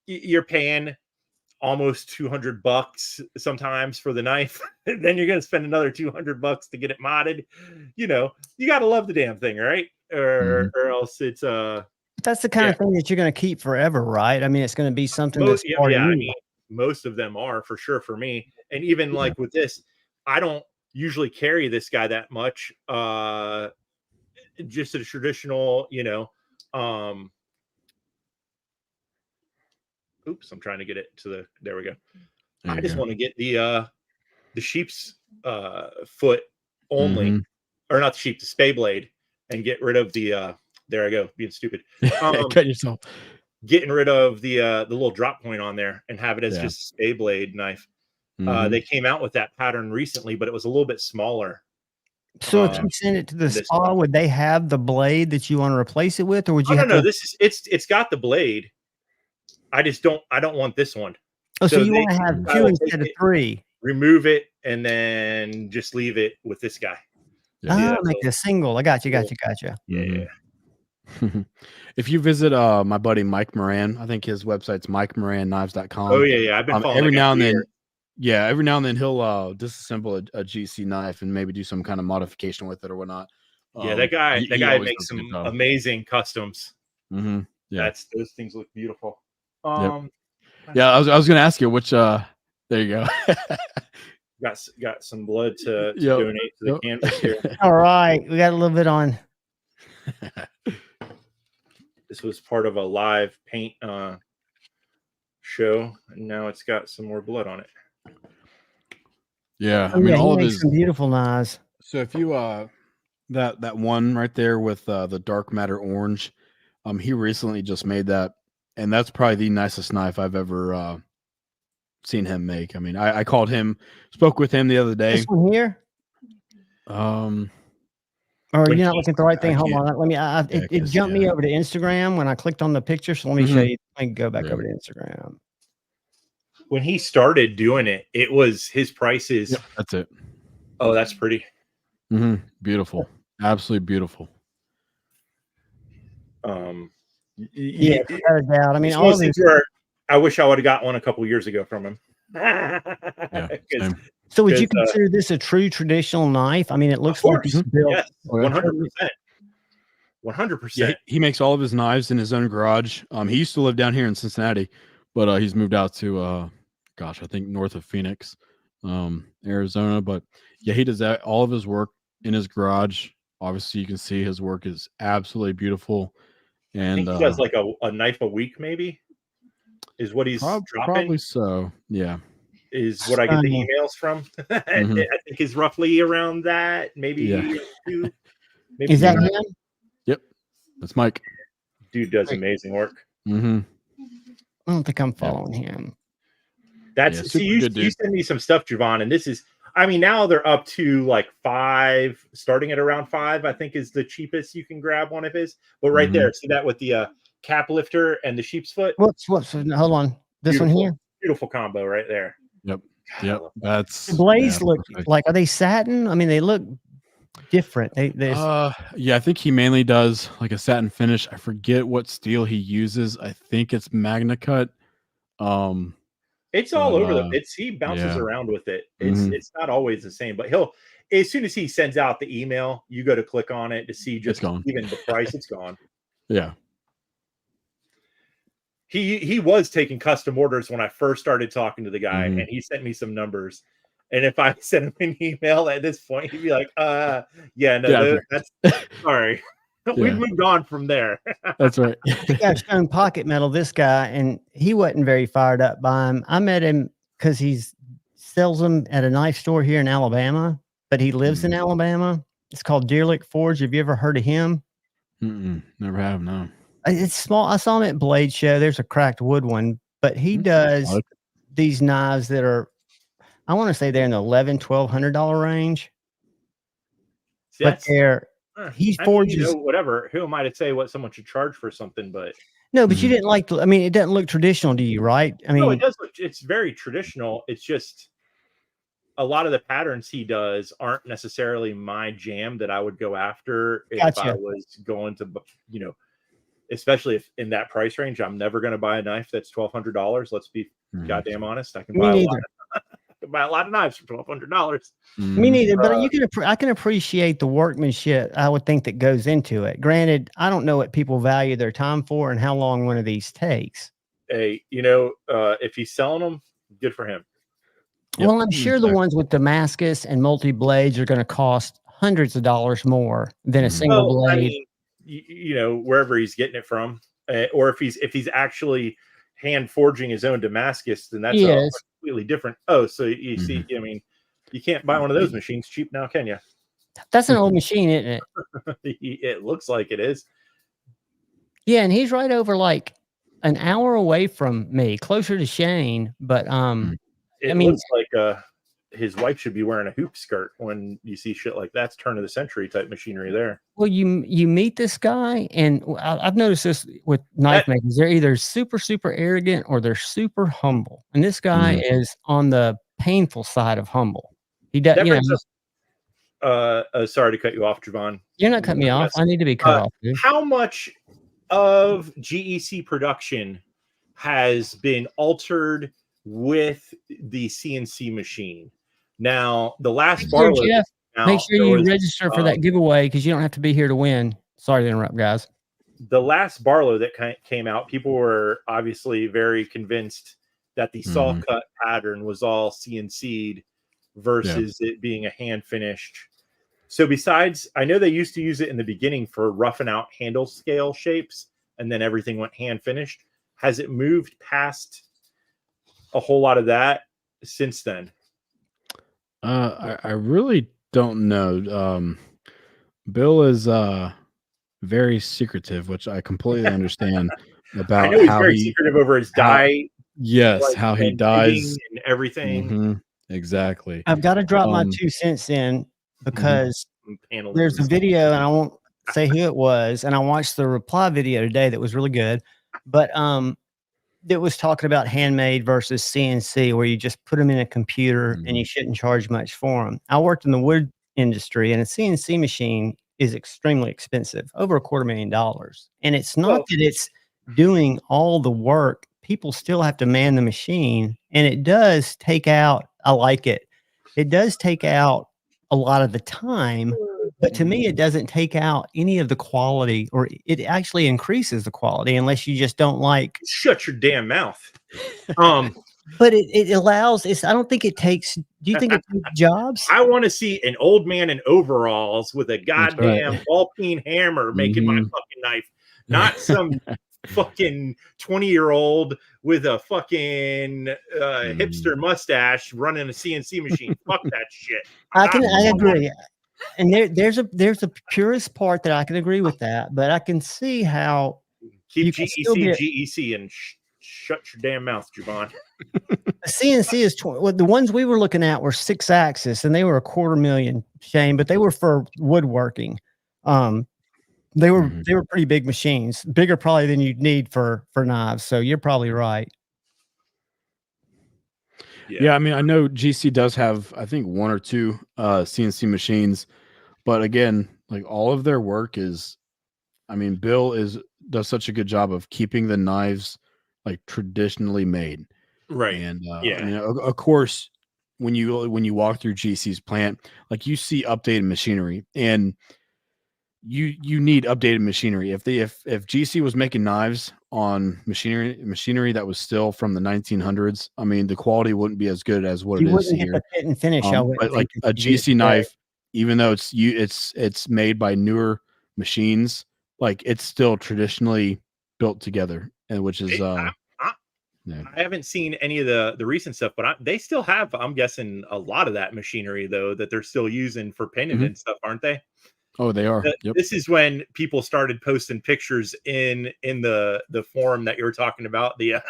you're paying almost $200 sometimes for the knife. Then you're going to spend another $200 to get it modded. You got to love the damn thing, right? Or else it's That's the kind of thing that you're going to keep forever, right? I mean, it's going to be something that's part of you. I mean, most of them are for sure for me. And even like with this, I don't usually carry this guy that much. Just a traditional, oops, I'm trying to get it to there we go. I just want to get the sheep's foot only, or not the sheep, the spay blade, and get rid of the there I go, being stupid. Cut yourself. Getting rid of the little drop point on there and have it as just a spay blade knife. They came out with that pattern recently, but it was a little bit smaller. So if you send it to the spa, would they have the blade that you want to replace it with, or would you? No. It's got the blade. I don't want this one. Oh, so you want to have two instead of three? Remove it and then just leave it with this guy. Make a single. I got you. Yeah. If you visit my buddy Mike Moran, I think his website's MikeMoranKnives.com. Oh yeah. I've been following every now and then. Yeah, every now and then he'll disassemble a GC knife and maybe do some kind of modification with it or whatnot. Yeah, that guy makes some amazing customs. Yeah, those things look beautiful. Yeah, I was going to ask you which. There you go. got some blood to donate to the canvas here. All right, we got a little bit on. This was part of a live paint show, and now it's got some more blood on it. Yeah, I mean all of his some beautiful knives. So if you that one right there with the dark matter orange, he recently just made that, and that's probably the nicest knife I've ever seen him make. I mean, I called him, spoke with him the other day. This one here. Or you're not looking at the right thing. Hold on. Let me. It jumped me over to Instagram when I clicked on the picture. So let me show you. Let me go back over to Instagram. When he started doing it, it was his prices. Yep, that's it. Oh, that's pretty. Beautiful. Absolutely beautiful. Yeah, without a doubt. I mean, all these are. I wish I would have got one a couple years ago from him. So would you consider this a true traditional knife? I mean, it looks like it's built. Yes, 100%. 100%. Yeah, he makes all of his knives in his own garage. He used to live down here in Cincinnati, but he's moved out to I think north of Phoenix, Arizona. But yeah, he does that all of his work in his garage. Obviously, you can see his work is absolutely beautiful. And I think he does like a knife a week, maybe, is what he's dropping. Probably so. Yeah. Is what I get the emails from. I think is roughly around that. Maybe two. Maybe is that him? Yep, that's Mike. Dude does amazing work. I don't think I'm following him. That's you send me some stuff, Javon, and this is. I mean, now they're up to like 5, starting at around 5. I think is the cheapest you can grab one of his. But right there, see that with the cap lifter and the sheep's foot. What's hold on, this one here. Beautiful combo right there. Yep. That's the blades look like, are they satin? I mean, they look different. I think he mainly does like a satin finish. I forget what steel he uses. I think it's Magna Cut. It's all over he bounces around with it. It's not always the same, but he'll, as soon as he sends out the email, you go to click on it to see just even the price. It's gone. Yeah. He was taking custom orders when I first started talking to the guy, and he sent me some numbers. And if I sent him an email at this point, he'd be like, that's sorry. We've moved on from there. That's right. I've shown Pocket Metal this guy, and he wasn't very fired up by him. I met him because he sells them at a knife store here in Alabama, but he lives in Alabama. It's called Deerlick Forge. Have you ever heard of him? Never have, no. It's small. I saw him at Blade Show. There's a cracked wood one, but he does these knives that are, I want to say they're in the $1,100-$1,200 range. But he forges whatever. Who am I to say what someone should charge for something? But no, but you didn't like. I mean, it doesn't look traditional to you, right? I mean, no, it does look. It's very traditional. It's just a lot of the patterns he does aren't necessarily my jam that I would go after if I was going to, especially if in that price range. I'm never going to buy a knife that's $1,200. Let's be goddamn honest. I can Me buy neither. a lot of knives for $1,200. Me neither, but I can appreciate the workmanship, I would think, that goes into it. Granted, I don't know what people value their time for and how long one of these takes. Hey, if he's selling them, good for him. Yep, Well, I'm sure the ones with Damascus and multi-blades are going to cost hundreds of dollars more than a single blade. I mean, wherever he's getting it from, or if he's actually hand forging his own Damascus, then that's a completely different. Oh, so you see, I mean, you can't buy one of those machines cheap now, can you? That's an old machine, isn't it? It looks like it is. Yeah, and he's right over like an hour away from me, closer to Shane. But it looks like his wife should be wearing a hoop skirt when you see shit like that's turn of the century type machinery there. Well, you meet this guy, and I've noticed this with knife makers. They're either super, super arrogant or they're super humble. And this guy is on the painful side of humble. He does, sorry to cut you off, Javon. You're not cutting me off. I need to be cut off, dude. How much of GEC production has been altered with the CNC machine? Now, the last Barlow, Jeff, make sure you register for that giveaway because you don't have to be here to win. Sorry to interrupt, guys. The last Barlow that came out, people were obviously very convinced that the saw cut pattern was all CNC'd versus it being a hand finished. So besides, I know they used to use it in the beginning for roughing out handle scale shapes, and then everything went hand finished. Has it moved past a whole lot of that since then? I really don't know. Bill is very secretive, which I completely understand about. I know he's very secretive over his die. Yes, how he dies and everything. Exactly. I've got to drop my 2 cents in because there's a video, and I won't say who it was, and I watched the reply video today that was really good, but that was talking about handmade versus CNC, where you just put them in a computer and you shouldn't charge much for them. I worked in the wood industry, and a CNC machine is extremely expensive, over $250,000. And it's not that it's doing all the work. People still have to man the machine, and it does take out, I like it. It does take out a lot of the time, but to me, it doesn't take out any of the quality, or it actually increases the quality unless you just don't like. Shut your damn mouth. But it allows, I don't think it takes, do you think it takes jobs? I want to see an old man in overalls with a goddamn ball-peen hammer making my fucking knife, not some fucking 20-year-old with a fucking hipster mustache running a CNC machine. Fuck that shit. I agree. And there's a purist part that I can agree with that, but I can see how keep GEC and shut your damn mouth, Javon. The CNC is the ones we were looking at were 6-axis, and they were $250,000, Shane, but they were for woodworking. They were pretty big machines, bigger probably than you'd need for knives. So you're probably right. Yeah, I mean, I know GC does have, I think, 1 or 2 CNC machines, but again, like all of their work is, I mean, Bill does such a good job of keeping the knives like traditionally made, right? And of course, when you walk through GC's plant, like you see updated machinery, and you need updated machinery. If GC was making knives on machinery that was still from the 1900s, I mean, the quality wouldn't be as good as what it is here. Fit and finish, but like a GC knife, even though it's made by newer machines, like it's still traditionally built together, and which is I haven't seen any of the recent stuff, but they still have, I'm guessing, a lot of that machinery though that they're still using for penning and stuff, aren't they? Oh, they are. Yep. This is when people started posting pictures in the forum that you were talking about, the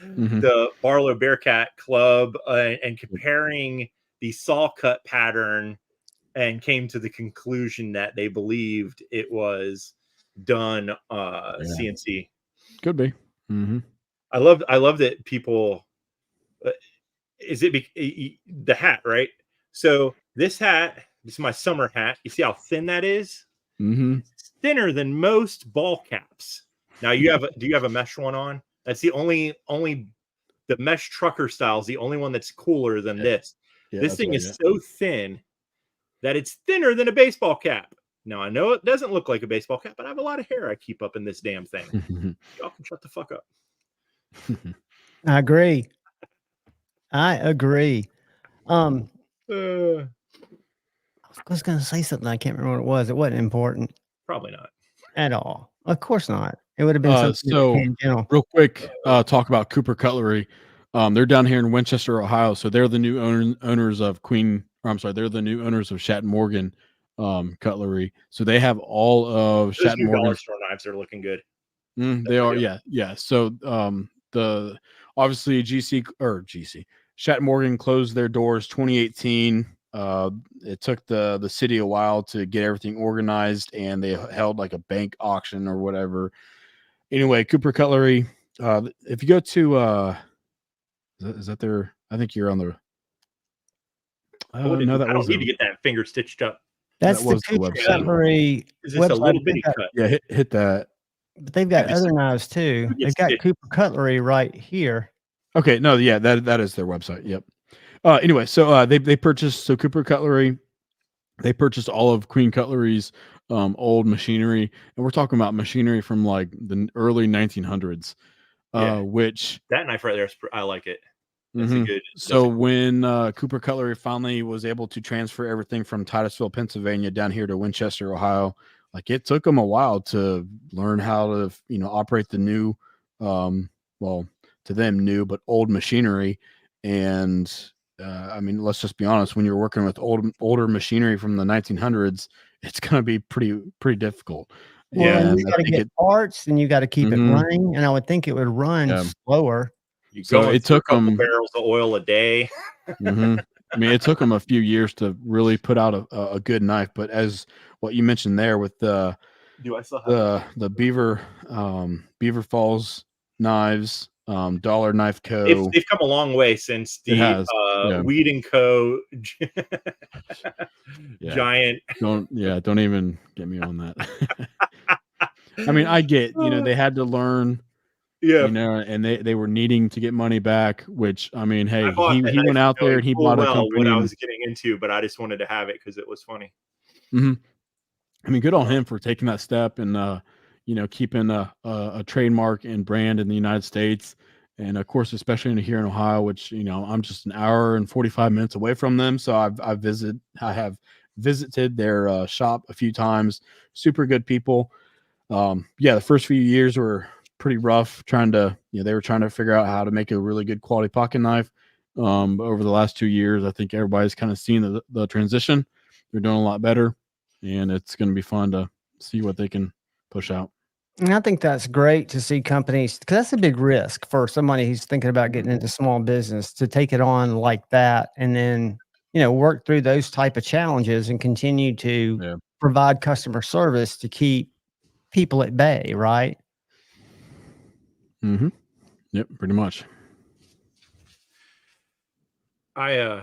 the Barlow Bearcat Club, and comparing the saw cut pattern, and came to the conclusion that they believed it was done CNC. Could be. I love that people. Is it the hat, right? So this hat. This is my summer hat. You see how thin that is? It's thinner than most ball caps. Now do you have a mesh one on? That's the only the mesh trucker style is the only one that's cooler than this. Yeah, This that's thing what I is got. so thin that it's thinner than a baseball cap. Now I know it doesn't look like a baseball cap, but I have a lot of hair I keep up in this damn thing. Y'all can shut the fuck up. I agree. I agree. I was going to say something. I can't remember what it was. It wasn't important Probably not. at all. Of course not. It would have been something So tangential. real quick, talk about Cooper Cutlery. They're down here in Winchester, Ohio. So they're the new owners of they're the new owners of Shatton Morgan Cutlery. So they have all of Those Shatton new dollar Morgan's. store knives are looking good. They are, yeah. So the obviously GC Shatton Morgan closed their doors 2018. It took the city a while to get everything organized, and they held like a bank auction or whatever. Anyway, Cooper Cutlery. If you go to is that their? I think you're on the. I No, that don't was need to get that finger stitched up. That's that the was the Cooper website. Cutlery Is this a website. little bitty cut? Yeah, hit that. But they've got Yeah, other knives too. Who They've gets got stitched? Cooper Cutlery right here. Okay, no, yeah, that is their website. Yep. Anyway, so they purchased Cooper Cutlery. They purchased all of Queen Cutlery's old machinery, and we're talking about machinery from like the early 1900s. Yeah. Which That knife right there, I like it. That's a good. So when Cooper Cutlery finally was able to transfer everything from Titusville, Pennsylvania, down here to Winchester, Ohio, like it took them a while to learn how to, operate the new, well, to them new but old machinery. And I mean, let's just be honest: when you're working with older machinery from the 1900s, it's going to be pretty difficult. Well, And you got to get parts, and you got to keep it running. And I would think it would run slower. You so go it took a couple them barrels of oil a day. I mean, it took them a few years to really put out a good knife. But as what you mentioned there with the Beaver Falls knives, Dollar Knife Co. They've come a long way since the Weed and Co. giant. Don't even get me on that. I mean, I get they had to learn. Yeah, and they were needing to get money back, which I mean, hey, he he went out there and he bought a company. What I was getting into, but I just wanted to have it because it was funny. I mean, good on him for taking that step and keeping a trademark and brand in the United States, and of course, especially here in Ohio, which I'm just an hour and 45 minutes away from them, so I have visited their shop a few times. Super good people. The first few years were pretty rough they were trying to figure out how to make a really good quality pocket knife. But over the last 2 years, I think everybody's kind of seen the transition. They're doing a lot better, and it's going to be fun to see what they can push out. And I think that's great to see companies, because that's a big risk for somebody who's thinking about getting into small business, to take it on like that and then, work through those type of challenges and continue to provide customer service to keep people at bay, right? Yep, pretty much. I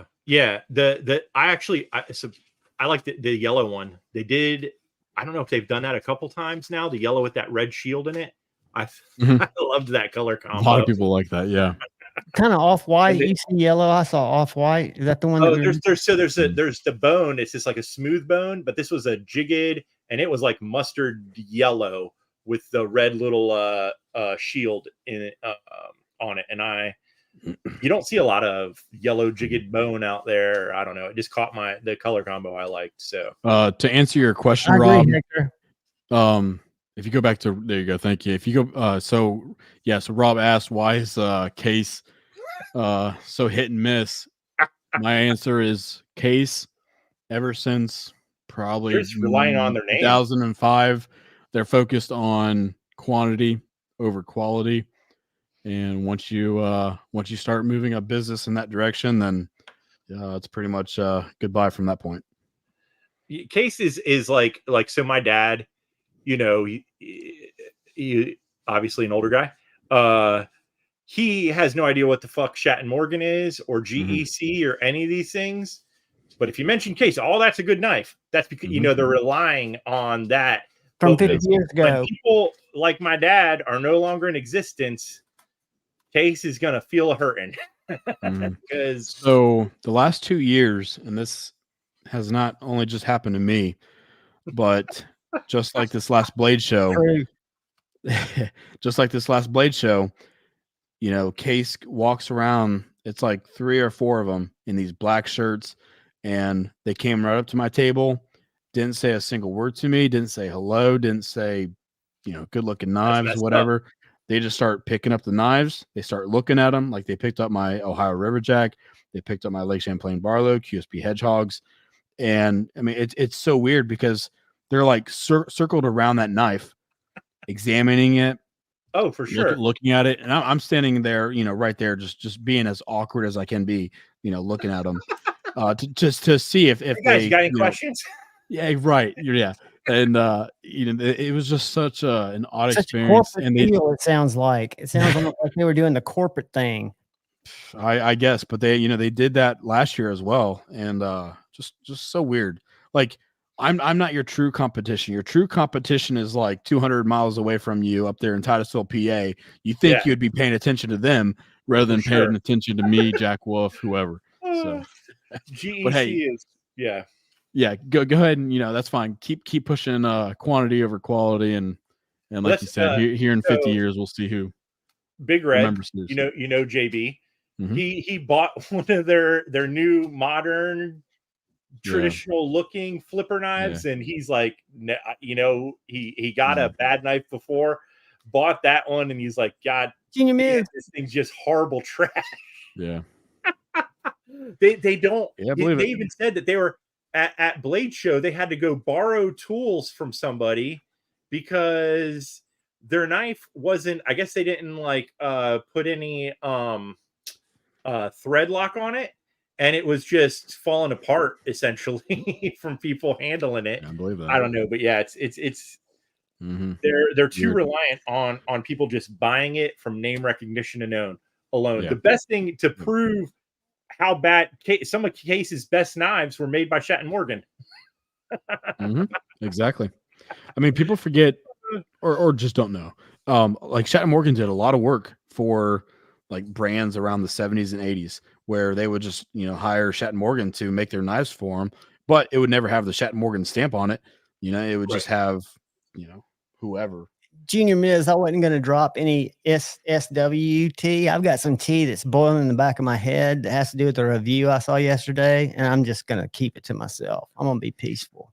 like the yellow one. They did. I don't know if they've done that a couple times now. The yellow with that red shield in it. I loved that color combo. A lot of people like that. Yeah. Kind of off-white. You see yellow. I saw off-white. Is that the one? There's the bone. It's just like a smooth bone, but this was a jigged, and it was like mustard yellow with the red little shield in it on it. And you don't see a lot of yellow jigged bone out there. I don't know. It just caught the color combo I liked. So to answer your question, Rob, if you go back to there, you go. Thank you. If you go, so Rob asked, why is Case so hit and miss? My answer is Case. Ever since probably they're just relying on their name. 2005, they're focused on quantity over quality. And once you start moving a business in that direction, then it's pretty much goodbye from that point. Case is like so. My dad, he obviously an older guy. He has no idea what the fuck Shatton Morgan is or GEC or any of these things. But if you mention Case, that's a good knife. That's because they're relying on that from 50 years ago. When people like my dad are no longer in existence, Case is gonna feel a hurting. Because so the last 2 years, and this has not only just happened to me, but just like this last Blade show, True. just like this last Blade show, you know, Case walks around. It's like 3 or 4 of them in these black shirts, and they came right up to my table, didn't say a single word to me, didn't say hello, didn't say, you know, good looking that's knives, messed up. whatever. They just start picking up the knives. They start looking at them, like they picked up my Ohio Riverjack, they picked up my Lake Champlain Barlow, QSP Hedgehogs, and I mean it's so weird because they're like circled around that knife, examining it. Oh, for sure. Looking at it, and I'm standing there, you know, right there, just being as awkward as I can be, you know, looking at them, just to see if Hey guys, they, you got any you know, questions? yeah, right, yeah, and you know, it was just such an odd Such a experience, corporate and they, deal. It sounds like almost like they were doing the corporate thing. I guess, but they, you know, they did that last year as well, and just so weird. Like I'm not your true competition. Your true competition is like 200 miles away from you up there in Titusville, PA. You think you'd be paying attention to them rather than paying attention to me, Jack Wolf, whoever. So, but hey, GEC is yeah, go ahead and, you know, that's fine. Keep pushing quantity over quality, and like you said, here in 50 years we'll see who Big Red. remembers this. You know JB. He bought one of their new modern traditional looking flipper knives, and he's like, you know, he got a bad knife before, bought that one, and he's like, God, this thing's just horrible trash. Yeah. They don't. Yeah, they even said that they were at Blade Show. They had to go borrow tools from somebody because their knife wasn't. I guess they didn't like put any thread lock on it, and it was just falling apart essentially from people handling it. I believe that. I don't know, but yeah, it's they're too reliant on people just buying it from name recognition alone. Yeah. The best thing to prove how bad some of Case's best knives were made by Shatton Morgan. Exactly. I mean, people forget or just don't know. Like Shatton Morgan did a lot of work for like brands around the 70s and 80s where they would just, you know, hire Shatton Morgan to make their knives for them, but it would never have the Shatton Morgan stamp on it. You know, it would just have, you know, whoever. Junior Miz, I wasn't going to drop any SWT. I've got some tea that's boiling in the back of my head that has to do with the review I saw yesterday, and I'm just going to keep it to myself. I'm going to be peaceful.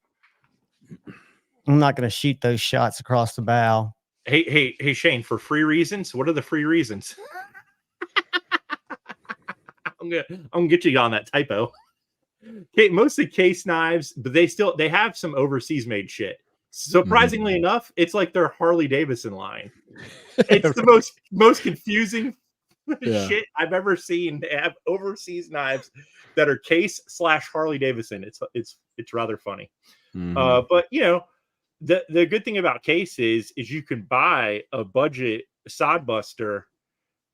I'm not going to shoot those shots across the bow. Hey, Shane, for free reasons, what are the free reasons? I'm gonna get you on that typo. Okay, mostly Case knives, but they have some overseas made shit. Surprisingly enough, it's like their Harley Davidson line. It's the most confusing shit I've ever seen. They have overseas knives that are Case / Harley Davidson. It's rather funny. But you know, the good thing about Case is you can buy a budget sodbuster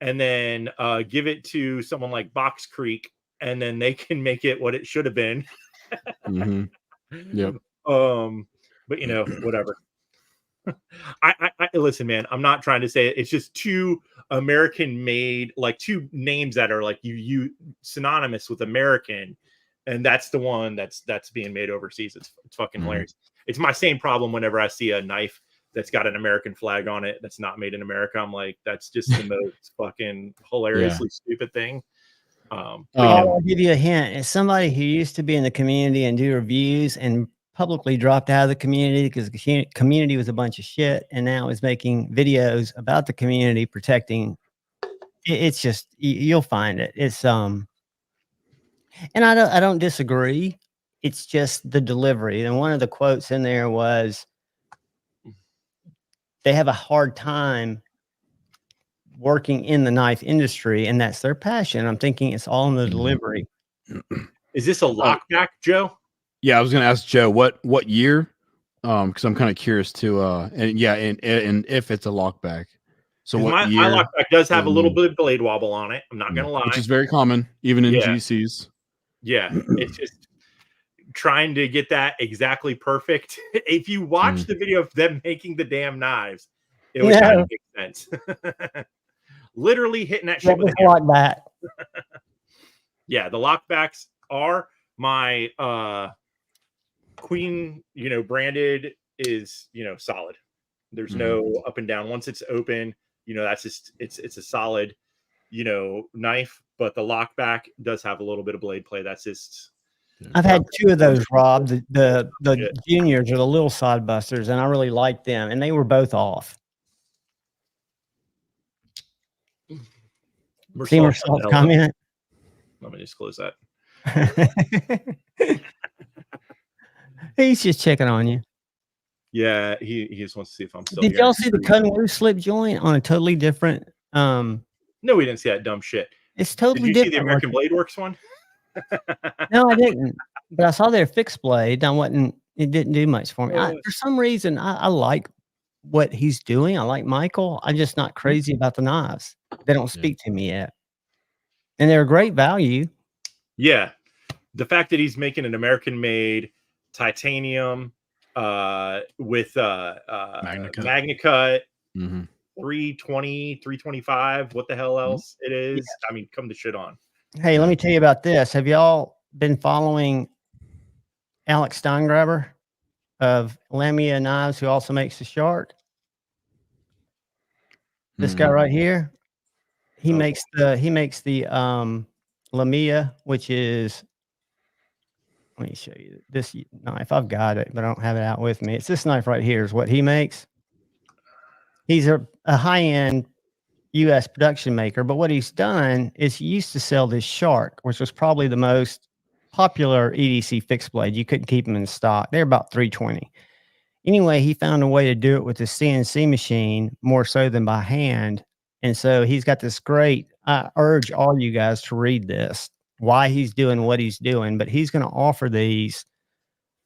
and then give it to someone like Box Creek, and then they can make it what it should have been. Yep. But you know, whatever. I listen, man. I'm not trying to say it. It's just two American made, like two names that are like you synonymous with American, and that's the one that's being made overseas. It's fucking hilarious. It's my same problem whenever I see a knife that's got an American flag on it that's not made in America. I'm like, that's just the most fucking hilariously stupid thing. I'll give you a hint. As somebody who used to be in the community and do reviews and publicly dropped out of the community because the community was a bunch of shit, and now is making videos about the community protecting. It's just, you'll find it. It's and I don't disagree. It's just the delivery. And one of the quotes in there was, they have a hard time working in the knife industry, and that's their passion. I'm thinking it's all in the delivery. Is this a lockback, Joe? Yeah, I was going to ask Joe what year, because I'm kind of curious to, and if it's a lockback. So what year? My lockback does have a little bit of blade wobble on it. I'm not going to lie, which is very common, even in GCs. Yeah, it's just trying to get that exactly perfect. If you watch the video of them making the damn knives, it would kind of make sense. Literally hitting that shit with a hammer. Lockback. Yeah, the lockbacks are my Queen, branded is, solid. There's no up and down. Once it's open, that's just it's a solid, knife. But the lockback does have a little bit of blade play. That's just. I've had 2 of those, Rob. The juniors or the little side busters, and I really liked them, and they were both off. Mersault comment. Let me just close that. He's just checking on you. Yeah, he just wants to see if I'm still. Did y'all see the Kunwu slip joint on a totally different? No, we didn't see that dumb shit. It's totally different. Did You see the American Blade Works one? No, I didn't. But I saw their fixed blade. It didn't do much for me. For some reason, I like what he's doing. I like Michael. I'm just not crazy about the knives. They don't speak to me yet. And they're a gret value. Yeah. The fact that he's making an American-made titanium with Magna Cut, 320, 325, what the hell else it is. Yeah. I mean, come to shit on. Hey, let me tell you about this. Have y'all been following Alex Steingraber of Lamia Knives, who also makes the Shark? This guy right here. He makes the Lamia, which is, let me show you this knife. I've got it, but I don't have it out with me. It's this knife right here is what he makes. He's a high-end U.S. production maker, but what he's done is he used to sell this Shark, which was probably the most popular EDC fixed blade. You couldn't keep them in stock. They're about $320. Anyway, he found a way to do it with the CNC machine more so than by hand. And so he's got this great, I urge all you guys to read this, why he's doing what he's doing, but he's going to offer these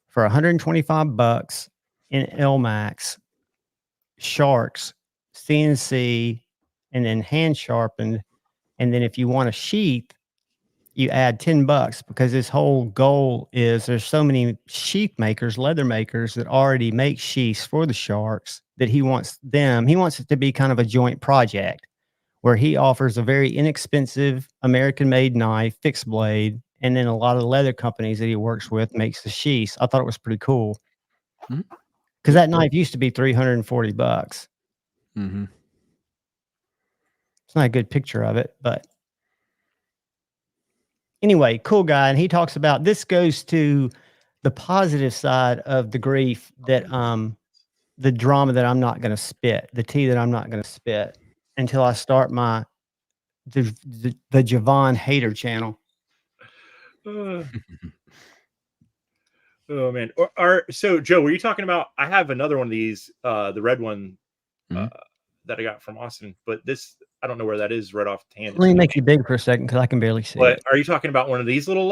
for $125 in LMAX, Sharks, CNC, and then hand sharpened. And then if you want a sheath, you add $10 because his whole goal is there's so many sheath makers, leather makers that already make sheaths for the Sharks that he wants it to be kind of a joint project where he offers a very inexpensive American-made knife, fixed blade, and then a lot of the leather companies that he works with makes the sheaths. I thought it was pretty cool because that knife used to be $340. It's not a good picture of it, but anyway, cool guy. And he talks about this goes to the positive side of the grief that the drama that I'm not going to spit, the tea that I'm not going to spit until I start the Javon hater channel. Oh man. So Joe, were you talking about, I have another one of these, the red one that I got from Austin, but this, I don't know where that is right off the hand. Let me make you big for a second because I can barely see it. Are you talking about one of these little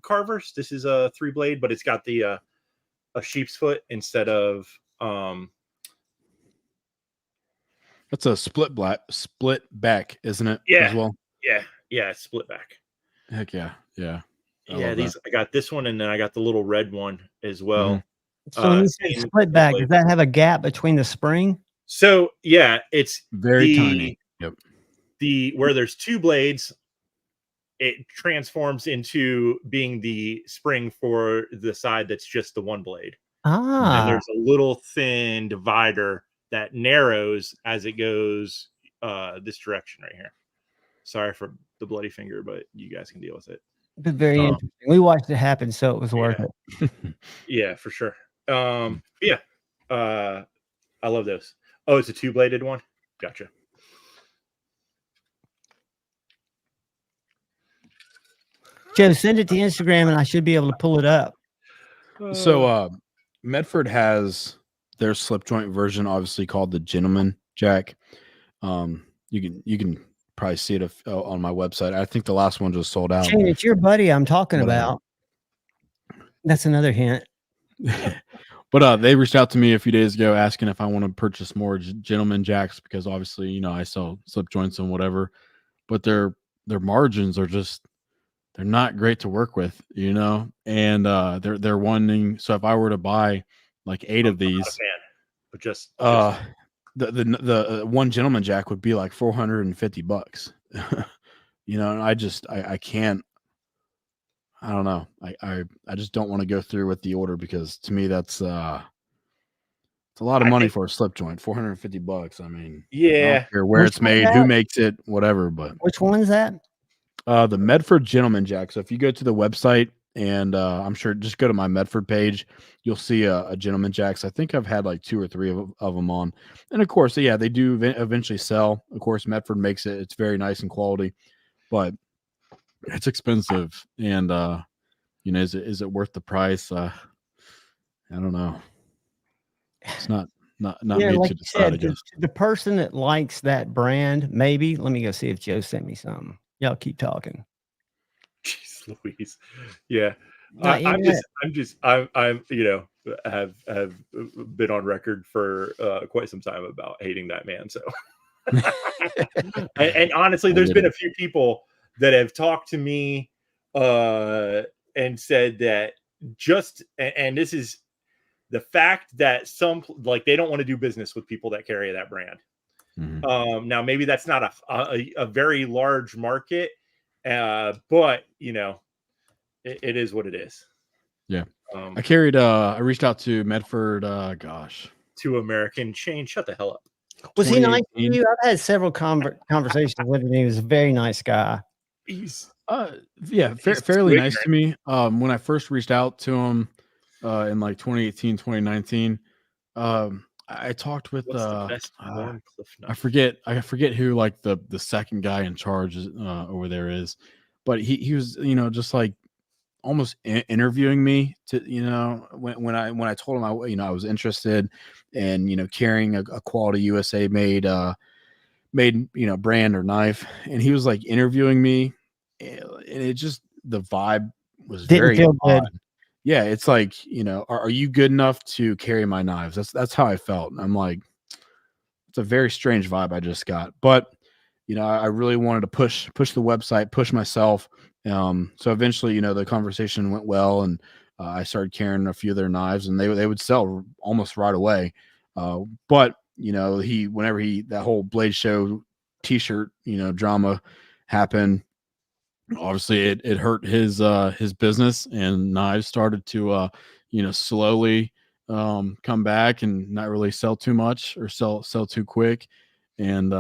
carvers? This is a 3-blade, but it's got the a sheep's foot instead of that's a split back, isn't it? Yeah. As well. Yeah, split back. Heck yeah. I got this one, and then I got the little red one as well. So when you say split back, does that have a gap between the spring? So yeah, it's very tiny. Yep. Where there's 2 blades, it transforms into being the spring for the side that's just the 1 blade. And there's a little thin divider that narrows as it goes this direction right here. Sorry for the bloody finger, but you guys can deal with it. But very interesting. We watched it happen, so it was worth it. Yeah, for sure. I love those. Oh, it's a 2-bladed one. Gotcha. Joe, send it to Instagram, and I should be able to pull it up. So Medford has their slip joint version, obviously called the Gentleman Jack. You can probably see it on my website. I think the last one just sold out. Shane, it's your buddy I'm talking about. That's another hint. But they reached out to me a few days ago asking if I want to purchase more Gentleman Jacks because obviously, I sell slip joints and whatever, but their margins are just, they're not great to work with, and they're wanting. So if I were to buy like 8 of these, but just the one gentleman jack would be like $450. You know, and I can't. I don't know. I just don't want to go through with the order because to me that's it's a lot of money for a slip joint. $450. I mean, I Yeah. don't care where Which it's made, who makes it, whatever. But which one is that? the Medford Gentleman Jack. So if you go to the website and I'm sure just go to my Medford page, you'll see a Gentleman Jacks. I think I've had like 2 or 3 of them on, and of course, yeah, they do eventually sell. Of course, Medford makes it; it's very nice and quality, but it's expensive. And you know, is it worth the price? I don't know. It's not Yeah, me like to you decide. I said, guess. the person that likes that brand, maybe. Let me go see if Joe sent me something. Y'all keep talking. Jeez Louise. Yeah. Not yet. I'm you know, have been on record for quite some time about hating that man. So and honestly, there's been a few people that have talked to me and said that and this is the fact that some like they don't want to do business with people that carry that brand. Now maybe that's not a very large market, but you know, it is what it is. Yeah. I reached out to Medford, gosh. To American Chain. Shut the hell up. Was he nice to you? I've had several conversations with him. He was a very nice guy. He's fairly nice to me. When I first reached out to him in like 2018, 2019, I talked with I forget who like the second guy in charge over there is, but he was, you know, just like almost interviewing me to, you know, when I told him I was interested in, you know, carrying a quality USA made, you know, brand or knife. And he was like interviewing me, and it just, the vibe was Didn't very feel odd. good. Yeah. It's like, you know, are you good enough to carry my knives? That's how I felt. And I'm like, it's a very strange vibe I just got, but you know, I really wanted to push the website, push myself. So eventually, you know, the conversation went well, and I started carrying a few of their knives, and they would sell almost right away. But you know, whenever that whole Blade Show T-shirt, you know, drama happened, obviously it hurt his business, and knives started to you know, slowly come back and not really sell too much or sell too quick. And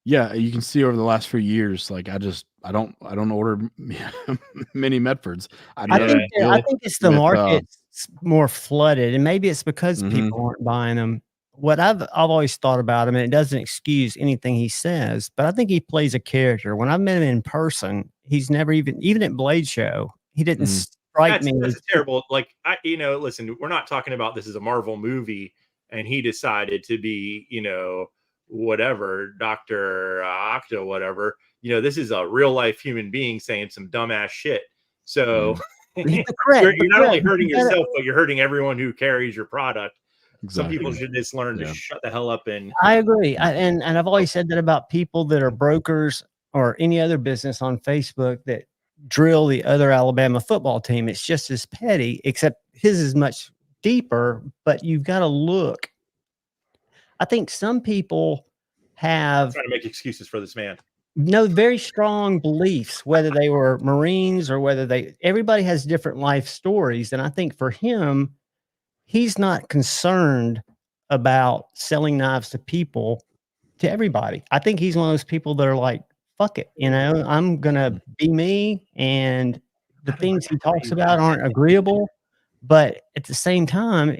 yeah, you can see over the last few years, like I don't order many Medfords. I think it's the market's more flooded, and maybe it's because people aren't buying them. What I've always thought about him, and it doesn't excuse anything he says, but I think he plays a character. When I've met him in person, he's never even at Blade Show, he didn't strike me. That's terrible. Like you know, listen, we're not talking about this as a Marvel movie, and he decided to be, you know, whatever, Dr. Octa, whatever. You know, this is a real life human being saying some dumbass shit. So you're not only hurting yourself, but you're hurting everyone who carries your product. Exactly. Some people should just learn to shut the hell up. And I agree. And I've always said that about people that are brokers or any other business on Facebook that drill the other Alabama football team. It's just as petty, except his is much deeper, but you've got to look. I think some people have trying to make excuses for this man. No, very strong beliefs, whether they were Marines or whether everybody has different life stories. And I think for him, he's not concerned about selling knives to people, to everybody. I think he's one of those people that are like, fuck it, you know, I'm going to be me. And the things he talks about aren't agreeable. But at the same time,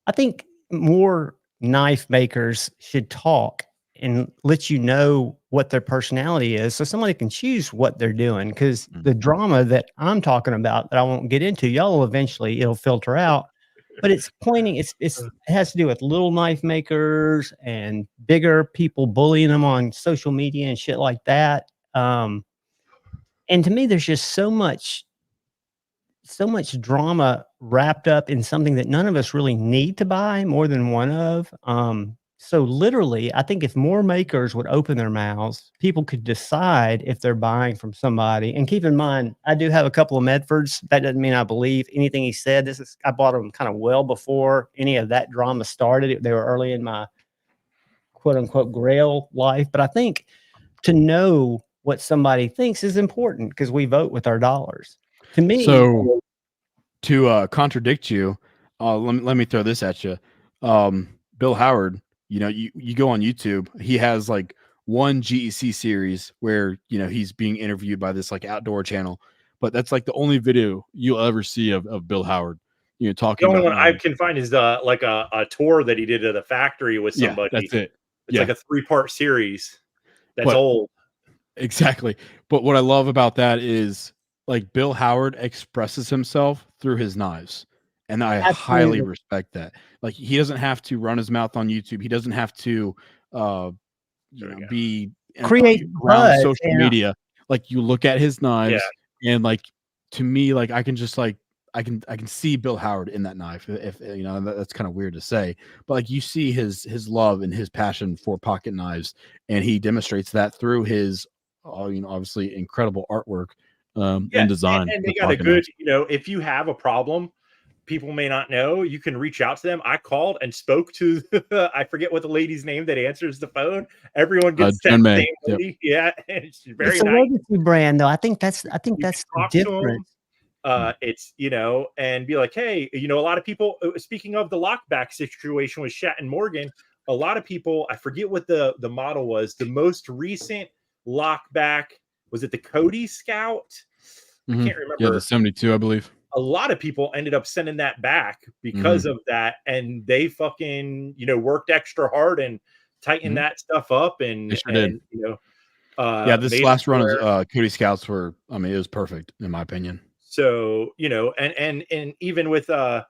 I think more knife makers should talk and let you know what their personality is, so somebody can choose what they're doing. Because the drama that I'm talking about, that I won't get into, y'all will eventually, it'll filter out. But it's pointing, it has to do with little knife makers and bigger people bullying them on social media and shit like that. And to me, there's just so much drama wrapped up in something that none of us really need to buy more than one of. So literally, I think if more makers would open their mouths, people could decide if they're buying from somebody. And keep in mind, I do have a couple of Medfords. That doesn't mean I believe anything he said. I bought them kind of well before any of that drama started. They were early in my quote unquote Grail life. But I think to know what somebody thinks is important because we vote with our dollars. To me, So to contradict you, let me throw this at you. Bill Howard, you go on YouTube, he has like one GEC series where he's being interviewed by this like outdoor channel, but that's like the only video you'll ever see of Bill Howard, The talking only about one I knives. can find is like a tour that he did at the factory with Yeah, somebody. that's it. It's like a 3-part series. That's But old. exactly. But what I love about that is like Bill Howard expresses himself through his knives. And I highly absolutely. respect that. Like he doesn't have to run his mouth on YouTube. He doesn't have to There we go. be Create around buzz social and media. Like you look at his Yeah. knives and like to me, like I can just like I can see Bill Howard in that knife. If that's kind of weird to say, but like you see his love and his passion for pocket knives, and he demonstrates that through his obviously incredible artwork and design. And they with got a pocket good, knives. if you have a problem, people may not know, you can reach out to them. I called and spoke to I forget what the lady's name that answers the phone. Everyone gets that Jen May. same Yep. lady. Yeah, and she's very it's a nice. legacy brand, though. I think that's You can the talk to difference. them. It's and be like, hey, a lot of people. Speaking of the lockback situation with Shat and Morgan, a lot of people. I forget what the model was. The most recent lockback was it the Cody Scout? I can't remember. Yeah, the 72, I believe. A lot of people ended up sending that back because of that, and they fucking worked extra hard and tightened that stuff up and They sure did. Yeah, this made last it run where, of Cody Scouts were, I mean, it was perfect in my opinion. so and even with what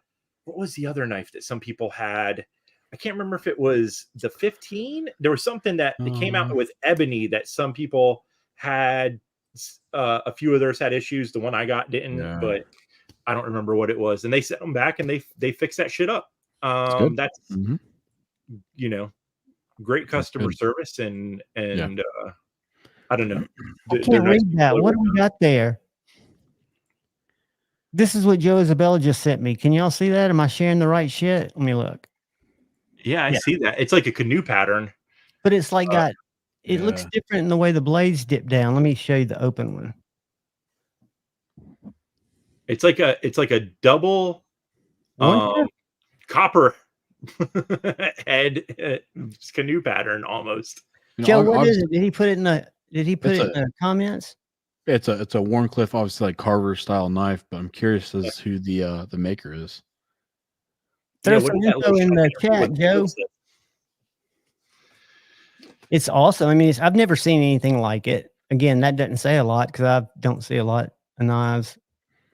was the other knife that some people had? I can't remember if it was the 15. There was something that came out with ebony that some people had. A few of theirs had issues. The one I got didn't, but I don't remember what it was. And they sent them back and they fixed that shit up. That's great customer service and I don't know. I can't read that. What do we got there? This is what Joe Isabella just sent me. Can y'all see that? Am I sharing the right shit? Let me look. Yeah, I see that. It's like a canoe pattern. But it's like it looks different in the way the blades dip down. Let me show you the open one. It's like a double copper head canoe pattern almost. Joe, what is it? Did he put it in the comments? It's a Warncliffe, obviously like Carver style knife, but I'm curious as who the maker is. Throw some info in the chat, Joe. It's awesome. I mean, I've never seen anything like it. Again, that doesn't say a lot because I don't see a lot of knives,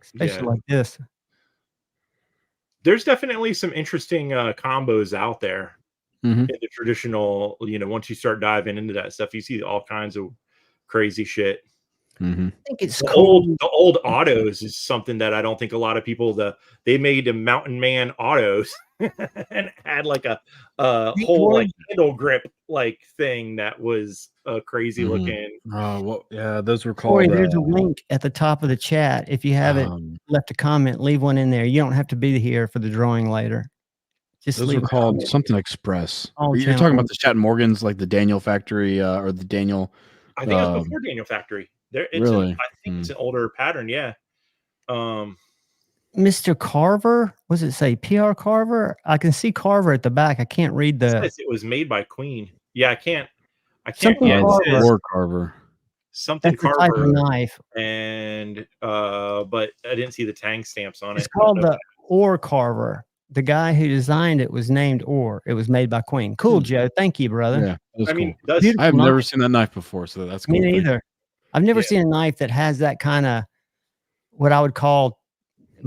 especially like this. There's definitely some interesting combos out there in the traditional. Once you start diving into that stuff, you see all kinds of crazy shit. I think it's cool. The old autos is something that I don't think a lot of people. They made a Mountain Man autos and had like a whole like handle grip like thing that was crazy looking. Oh, well, yeah, those were called. Corey, there's a link at the top of the chat. If you haven't left a comment, leave one in there. You don't have to be here for the drawing later. Just those leave were called something Express. You're talking about the Chat Morgans, like the Daniel Factory or the Daniel. I think it was before Daniel Factory. I think it's an older pattern. Yeah. Mr. Carver, what does it say? PR Carver? I can see Carver at the back. I can't read the. It was made by Queen. Yeah, I can't. Something Carver. Carver. Something That's Carver. The type of knife. And but I didn't see the tang stamps on it. It's called the Orr Carver. The guy who designed it was named Orr. It was made by Queen. Cool, Joe. Thank you, brother. Yeah, that's cool. I have never seen that knife before, so that's cool. Me neither. I've never seen a knife that has that kind of what I would call,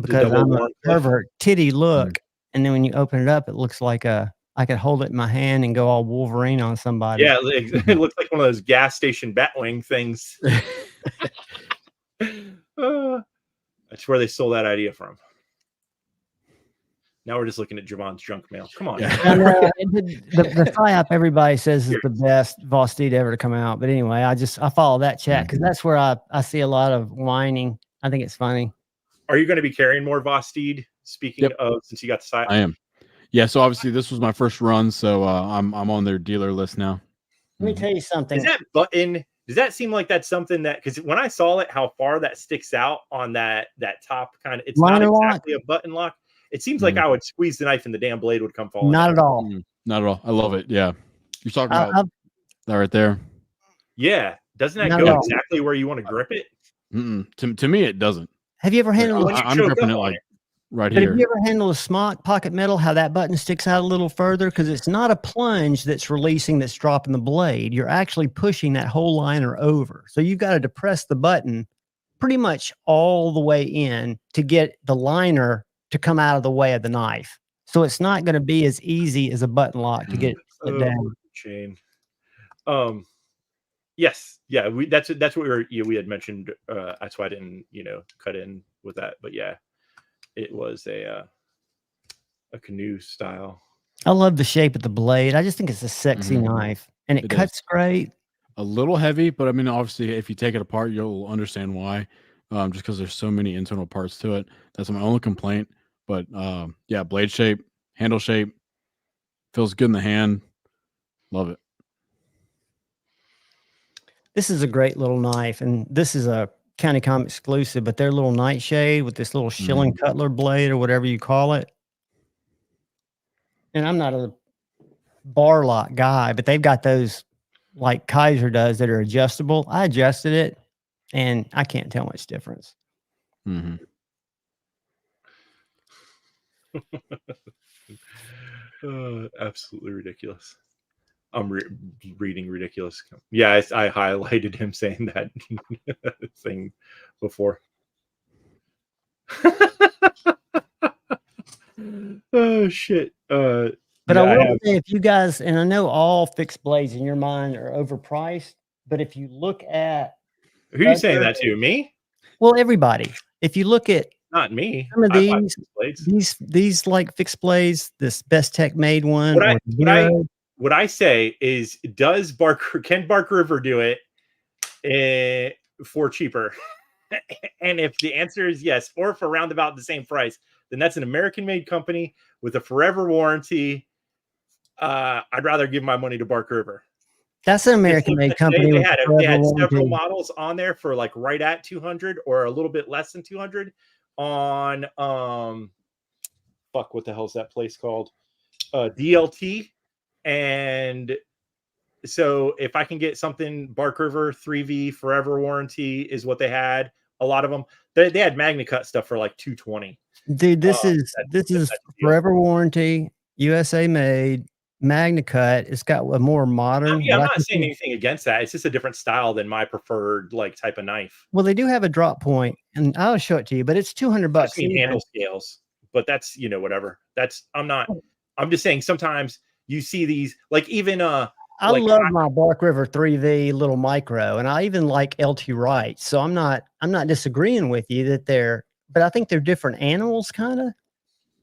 because I'm a pervert, titty look. And then when you open it up, it looks like I could hold it in my hand and go all Wolverine on somebody. Yeah, it looks like one of those gas station Batwing things. That's where they stole that idea from. Now we're just looking at Javon's junk mail. Come on. Yeah. I know, the PSYOP everybody says is the best Vosteed ever to come out. But anyway, I follow that chat because that's where I see a lot of whining. I think it's funny. Are you going to be carrying more Vosteed? Speaking of, since you got the site, I am. Yeah. So obviously this was my first run, so I'm on their dealer list now. Let me tell you something. Is that button? Does that seem like that's something that, because when I saw it, how far that sticks out on that top kind of, it's Liner not exactly a button lock. It seems like I would squeeze the knife and the damn blade would come falling. Not at all. Not at all. I love it. Yeah. You're talking about that right there. Yeah. Doesn't that go exactly where you want to grip it? To me, it doesn't. Have you ever handled I'm gripping it like right here. here. Have you ever handled a smock pocket metal, how that button sticks out a little further? Because it's not a plunge that's releasing, that's dropping the blade. You're actually pushing that whole liner over. So you've got to depress the button pretty much all the way in to get the liner to come out of the way of the knife. So it's not going to be as easy as a button lock to get it down. Chain. Yes. Yeah. That's what we had mentioned. That's why I didn't, cut in with that. But yeah, it was a canoe style. I love the shape of the blade. I just think it's a sexy knife, and it cuts great. A little heavy, but I mean, obviously, if you take it apart, you'll understand why. Just because there's so many internal parts to it. That's my only complaint. But yeah, blade shape, handle shape, feels good in the hand. Love it. This is a great little knife, and this is a County Com exclusive, but their little nightshade with this little shilling cutler blade or whatever you call it. And I'm not a bar lock guy, but they've got those like Kaiser does that are adjustable. I adjusted it, and I can't tell much difference. Absolutely ridiculous. I'm reading ridiculous. Yeah, I highlighted him saying that thing before. Oh shit. But I will say, if you guys, and I know all fixed blades in your mind are overpriced, but if you look at who are you saying that to? Me? Well, everybody. If you look at not me, some of these like fixed blades, this Best Tech made one. What I say is, can Bark River do it for cheaper? And if the answer is yes, or for around about the same price, then that's an American-made company with a forever warranty. I'd rather give my money to Bark River. That's an American-made company. They had several models on there for like right at 200 or a little bit less than 200 on what the hell is that place called? DLT. And so if I can get something Bark River 3V forever warranty is what they had. A lot of them, they had Magna Cut stuff for like 220. Dude, this is forever warranty, USA made, Magna Cut. It's got a more modern. I'm not saying anything against that. It's just a different style than my preferred like type of knife. Well, they do have a drop point, and I'll show it to you, but it's $200. I mean, handle scales, but that's whatever. I'm just saying sometimes you see these like even I love my Bark River 3V little micro, and I even like LT Wright. So I'm not disagreeing with you that but I think they're different animals, kind of.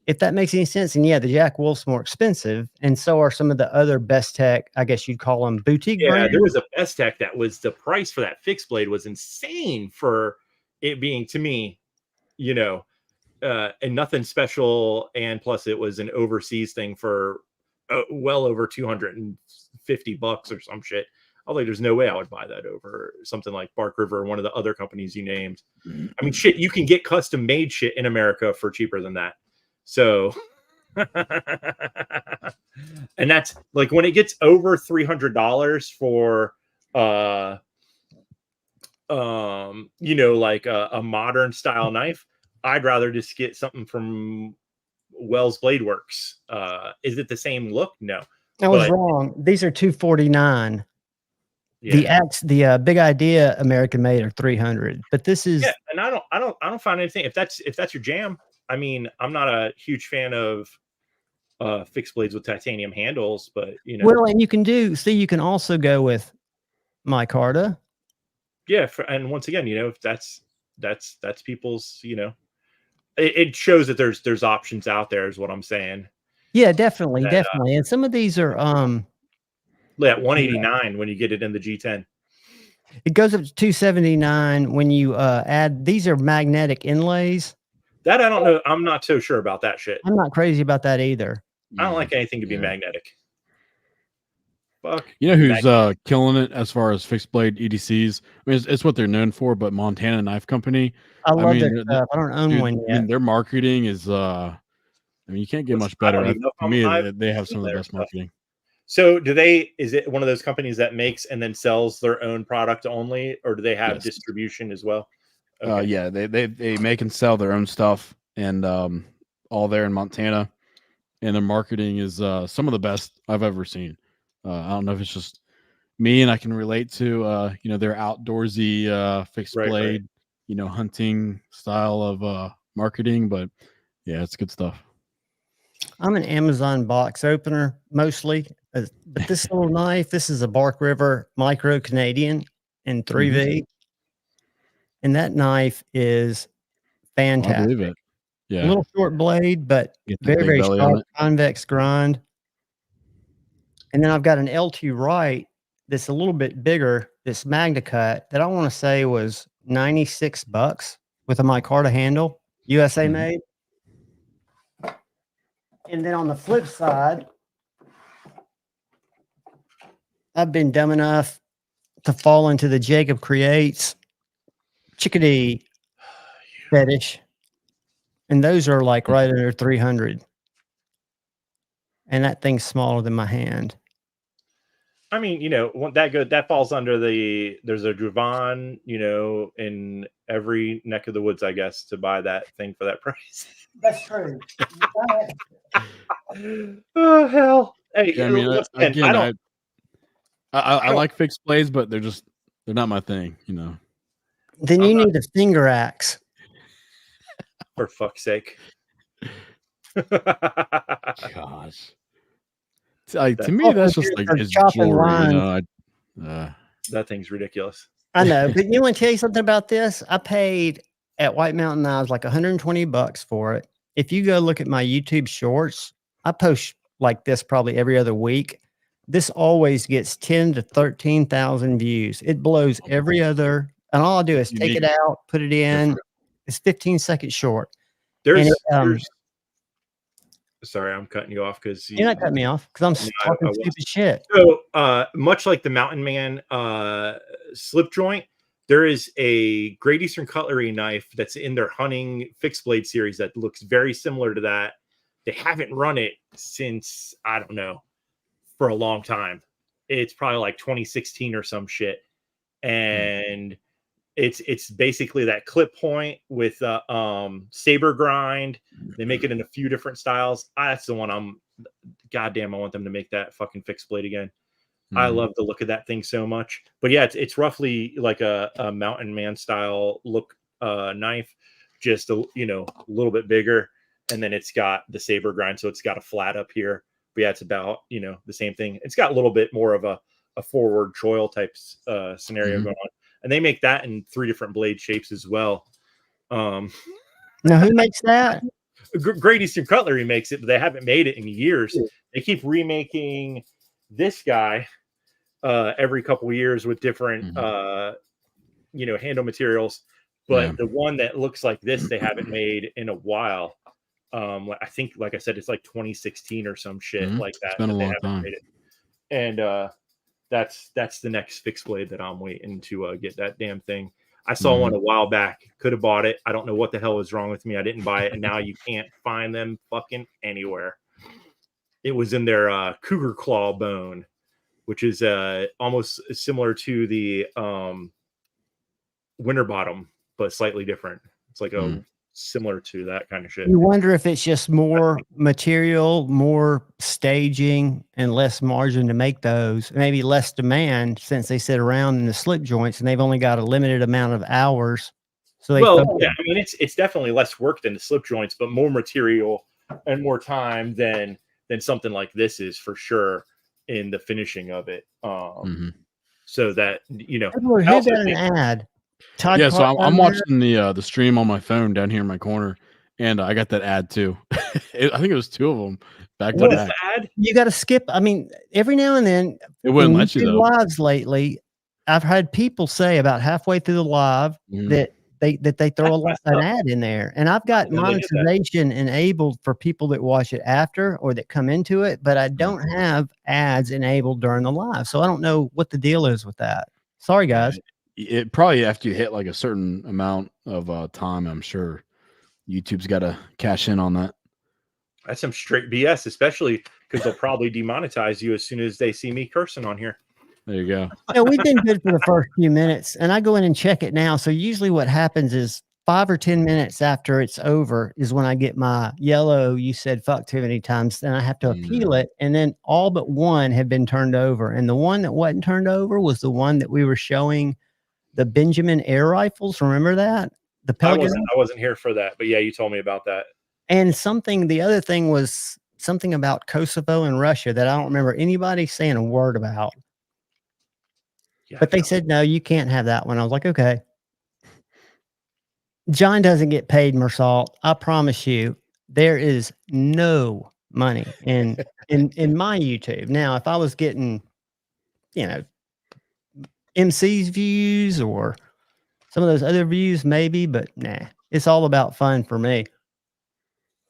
If that makes any sense. And yeah, the Jack Wolf's more expensive, and so are some of the other Best Tech, I guess you'd call them boutique brands. There was a Best Tech that was the price for that fixed blade was insane for it being, to me, and nothing special. And plus it was an overseas thing for well over $250 or some shit. Although there's no way I would buy that over something like Bark River or one of the other companies you named. I mean, shit, you can get custom made shit in America for cheaper than that. So, and that's like when it gets over $300 for, like a modern style knife, I'd rather just get something from Wells Blade Works. Is it the same look? No, I was wrong. These are $249. Yeah. The Big Idea American made are $300, but this is and I don't find anything if that's your jam. I mean, I'm not a huge fan of fixed blades with titanium handles, but well, and you can also go with micarta. Yeah, and once again, if that's people's, it shows that there's options out there, is what I'm saying. Yeah, definitely, That, definitely. And some of these are at 189 when you get it in the G10. it goes up to 279 when you add these are magnetic inlays. That I don't know. I'm not so sure about that shit. I'm not crazy about that either. I don't like anything to be magnetic. Fuck. You know who's killing it as far as fixed blade EDCs? I mean, it's what they're known for, but Montana Knife Company. I love mean, their stuff. I don't own one yet. I mean, their marketing is I mean, you can't get much better. To me, they have some of the best marketing. So is it one of those companies that makes and then sells their own product only, or do they have distribution as well? Okay. Yeah, they make and sell their own stuff, and all there in Montana, and their marketing is some of the best I've ever seen. I don't know if it's just me and I can relate to their outdoorsy fixed blade, hunting style of marketing, but yeah, it's good stuff. I'm an Amazon box opener mostly, but this little knife, this is a Bark River Micro Canadian in 3V. And that knife is fantastic. I believe it. Yeah. A little short blade, but very, very sharp convex grind. And then I've got an L2 Right that's a little bit bigger, this Magna Cut that I want to say was $96 with a micarta handle, USA made. And then on the flip side, I've been dumb enough to fall into the Jacob Creates chickadee fetish. And those are like right under 300. And that thing's smaller than my hand. I mean, that falls under there's a Dravon, in every neck of the woods, I guess, to buy that thing for that price. That's true. Oh, hell. Hey, yeah, I mean, again, I like fixed blades, but they're not my thing, Then you need a finger axe. For fuck's sake. Gosh. To me, that's just like his jewelry, that thing's ridiculous. I know, but you want to tell you something about this? I paid at White Mountain Knives like $120 for it. If you go look at my YouTube shorts, I post like this probably every other week. This always gets 10 to 13,000 views. It blows every other, and all I do is take it out, put it in. It's 15 seconds short. Sorry, I'm cutting you off because you're not cutting me off because I'm talking stupid shit. So, much like the Mountain Man slip joint, there is a Great Eastern Cutlery knife that's in their hunting fixed blade series that looks very similar to that. They haven't run it since, I don't know, for a long time. It's probably like 2016 or some shit, and it's basically that clip point with saber grind. They make it in a few different styles. That's the one goddamn, I want them to make that fucking fixed blade again. I love the look of that thing so much. But yeah, it's roughly like a Mountain Man style look knife, just a little bit bigger, and then it's got the saber grind, so it's got a flat up here. But yeah, it's about the same thing. It's got a little bit more of a forward choil type scenario going on. And they make that in 3 different blade shapes as well. Now, who makes that? Great Eastern Cutlery makes it, but they haven't made it in years. They keep remaking this guy every couple of years with different, handle materials. But the one that looks like this, they haven't made in a while. I think, like I said, it's like 2016 or some shit like that. It's been a long time. Made it. And that's the next fixed blade that I'm waiting to get that damn thing. I saw one a while back, could have bought it. I don't know what the hell was wrong with me. I didn't buy it, and now you can't find them fucking anywhere. It was in their cougar claw bone, which is almost similar to the Winterbottom, but slightly different. It's like similar to that kind of shit. You wonder if it's just more material, more staging, and less margin to make those. Maybe less demand since they sit around in the slip joints and they've only got a limited amount of hours. So I mean, it's definitely less work than the slip joints, but more material and more time than something like this is for sure in the finishing of it. So that who got an ad? So I'm watching the stream on my phone down here in my corner, and I got that ad too. I think it was 2 of them back to What is back. the ad? You got to skip. I mean, every now and then It wouldn't in let you YouTube though. lives lately, I've had people say about halfway through the live that they throw an ad in there, and I've got know they did that. monetization enabled for people that watch it after or that come into it, but I don't have ads enabled during the live, so I don't know what the deal is with that. Sorry, guys. It probably after you hit like a certain amount of time, I'm sure YouTube's got to cash in on that. That's some straight BS, especially because they'll probably demonetize you as soon as they see me cursing on here. There you go. Yeah, we've been good for the first few minutes, and I go in and check it now. So usually what happens is 5 or 10 minutes after it's over is when I get my yellow, you said fuck too many times, then I have to appeal it. And then all but one have been turned over. And the one that wasn't turned over was the one that we were showing the Benjamin air rifles. Remember that? The I Pelican. wasn't here for that, but yeah, you told me about that. And the other thing was something about Kosovo and Russia that I don't remember anybody saying a word about. Yeah, But they said, no, you can't have that one. I was like, okay. John doesn't get paid, Mersalt. I promise you, there is no money in my YouTube. Now, if I was getting, MC's views or some of those other views, maybe, but nah, it's all about fun for me.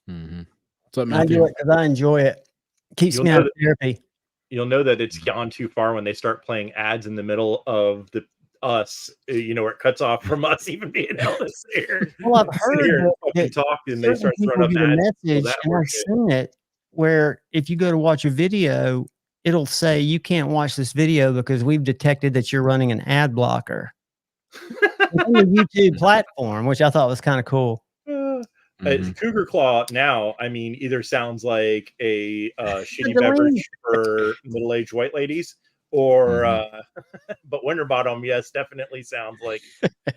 What's up, I Matthew? do it because I enjoy it. Keeps me out of therapy. You'll know that it's gone too far when they start playing ads in the middle of us, where it cuts off from us even being able to sit here. Well, I've heard that talk and they start throwing up ads. Message, and I've seen it where if you go to watch a video, it'll say you can't watch this video because we've detected that you're running an ad blocker. On the YouTube platform, which I thought was kind of cool. Cougar Claw now, I mean, either sounds like a shitty beverage for middle-aged white ladies, or but Winterbottom, yes, definitely sounds like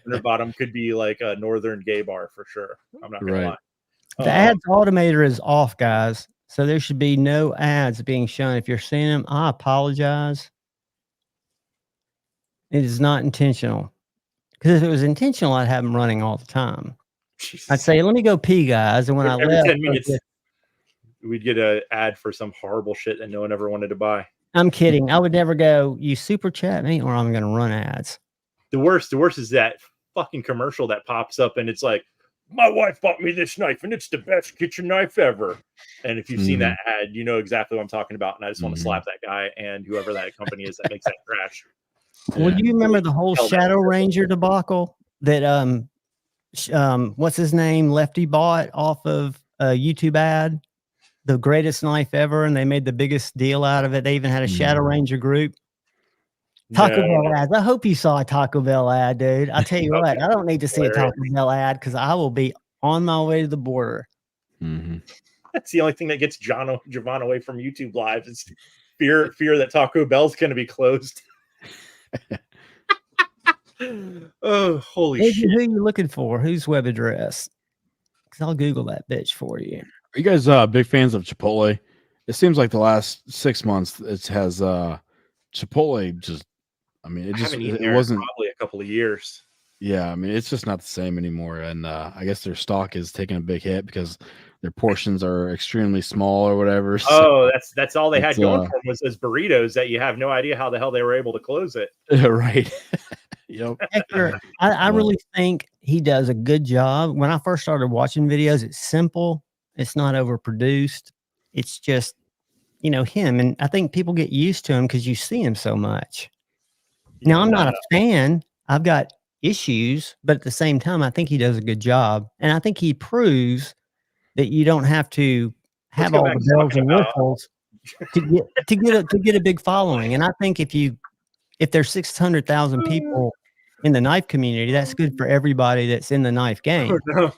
Winterbottom could be like a northern gay bar for sure. I'm not gonna lie. The ads automator is off, guys, so there should be no ads being shown. If you're seeing them, I apologize. It is not intentional, because if it was intentional, I'd have them running all the time. Jesus. I'd say, let me go pee, guys. And when I left, 10 minutes, we'd get an ad for some horrible shit that no one ever wanted to buy. I'm kidding. I would never go, you super chat me, or I'm going to run ads. The worst is that fucking commercial that pops up and it's like, my wife bought me this knife and it's the best kitchen knife ever. And if you've seen that ad, you know exactly what I'm talking about. And I just want to slap that guy and whoever that company is that makes that trash. Well, do you remember the whole Shadow Ranger debacle that what's his name, Lefty bought off of a YouTube ad, the greatest knife ever, and they made the biggest deal out of it. They even had a Shadow Ranger group. Taco Bell ads. I hope you saw a Taco Bell ad, dude. I tell you what, I don't need to see a Taco Bell ad because I will be on my way to the border. That's the only thing that gets Javon away from YouTube Live is fear that Taco Bell's going to be closed. Oh, holy shit. Who are you looking for? Whose web address? Because I'll Google that bitch for you. Are you guys big fans of Chipotle? It seems like the last 6 months it has Chipotle just, I mean, it wasn't probably a couple of years. Yeah, I mean, it's just not the same anymore. And I guess their stock is taking a big hit because their portions are extremely small or whatever. So that's all they had going for them was those burritos that you have no idea how the hell they were able to close it. Right. Yep. Hector, I really think he does a good job. When I first started watching videos, it's simple. It's not overproduced. It's just, him. And I think people get used to him because you see him so much. Now, I'm not a fan. I've got issues, but at the same time, I think he does a good job. And I think he proves that you don't have to have all the bells and whistles to get a big following. And I think if there's 600,000 people in the knife community, that's good for everybody that's in the knife game. Oh, no.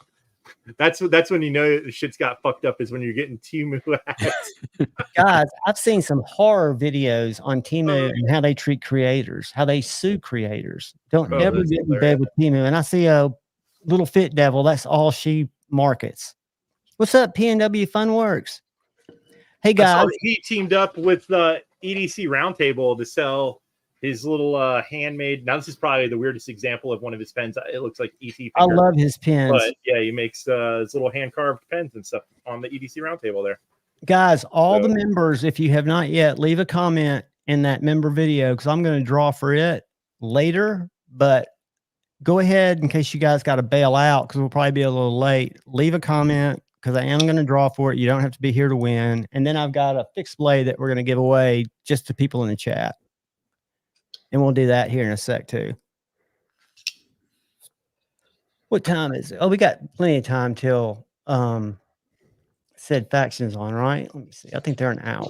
That's when you know the shit's got fucked up, is when you're getting Temu ads. Guys, I've seen some horror videos on Temu and how they treat creators, how they sue creators. Don't ever get in bed with Temu. And I see a little fit devil. That's all she markets. What's up, PNW Funworks? Hey guys, he teamed up with EDC Roundtable to sell his little handmade. Now this is probably the weirdest example of one of his pens. It looks like ET finger, I love his pens. but yeah, he makes his little hand carved pens and stuff on the EDC roundtable there. Guys, all the members, if you have not yet, leave a comment in that member video because I'm going to draw for it later. But go ahead in case you guys got to bail out because we'll probably be a little late. Leave a comment because I am going to draw for it. You don't have to be here to win. And then I've got a fixed blade that we're going to give away just to people in the chat. And we'll do that here in a sec too. What time is it? Oh, we got plenty of time till said factions on, right? Let me see. I think they're an hour.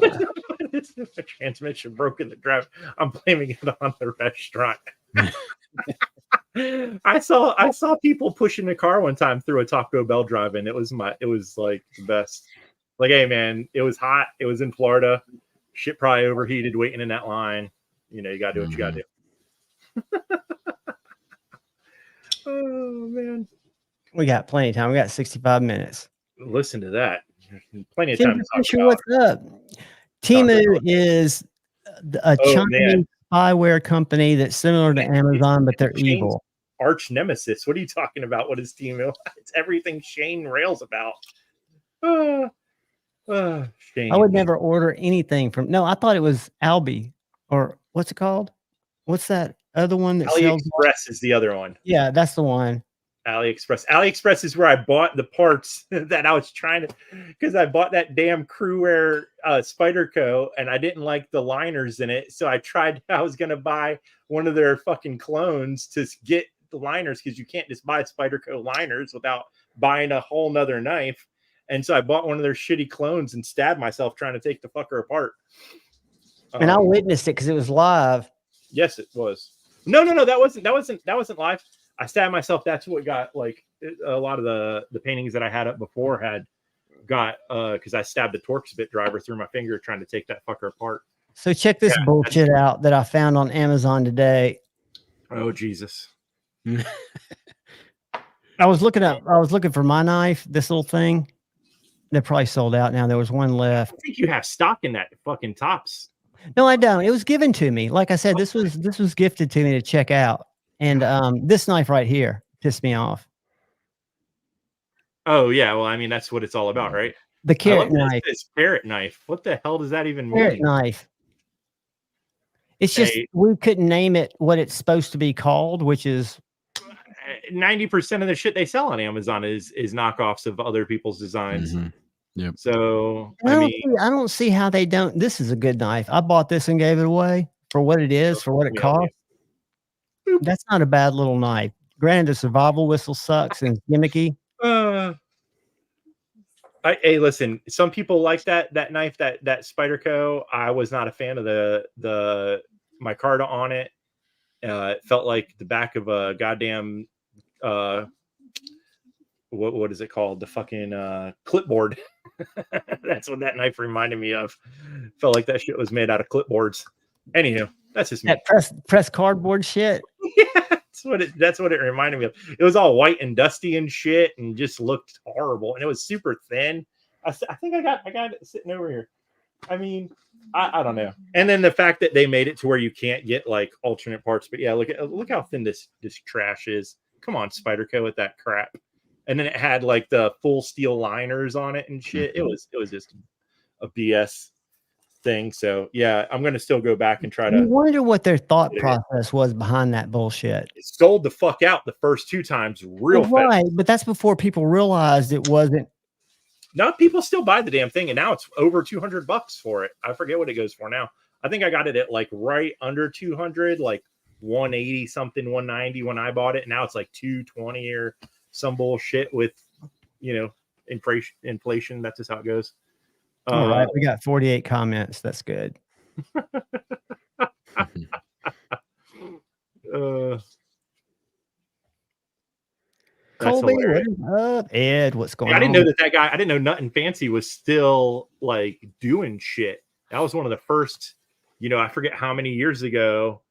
The transmission broke in the drive. I'm blaming it on the restaurant. I saw people pushing the car one time through a Taco Bell drive-in. It was like the best. Like, hey man, it was hot. It was in Florida. Shit probably overheated waiting in that line. You know, you gotta do what you gotta do. Oh man. We got plenty of time. We got 65 minutes. Listen to that. Plenty of time to talk about. What's up? Temu is a Chinese spyware company that's similar to Amazon, but they're evil. Arch nemesis. What are you talking about? What is Temu? It's everything Shane rails about. Shane. I would never order anything from. No, I thought it was Albi, or what's it called? What's that other one that sells? AliExpress is the other one. Yeah, that's the one. AliExpress is where I bought the parts that I was trying to, because I bought that damn Crewwear Spyderco and I didn't like the liners in it. So I was going to buy one of their fucking clones to get the liners because you can't just buy Spyderco liners without buying a whole nother knife. And so I bought one of their shitty clones and stabbed myself trying to take the fucker apart. And I witnessed it because it was live. Yes, it was. No, that wasn't live. I stabbed myself. That's what got like a lot of the paintings that I had up before had got because I stabbed the Torx bit driver through my finger trying to take that fucker apart. So check this bullshit out that I found on Amazon today. Oh Jesus. I was looking for my knife, this little thing. They're probably sold out now. There was one left. I think you have stock in that fucking Tops. No, I don't. It was given to me. Like I said, this was gifted to me to check out. And this knife right here pissed me off. Oh yeah, well, I mean that's what it's all about, right? The carrot knife. This carrot knife. What the hell does that even mean? Carrot knife. It's just we couldn't name it what it's supposed to be called, which is 90% of the shit they sell on Amazon is knockoffs of other people's designs. Mm-hmm. Yep. So I don't see how they don't. This is a good knife. I bought this and gave it away for what it is, for what it costs. That's not a bad little knife. Granted, the survival whistle sucks and it's gimmicky. Hey, listen. Some people like that knife, that Spyderco. I was not a fan of the micarta on it. It felt like the back of a goddamn what is it called? The fucking clipboard. That's what that knife reminded me of. Felt like that shit was made out of clipboards. Anywho, that's just me. That press cardboard shit. Yeah, that's what it reminded me of. It was all white and dusty and shit, and just looked horrible. And it was super thin. I think I got it sitting over here. I mean, I don't know. And then the fact that they made it to where you can't get like alternate parts. But yeah, look how thin this trash is. Come on, Spyderco with that crap. And then it had like the full steel liners on it and shit. It was just a BS thing. So yeah, I'm gonna still go back and try to. I wonder what their thought process was behind that bullshit. It sold the fuck out the first two times real fast. Right, but that's before people realized it wasn't. Now people still buy the damn thing, and now it's over $200 for it. I forget what it goes for now. I think I got it at like right under 200, like 180 something, 190 when I bought it. Now it's like 220 or some bullshit with, inflation. That's just how it goes. All right, we got 48 comments. That's good. Colby, what is up? Ed, what's going on? I didn't know that guy. I didn't know Nothing Fancy was still like doing shit. That was one of the first, I forget how many years ago,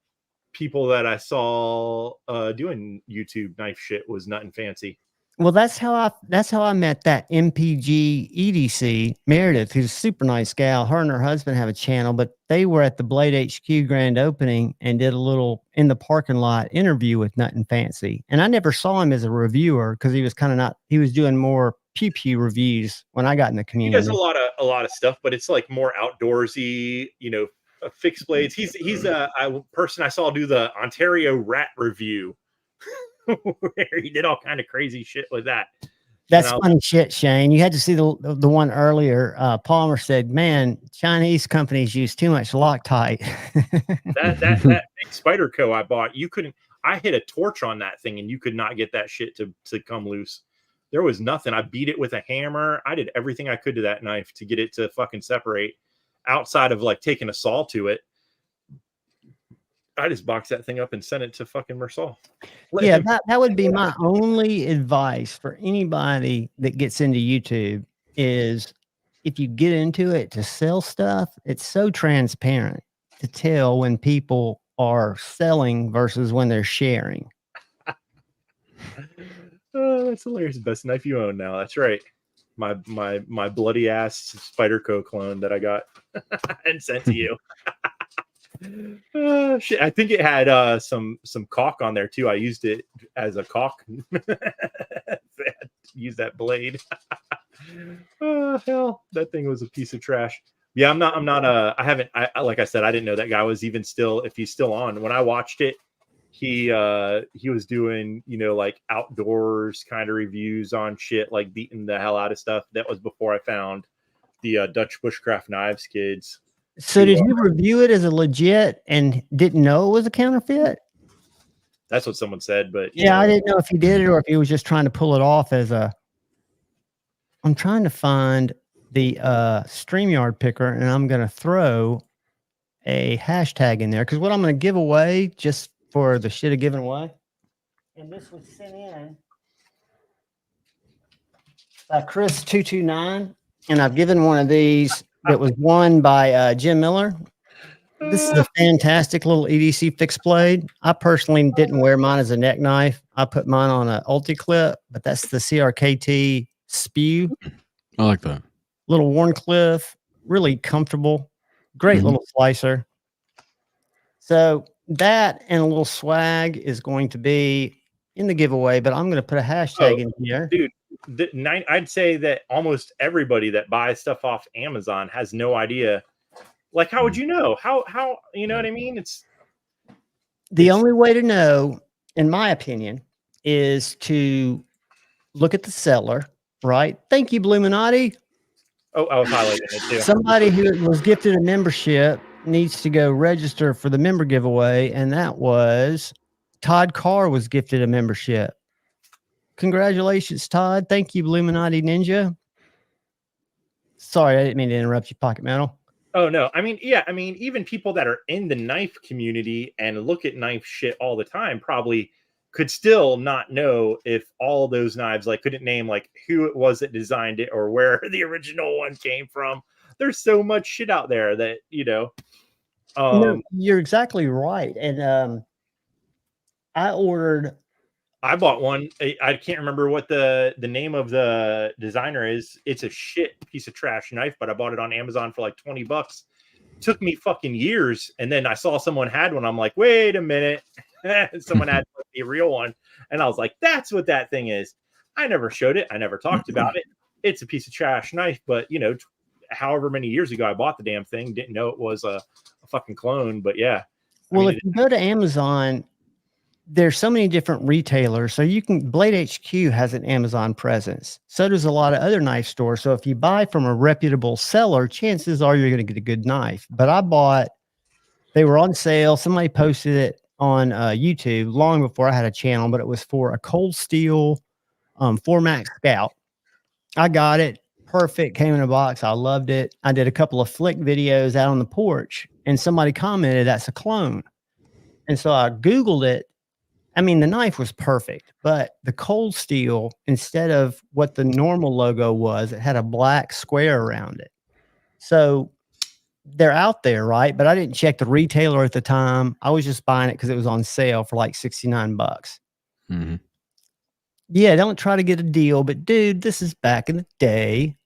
people that I saw doing YouTube knife shit was Nothing Fancy. Well, that's how I met that MPG EDC Meredith, who's a super nice gal. Her and her husband have a channel, but they were at the Blade HQ grand opening and did a little in the parking lot interview with Nut and Fancy. And I never saw him as a reviewer because he was kind of not. He was doing more pew pew reviews when I got in the He does community. a lot of stuff, but it's like more outdoorsy, fixed blades. He's a person I saw do the Ontario rat review where he did all kind of crazy shit with that. That's funny shit, Shane. You had to see the one earlier. Palmer said, "Man, Chinese companies use too much Loctite." that big Spyderco I bought, you couldn't. I hit a torch on that thing, and you could not get that shit to come loose. There was nothing. I beat it with a hammer. I did everything I could to that knife to get it to fucking separate. Outside of like taking a saw to it, I just boxed that thing up and sent it to fucking Mersal. Yeah, that would be my only advice for anybody that gets into YouTube is if you get into it to sell stuff, it's so transparent to tell when people are selling versus when they're sharing. Oh, that's hilarious. Best knife you own now. That's right. My bloody ass Spyderco clone that I got and sent to you. Shit. I think it had some caulk on there too. I used it as a caulk. Use that blade. Oh hell, that thing was a piece of trash. Yeah, like I said, I didn't know that guy was even still, if he's still on. When I watched it, he was doing, like outdoors kind of reviews on shit, like beating the hell out of stuff. That was before I found the Dutch Bushcraft Knives kids. So did you review it as a legit and didn't know it was a counterfeit? That's what someone said, but yeah, I didn't know if he did it or if he was just trying to pull it off as a. I'm trying to find the StreamYard picker, and I'm going to throw a hashtag in there because what I'm going to give away just for the shit of giving away. And this was sent in by Chris229, and I've given one of these that was won by Jim Miller. This is a fantastic little EDC fixed blade. I personally didn't wear mine as a neck knife. I put mine on an Ulti-Clip, but that's the CRKT Spew. I like that. Little Warncliffe, really comfortable, great little slicer. So that and a little swag is going to be in the giveaway, but I'm going to put a hashtag in here. Dude, I'd say that almost everybody that buys stuff off Amazon has no idea. Like, how would you know? How you know what I mean? It's the only way to know, in my opinion, is to look at the seller, right? Thank you, Bluminati. Oh, I was highlighting it too. Somebody who was gifted a membership needs to go register for the member giveaway, and that was Todd Carr was gifted a membership. Congratulations, Todd. Thank you, Bluminati Ninja. Sorry, I didn't mean to interrupt you, Pocket Metal. Oh no, I mean, yeah, I mean, even people that are in the knife community and look at knife shit all the time probably could still not know if all those knives, like, couldn't name like who it was that designed it or where the original one came from. There's so much shit out there that no, you're exactly right. And I bought one. I can't remember what the name of the designer is. It's a shit piece of trash knife, but I bought it on Amazon for like $20. Took me fucking years, and then I saw someone had one. I'm like, wait a minute, someone had a real one, and I was like, that's what that thing is. I never showed it. I never talked about it. It's a piece of trash knife, but however many years ago I bought the damn thing, didn't know it was a fucking clone. But yeah, well, if you go to Amazon, there's so many different retailers. So you can, Blade HQ has an Amazon presence. So does a lot of other knife stores. So if you buy from a reputable seller, chances are you're going to get a good knife. But they were on sale. Somebody posted it on YouTube long before I had a channel, but it was for a Cold Steel 4MAX Scout. I got it. Perfect. Came in a box. I loved it. I did a couple of flick videos out on the porch, and somebody commented that's a clone. And so I Googled it. I mean, the knife was perfect, but the Cold Steel, instead of what the normal logo was, it had a black square around it. So they're out there, right? But I didn't check the retailer at the time. I was just buying it because it was on sale for like $69. Yeah, don't try to get a deal, but dude, this is back in the day.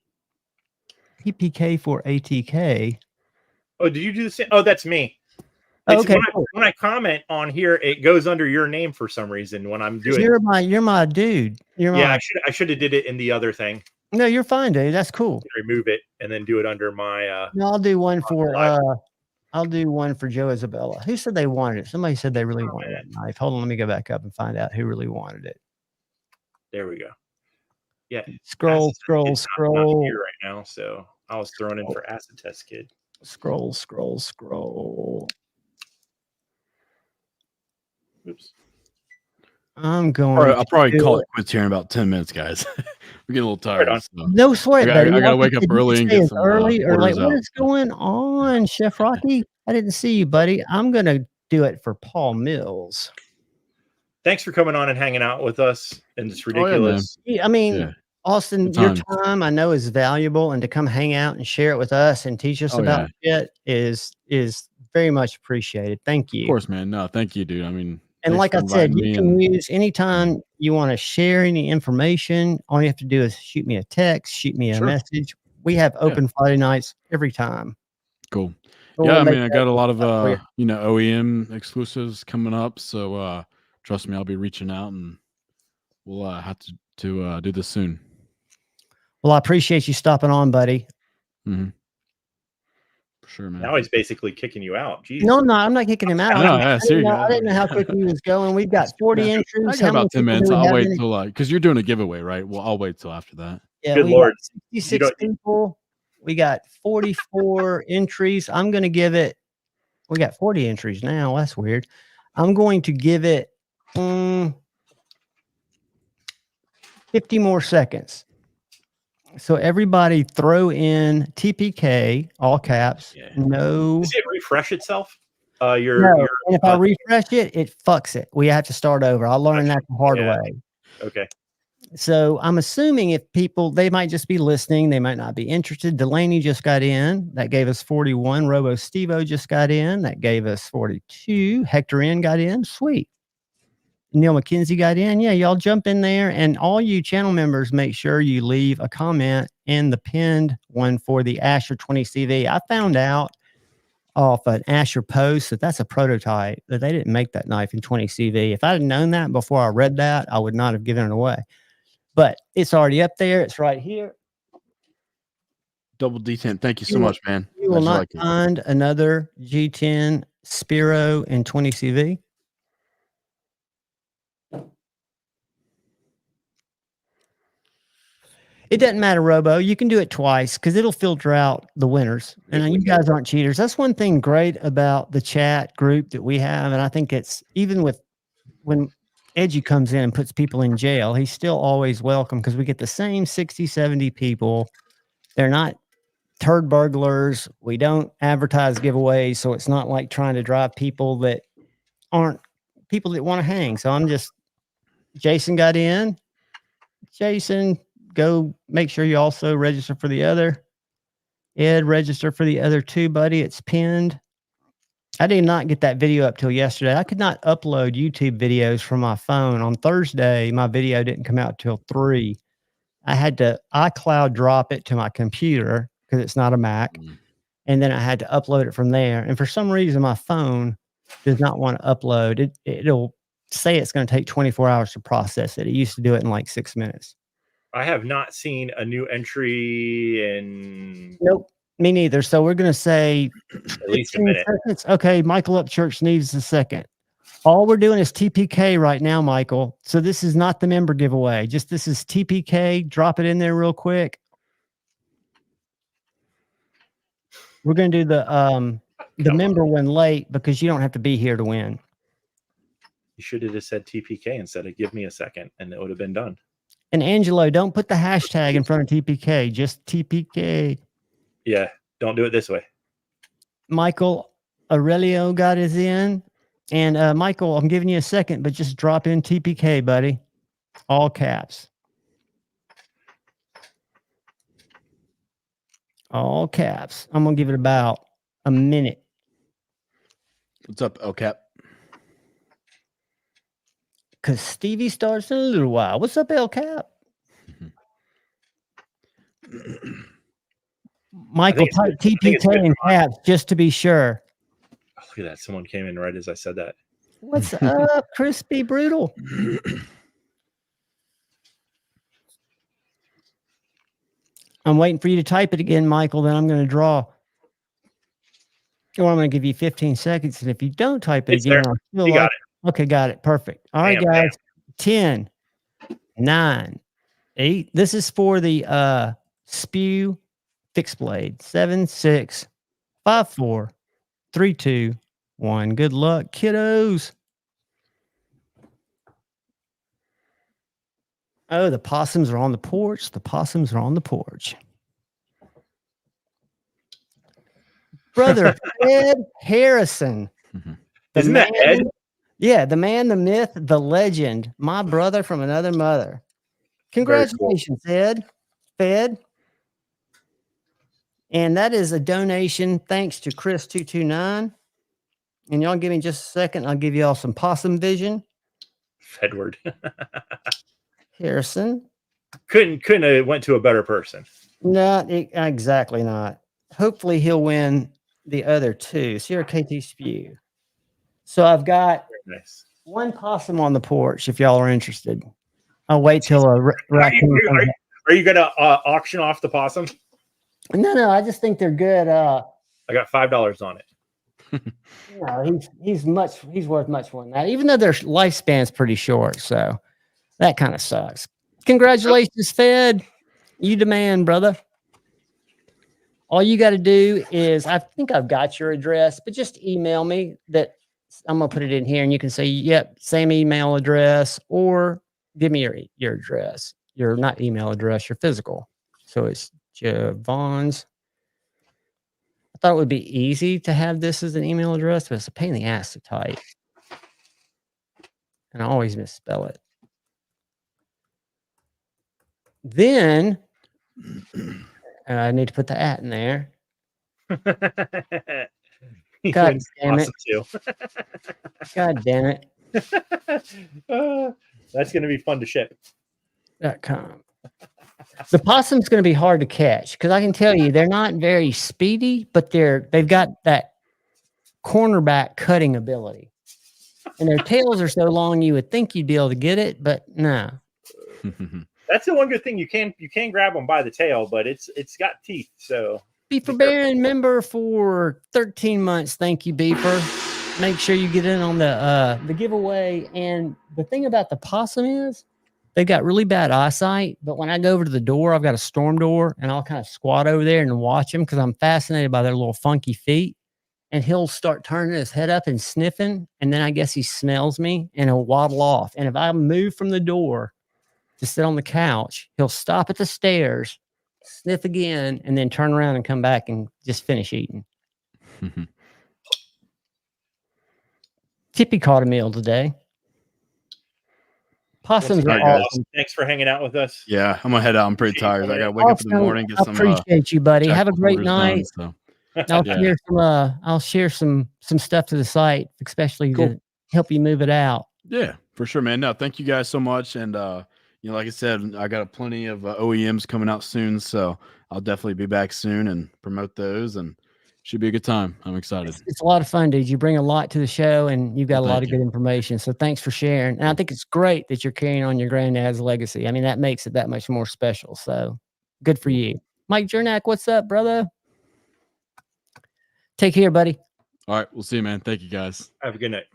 TPK for ATK. Oh, did you do the same? Oh, that's me. Oh, It's okay, cool. when I comment on here, it goes under your name for some reason when I'm doing. You're my dude. I should have did it in the other thing. No, you're fine, dude. That's cool. Remove it and then do it under my. No, I'll do one for Joe Isabella. Who said they wanted it? Somebody said they really wanted that knife. Hold on, let me go back up and find out who really wanted it. There we go. Yeah. Scroll. Not here right now, so I was thrown in for acid test kid. Scroll. Oops. I'm going. I'll probably call it quits here in about 10 minutes, guys. We're getting a little tired. Right so. No sweat, buddy. I gotta wake up early and get some early or like. What out. is going on, Chef Rocky? I didn't see you, buddy. I'm gonna do it for Paul Mills. Thanks for coming on and hanging out with us. And it's ridiculous. Yeah, I mean, Austin, your time I know is valuable, and to come hang out and share it with us and teach us about it is very much appreciated. Thank you. Of course, man. No, thank you, dude. I mean, and like I said, you can use anytime you want to share any information. All you have to do is shoot me a text, shoot me a message. We have open Friday nights every time. Cool. Yeah, I mean, I got a lot of OEM exclusives coming up, so trust me, I'll be reaching out, and we'll have to do this soon. Well, I appreciate you stopping on, buddy. Mm-hmm. For sure, man. Now he's basically kicking you out. Jeez. No, I'm not kicking him out. I didn't know how quick he was going. We've got 40 entries. I got about 10 minutes. I'll wait till because you're doing a giveaway, right? Well, I'll wait till after that. Yeah, Good Lord. 66 people. We got 44 entries. I'm going to give it. We got 40 entries now. That's weird. I'm going to give it 50 more seconds. So everybody throw in TPK, all caps. Yeah. No. Does it refresh itself? No. And if I refresh it, it fucks it. We have to start over. I learned that the hard way. Okay. So I'm assuming if people, they might just be listening. They might not be interested. Delaney just got in. That gave us 41. Robo Stevo just got in. That gave us 42. Hector N got in. Sweet. Neil McKenzie got in. Yeah, y'all jump in there. And all you channel members, make sure you leave a comment in the pinned one for the Asher 20CV. I found out off an Asher post that's a prototype, that they didn't make that knife in 20CV. If I had known that before I read that, I would not have given it away. But it's already up there. It's right here. Double D10. Thank you so much, man. You will not find another G10 Spiro in 20CV. It doesn't matter, Robo. You can do it twice because it'll filter out the winners. And you guys aren't cheaters. That's one thing great about the chat group that we have. And I think it's even with when Edgy comes in and puts people in jail, he's still always welcome because we get the same 60, 70 people. They're not turd burglars. We don't advertise giveaways. So it's not like trying to drive people that aren't people that want to hang. So I'm just, Jason got in. Jason, go make sure you also register for the other. Ed, register for the other two, buddy. It's pinned. I did not get that video up till yesterday. I could not upload YouTube videos from my phone. On Thursday, my video didn't come out till 3. I had to iCloud drop it to my computer because it's not a Mac. And then I had to upload it from there. And for some reason, my phone does not want to upload. It'll say it's going to take 24 hours to process it. It used to do it in like 6 minutes. I have not seen a new entry in. Nope, me neither. So we're going to say at least a minute. Seconds. Okay, Michael Upchurch needs a second. All we're doing is TPK right now, Michael. So this is not the member giveaway. Just this is TPK. Drop it in there real quick. We're going to do the member one late because you don't have to be here to win. You should have just said TPK instead of give me a second, and it would have been done. And Angelo, don't put the hashtag in front of TPK. Just TPK. Yeah, don't do it this way. Michael Aurelio got his in. And Michael, I'm giving you a second, but just drop in TPK, buddy. All caps. All caps. I'm going to give it about a minute. What's up, LCAP? because Stevie starts in a little while. What's up, El Cap? Michael, type TPK in caps just to be sure. Oh, look at that. Someone came in right as I said that. What's up, Crispy Brutal? I'm waiting for you to type it again, Michael. Then I'm going to draw. Or I'm going to give you 15 seconds. And if you don't type it again, I'll still got it. Okay, got it. Perfect. All right, guys. 10, 9, 8. This is for the spew fixed blade. 7, 6, 5, 4, 3, 2, 1. Good luck, kiddos. Oh, the possums are on the porch. The possums are on the porch. Brother Ed Harrison. Isn't that Ed? Yeah, the man, the myth, the legend. My brother from another mother. Congratulations, cool. Ed. Fed. And that is a donation thanks to Chris229. And y'all give me just a second. I'll give you all some possum vision. Edward. Harrison. Couldn't have went to a better person. No, exactly not. Hopefully he'll win the other two. Sierra KT Spew. So I've got one possum on the porch if y'all are interested. I'll wait till a raccoon. Are you gonna auction off the possum? No, I just think they're good. I got $5 on it. No, he's worth much more than that, even though their lifespan's pretty short. So that kind of sucks. Congratulations, Fed. You demand, brother. All you got to do is, I think I've got your address, but just email me that. I'm going to put it in here and you can say, yep, same email address, or give me your address, your not email address, your physical. So it's Javon's. I thought it would be easy to have this as an email address, but it's a pain in the ass to type. And I always misspell it. Then I need to put the @ in there. God damn it. God damn it. That's going to be fun to ship. .com. The possum's going to be hard to catch because I can tell you they're not very speedy, but they've got that cornerback cutting ability. And their tails are so long you would think you'd be able to get it, but no. That's the one good thing. You can grab them by the tail, but it's got teeth, so Beefer Baron member for 13 months. Thank you, Beefer. Make sure you get in on the giveaway. And the thing about the possum is they got really bad eyesight. But when I go over to the door, I've got a storm door, and I'll kind of squat over there and watch them because I'm fascinated by their little funky feet. And he'll start turning his head up and sniffing, and then I guess he smells me and he'll waddle off. And if I move from the door to sit on the couch, he'll stop at the stairs, sniff again, and then turn around and come back and just finish eating. Tippy caught a meal today. Possums are awesome. Thanks for hanging out with us. Yeah, I'm gonna head out. I'm pretty tired. I gotta wake up in the morning. Get some. Appreciate you, buddy. Have a great night. Done, so. I'll share some stuff to the site, especially to help you move it out. Yeah, for sure, man. No, thank you guys so much. And like I said, I got plenty of OEMs coming out soon, so I'll definitely be back soon and promote those, and should be a good time. I'm excited. It's a lot of fun, dude. You bring a lot to the show, and you've got a lot of good information. So thanks for sharing. And I think it's great that you're carrying on your granddad's legacy. I mean, that makes it that much more special. So good for you. Mike Jernak, what's up, brother? Take care, buddy. All right. We'll see you, man. Thank you, guys. Have a good night.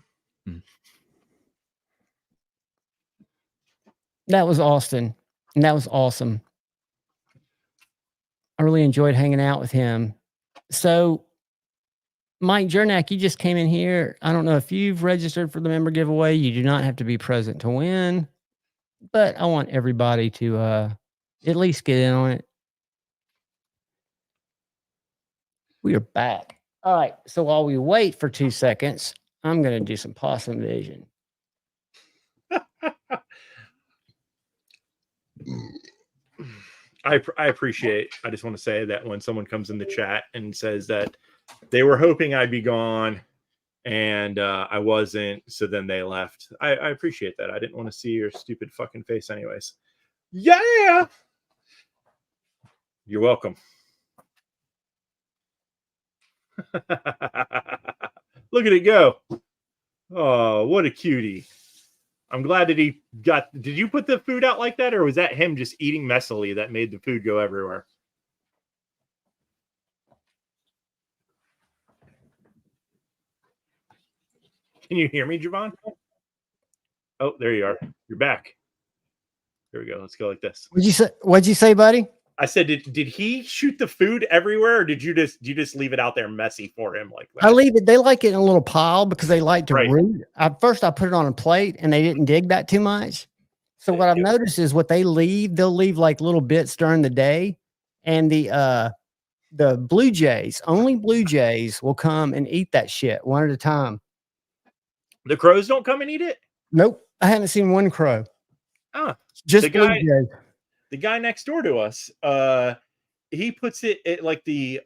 That was Austin, and that was awesome. I really enjoyed hanging out with him. So, Mike Jernak, you just came in here. I don't know if you've registered for the member giveaway. You do not have to be present to win, but I want everybody to at least get in on it. We are back. All right. So while we wait for 2 seconds, I'm going to do some possum vision. I appreciate. I just want to say that when someone comes in the chat and says that they were hoping I'd be gone, and I wasn't. So then they left. I appreciate that. I didn't want to see your stupid fucking face, anyways. Yeah, you're welcome. Look at it go. Oh, what a cutie. I'm glad that he got. Did you put the food out like that, or was that him just eating messily that made the food go everywhere? Can you hear me, Javon? Oh, there you are. You're back. Here we go. Let's go like this. What'd you say, buddy? I said, did he shoot the food everywhere, or did you just leave it out there messy for him like that? I leave it. They like it in a little pile because they like to Right. root. At first, I put it on a plate, and they didn't dig that too much. So what I've noticed is what they'll leave like little bits during the day, and the blue jays, only blue jays will come and eat that shit one at a time. The crows don't come and eat it? Nope, I haven't seen one crow. Ah, just blue jays. The guy next door to us, he puts it at like the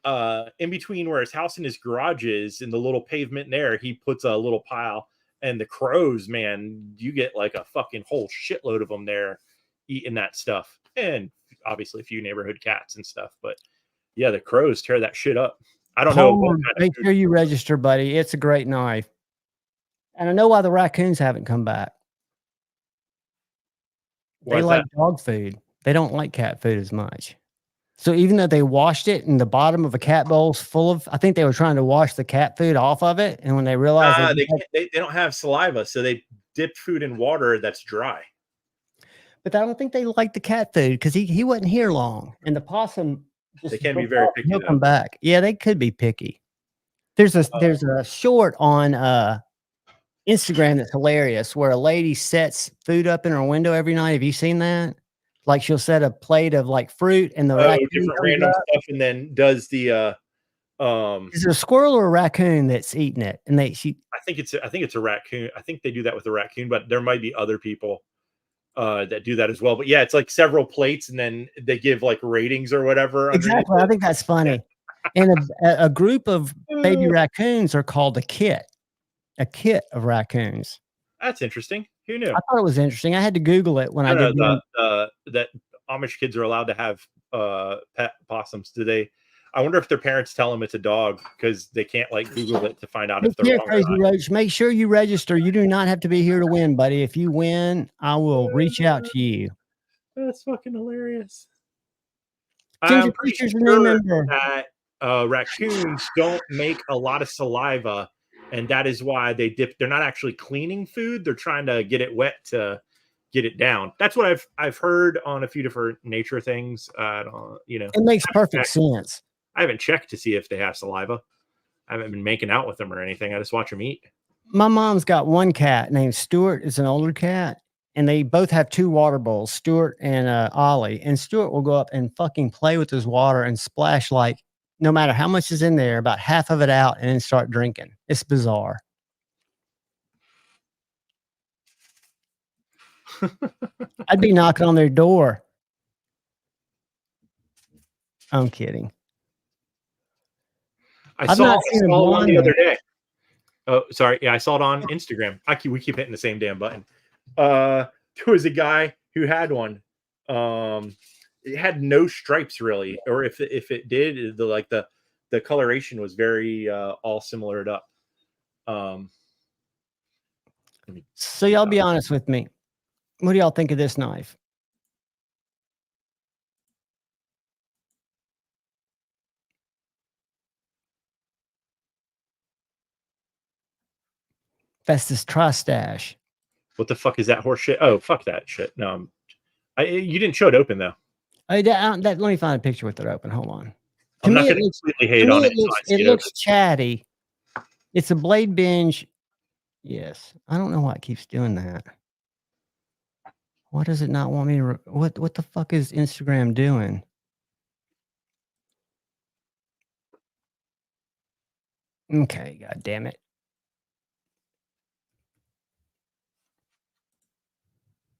in between where his house and his garage is, in the little pavement there. He puts a little pile, and the crows, man, you get like a fucking whole shitload of them there eating that stuff, and obviously a few neighborhood cats and stuff. But yeah, the crows tear that shit up. I don't know. What kind of make sure you register, buddy. It's a great knife, and I know why the raccoons haven't come back. They like dog food. They don't like cat food as much. So even though they washed it and the bottom of a cat bowl's full of, I think they were trying to wash the cat food off of it. And when they realized they don't have saliva, so they dip food in water that's dry. But I don't think they like the cat food because he wasn't here long. And the possum, they can be very picky. He'll come back. Yeah, they could be picky. There's a short on Instagram that's hilarious where a lady sets food up in her window every night. Have you seen that? Like she'll set a plate of like fruit and the different random stuff, and then does the is there a squirrel or a raccoon that's eating it? And I think it's a raccoon. I think they do that with a raccoon, but there might be other people that do that as well. But yeah, it's like several plates, and then they give like ratings or whatever. Exactly. I think that's funny. And a group of baby raccoons are called a kit of raccoons. That's interesting. Who knew? I thought it was interesting. I had to Google it when I did that Amish kids are allowed to have pet possums. Do they? I wonder if their parents tell them it's a dog because they can't like Google it to find out if they're wrong. Crazy Roach, make sure you register. You do not have to be here to win, buddy. If you win, I will reach out to you. That's fucking hilarious. I'm pretty sure that raccoons don't make a lot of saliva, and that is why they dip. They're not actually cleaning food. They're trying to get it wet to get it down. That's what I've heard on a few different nature things. It makes perfect sense. I haven't checked to see if they have saliva. I haven't been making out with them or anything. I just watch them eat. My mom's got one cat named Stuart. It's an older cat, and they both have two water bowls, Stuart and Ollie. And Stuart will go up and fucking play with his water and splash like no matter how much is in there, about half of it out, and then start drinking. It's bizarre. I'd be knocking on their door. I'm kidding. I saw one the other day. Oh, sorry. Yeah, I saw it on Instagram. We keep hitting the same damn button. There was a guy who had one. It had no stripes really, or if it did, the coloration was very all similar up. So y'all be honest with me. What do y'all think of this knife? Festus Tri-Stash. What the fuck is that horse shit? Oh, fuck that shit. No, you didn't show it open though. Let me find a picture with it open. Hold on. I'm not going to completely hate on it. It looks chatty. It's a blade binge. Yes. I don't know why it keeps doing that. Why does it not want me to? What the fuck is Instagram doing? Okay, god damn it.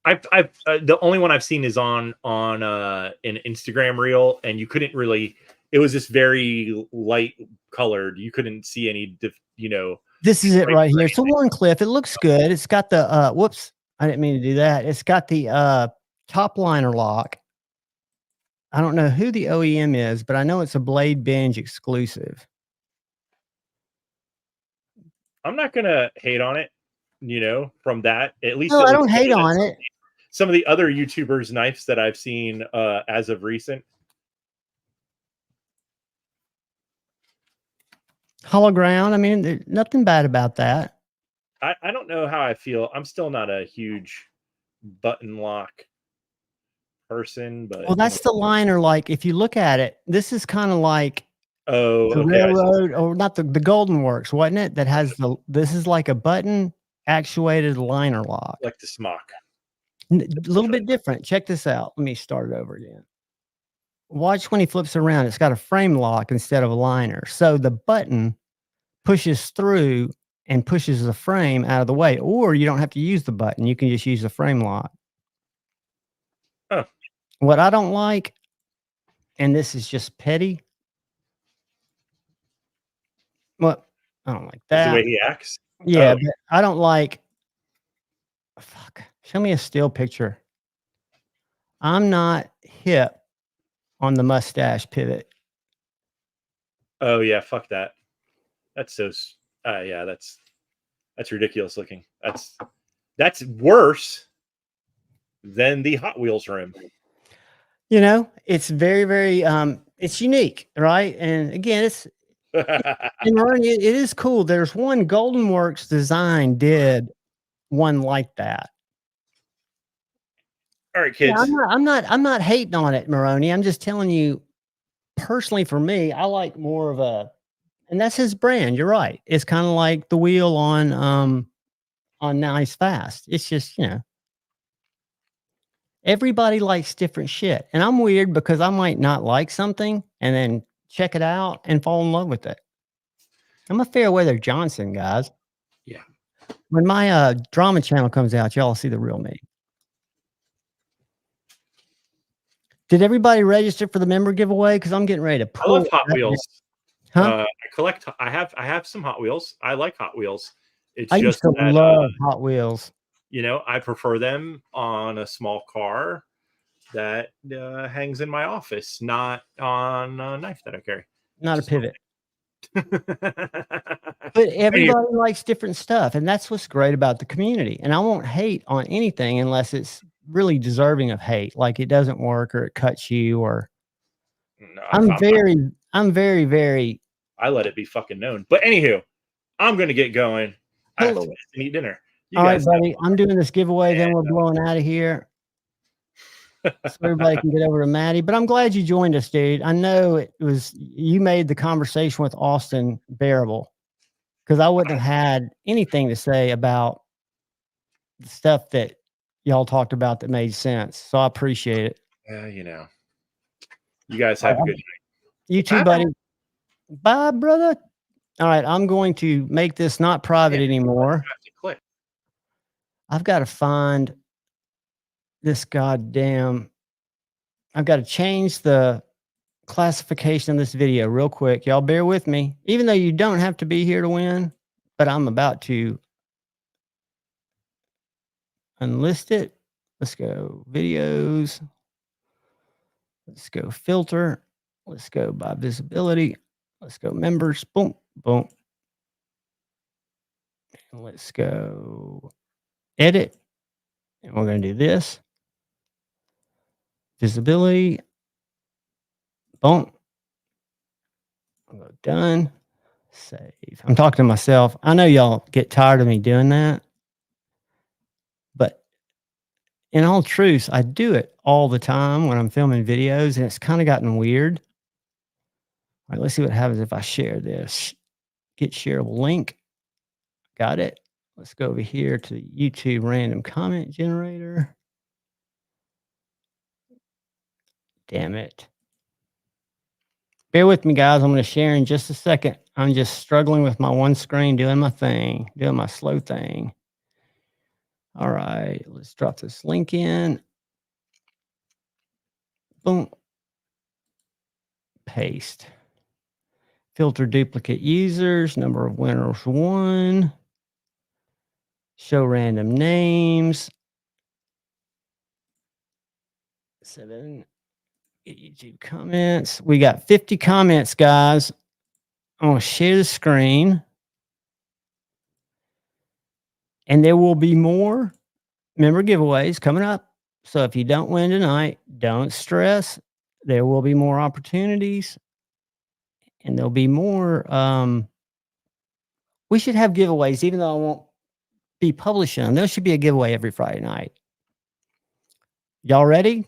I've the only one I've seen is on an Instagram reel, and you couldn't really. It was just very light colored. You couldn't see any, This is it right here. It's a Warncliffe. It looks good. It's got the whoops, I didn't mean to do that. It's got the top liner lock. I don't know who the OEM is, but I know it's a Blade Binge exclusive. I'm not gonna hate on it, from that. At least No, it I looks don't hate better than on it. some of the other YouTubers' knives that I've seen as of recent. Hollow ground. I mean, there's nothing bad about that. I don't know how I feel. I'm still not a huge button lock person, but Well, that's the liner. Like, if you look at it, this is kind of like oh, the okay. railroad, or not the Golden Works, wasn't it? That has this is like a button actuated liner lock. Like the smock. A little bit different. Check this out. Let me start it over again. Watch when he flips around. It's got a frame lock instead of a liner. So the button pushes through and pushes the frame out of the way, or you don't have to use the button. You can just use the frame lock. Oh. What I don't like, and this is just petty. What I don't like Is that. the way he acts. Yeah, Oh. but I don't like. Fuck. Show me a still picture. I'm not hip on the mustache pivot. Oh yeah, fuck that. That's so. Yeah, that's ridiculous looking. That's worse than the Hot Wheels rim. It's very, very. It's unique, right? And again, it's. It is cool. There's one Golden Works design did one like that. All right, kids. Yeah, I'm not hating on it, Maroney. I'm just telling you, personally, for me, I like more of a, and that's his brand. You're right. It's kind of like the wheel on Nice Fast. It's just, everybody likes different shit. And I'm weird because I might not like something and then check it out and fall in love with it. I'm a fair weather Johnson, guys. Yeah. When my drama channel comes out, y'all see the real me. Did everybody register for the member giveaway? Because I'm getting ready to pull. I love Hot Wheels. Huh? I have some Hot Wheels. I like Hot Wheels. It's I just used to that, love Hot Wheels. I prefer them on a small car that hangs in my office, not on a knife that I carry. Not a pivot. But But everybody likes different stuff, and that's what's great about the community. And I won't hate on anything unless it's really deserving of hate, like it doesn't work or it cuts you, or no, I'm very, very. I let it be fucking known. But anywho, I'm gonna get going. I have to eat dinner. All right, buddy. I'm doing this giveaway, then we're blowing out of here. So everybody can get over to Maddie. But I'm glad you joined us, dude. I know you made the conversation with Austin bearable, because I wouldn't have had anything to say about the stuff that y'all talked about that made sense. So I appreciate it. You guys have a good night. You too, buddy. Bye, brother. All right, I'm going to make this not private anymore. I've got to find this goddamn. I've got to change the classification of this video real quick. Y'all bear with me, even though you don't have to be here to win, but I'm about to unlist it. Let's go videos. Let's go filter. Let's go by visibility. Let's go members. Boom, boom. And let's go edit. And we're going to do this. Visibility. Boom. I'll go done. Save. I'm talking to myself. I know y'all get tired of me doing that, but in all truth, I do it all the time when I'm filming videos, and it's kind of gotten weird. All right, let's see what happens if I share this. Get shareable link. Got it. Let's go over here to YouTube random comment generator. Damn it. Bear with me, guys. I'm going to share in just a second. I'm just struggling with my one screen, doing my thing, doing my slow thing. All right, let's drop this link in. Boom. Paste. Filter duplicate users. Number of winners 1. Show random names. 7. Get YouTube comments. We got 50 comments, guys. I'm going to share the screen. And there will be more member giveaways coming up. So if you don't win tonight, don't stress. There will be more opportunities. And there'll be more. We should have giveaways, even though I won't be publishing them. There should be a giveaway every Friday night. Y'all ready?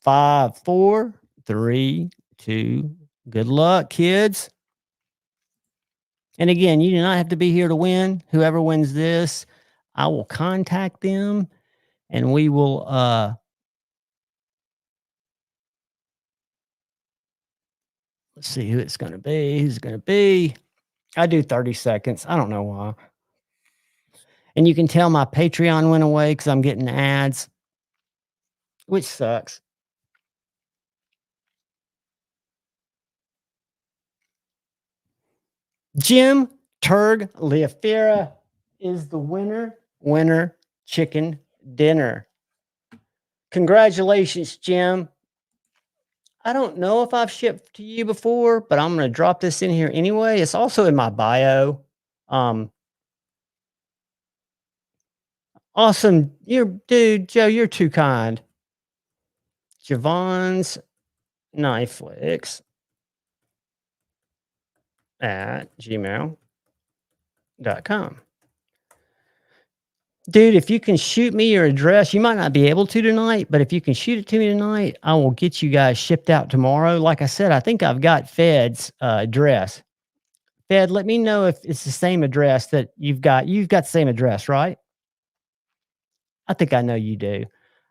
5, 4, 3, 2. Good luck, kids. And again, you do not have to be here to win. Whoever wins this, I will contact them and we will let's see who it's going to be. Who's going to be? I do 30 seconds. I don't know why. And you can tell my Patreon went away because I'm getting ads, which sucks. Jim Turg Leafera is the winner. Winner chicken dinner. Congratulations, Jim. I don't know if I've shipped to you before, but I'm going to drop this in here anyway. It's also in my bio. Awesome. Dude, Joe, you're too kind. Javon's Knifeflix at gmail.com. Dude, if you can shoot me your address, you might not be able to tonight, but if you can shoot it to me tonight, I will get you guys shipped out tomorrow. Like I said, I think I've got Fed's address. Fed, let me know if it's the same address that you've got. You've got the same address, right? I think I know you do.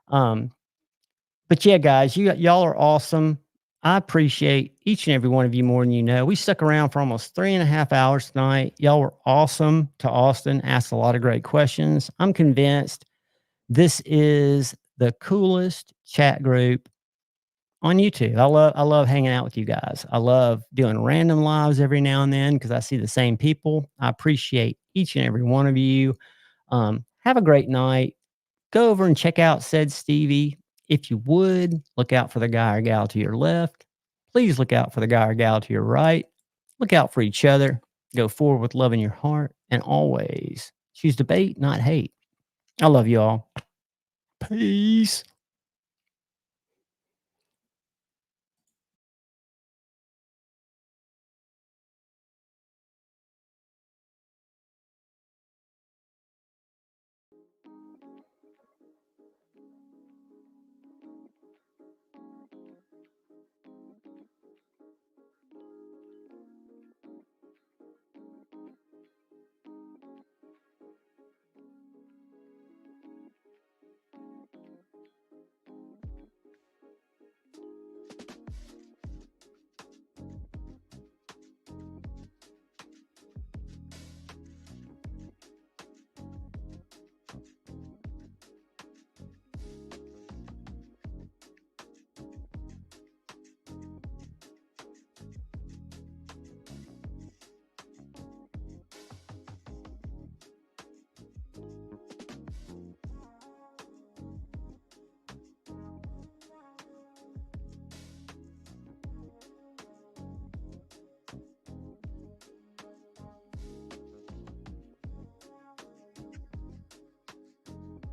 But yeah, guys, y'all are awesome. I appreciate each and every one of you more than you know. We stuck around for almost 3.5 hours tonight. Y'all were awesome to Austin, asked a lot of great questions. I'm convinced this is the coolest chat group on YouTube. I love hanging out with you guys. I love doing random lives every now and then because I see the same people. I appreciate each and every one of you. Have a great night. Go over and check out Said Stevie. If you would, look out for the guy or gal to your left. Please look out for the guy or gal to your right. Look out for each other. Go forward with love in your heart. And always choose debate, not hate. I love you all. Peace.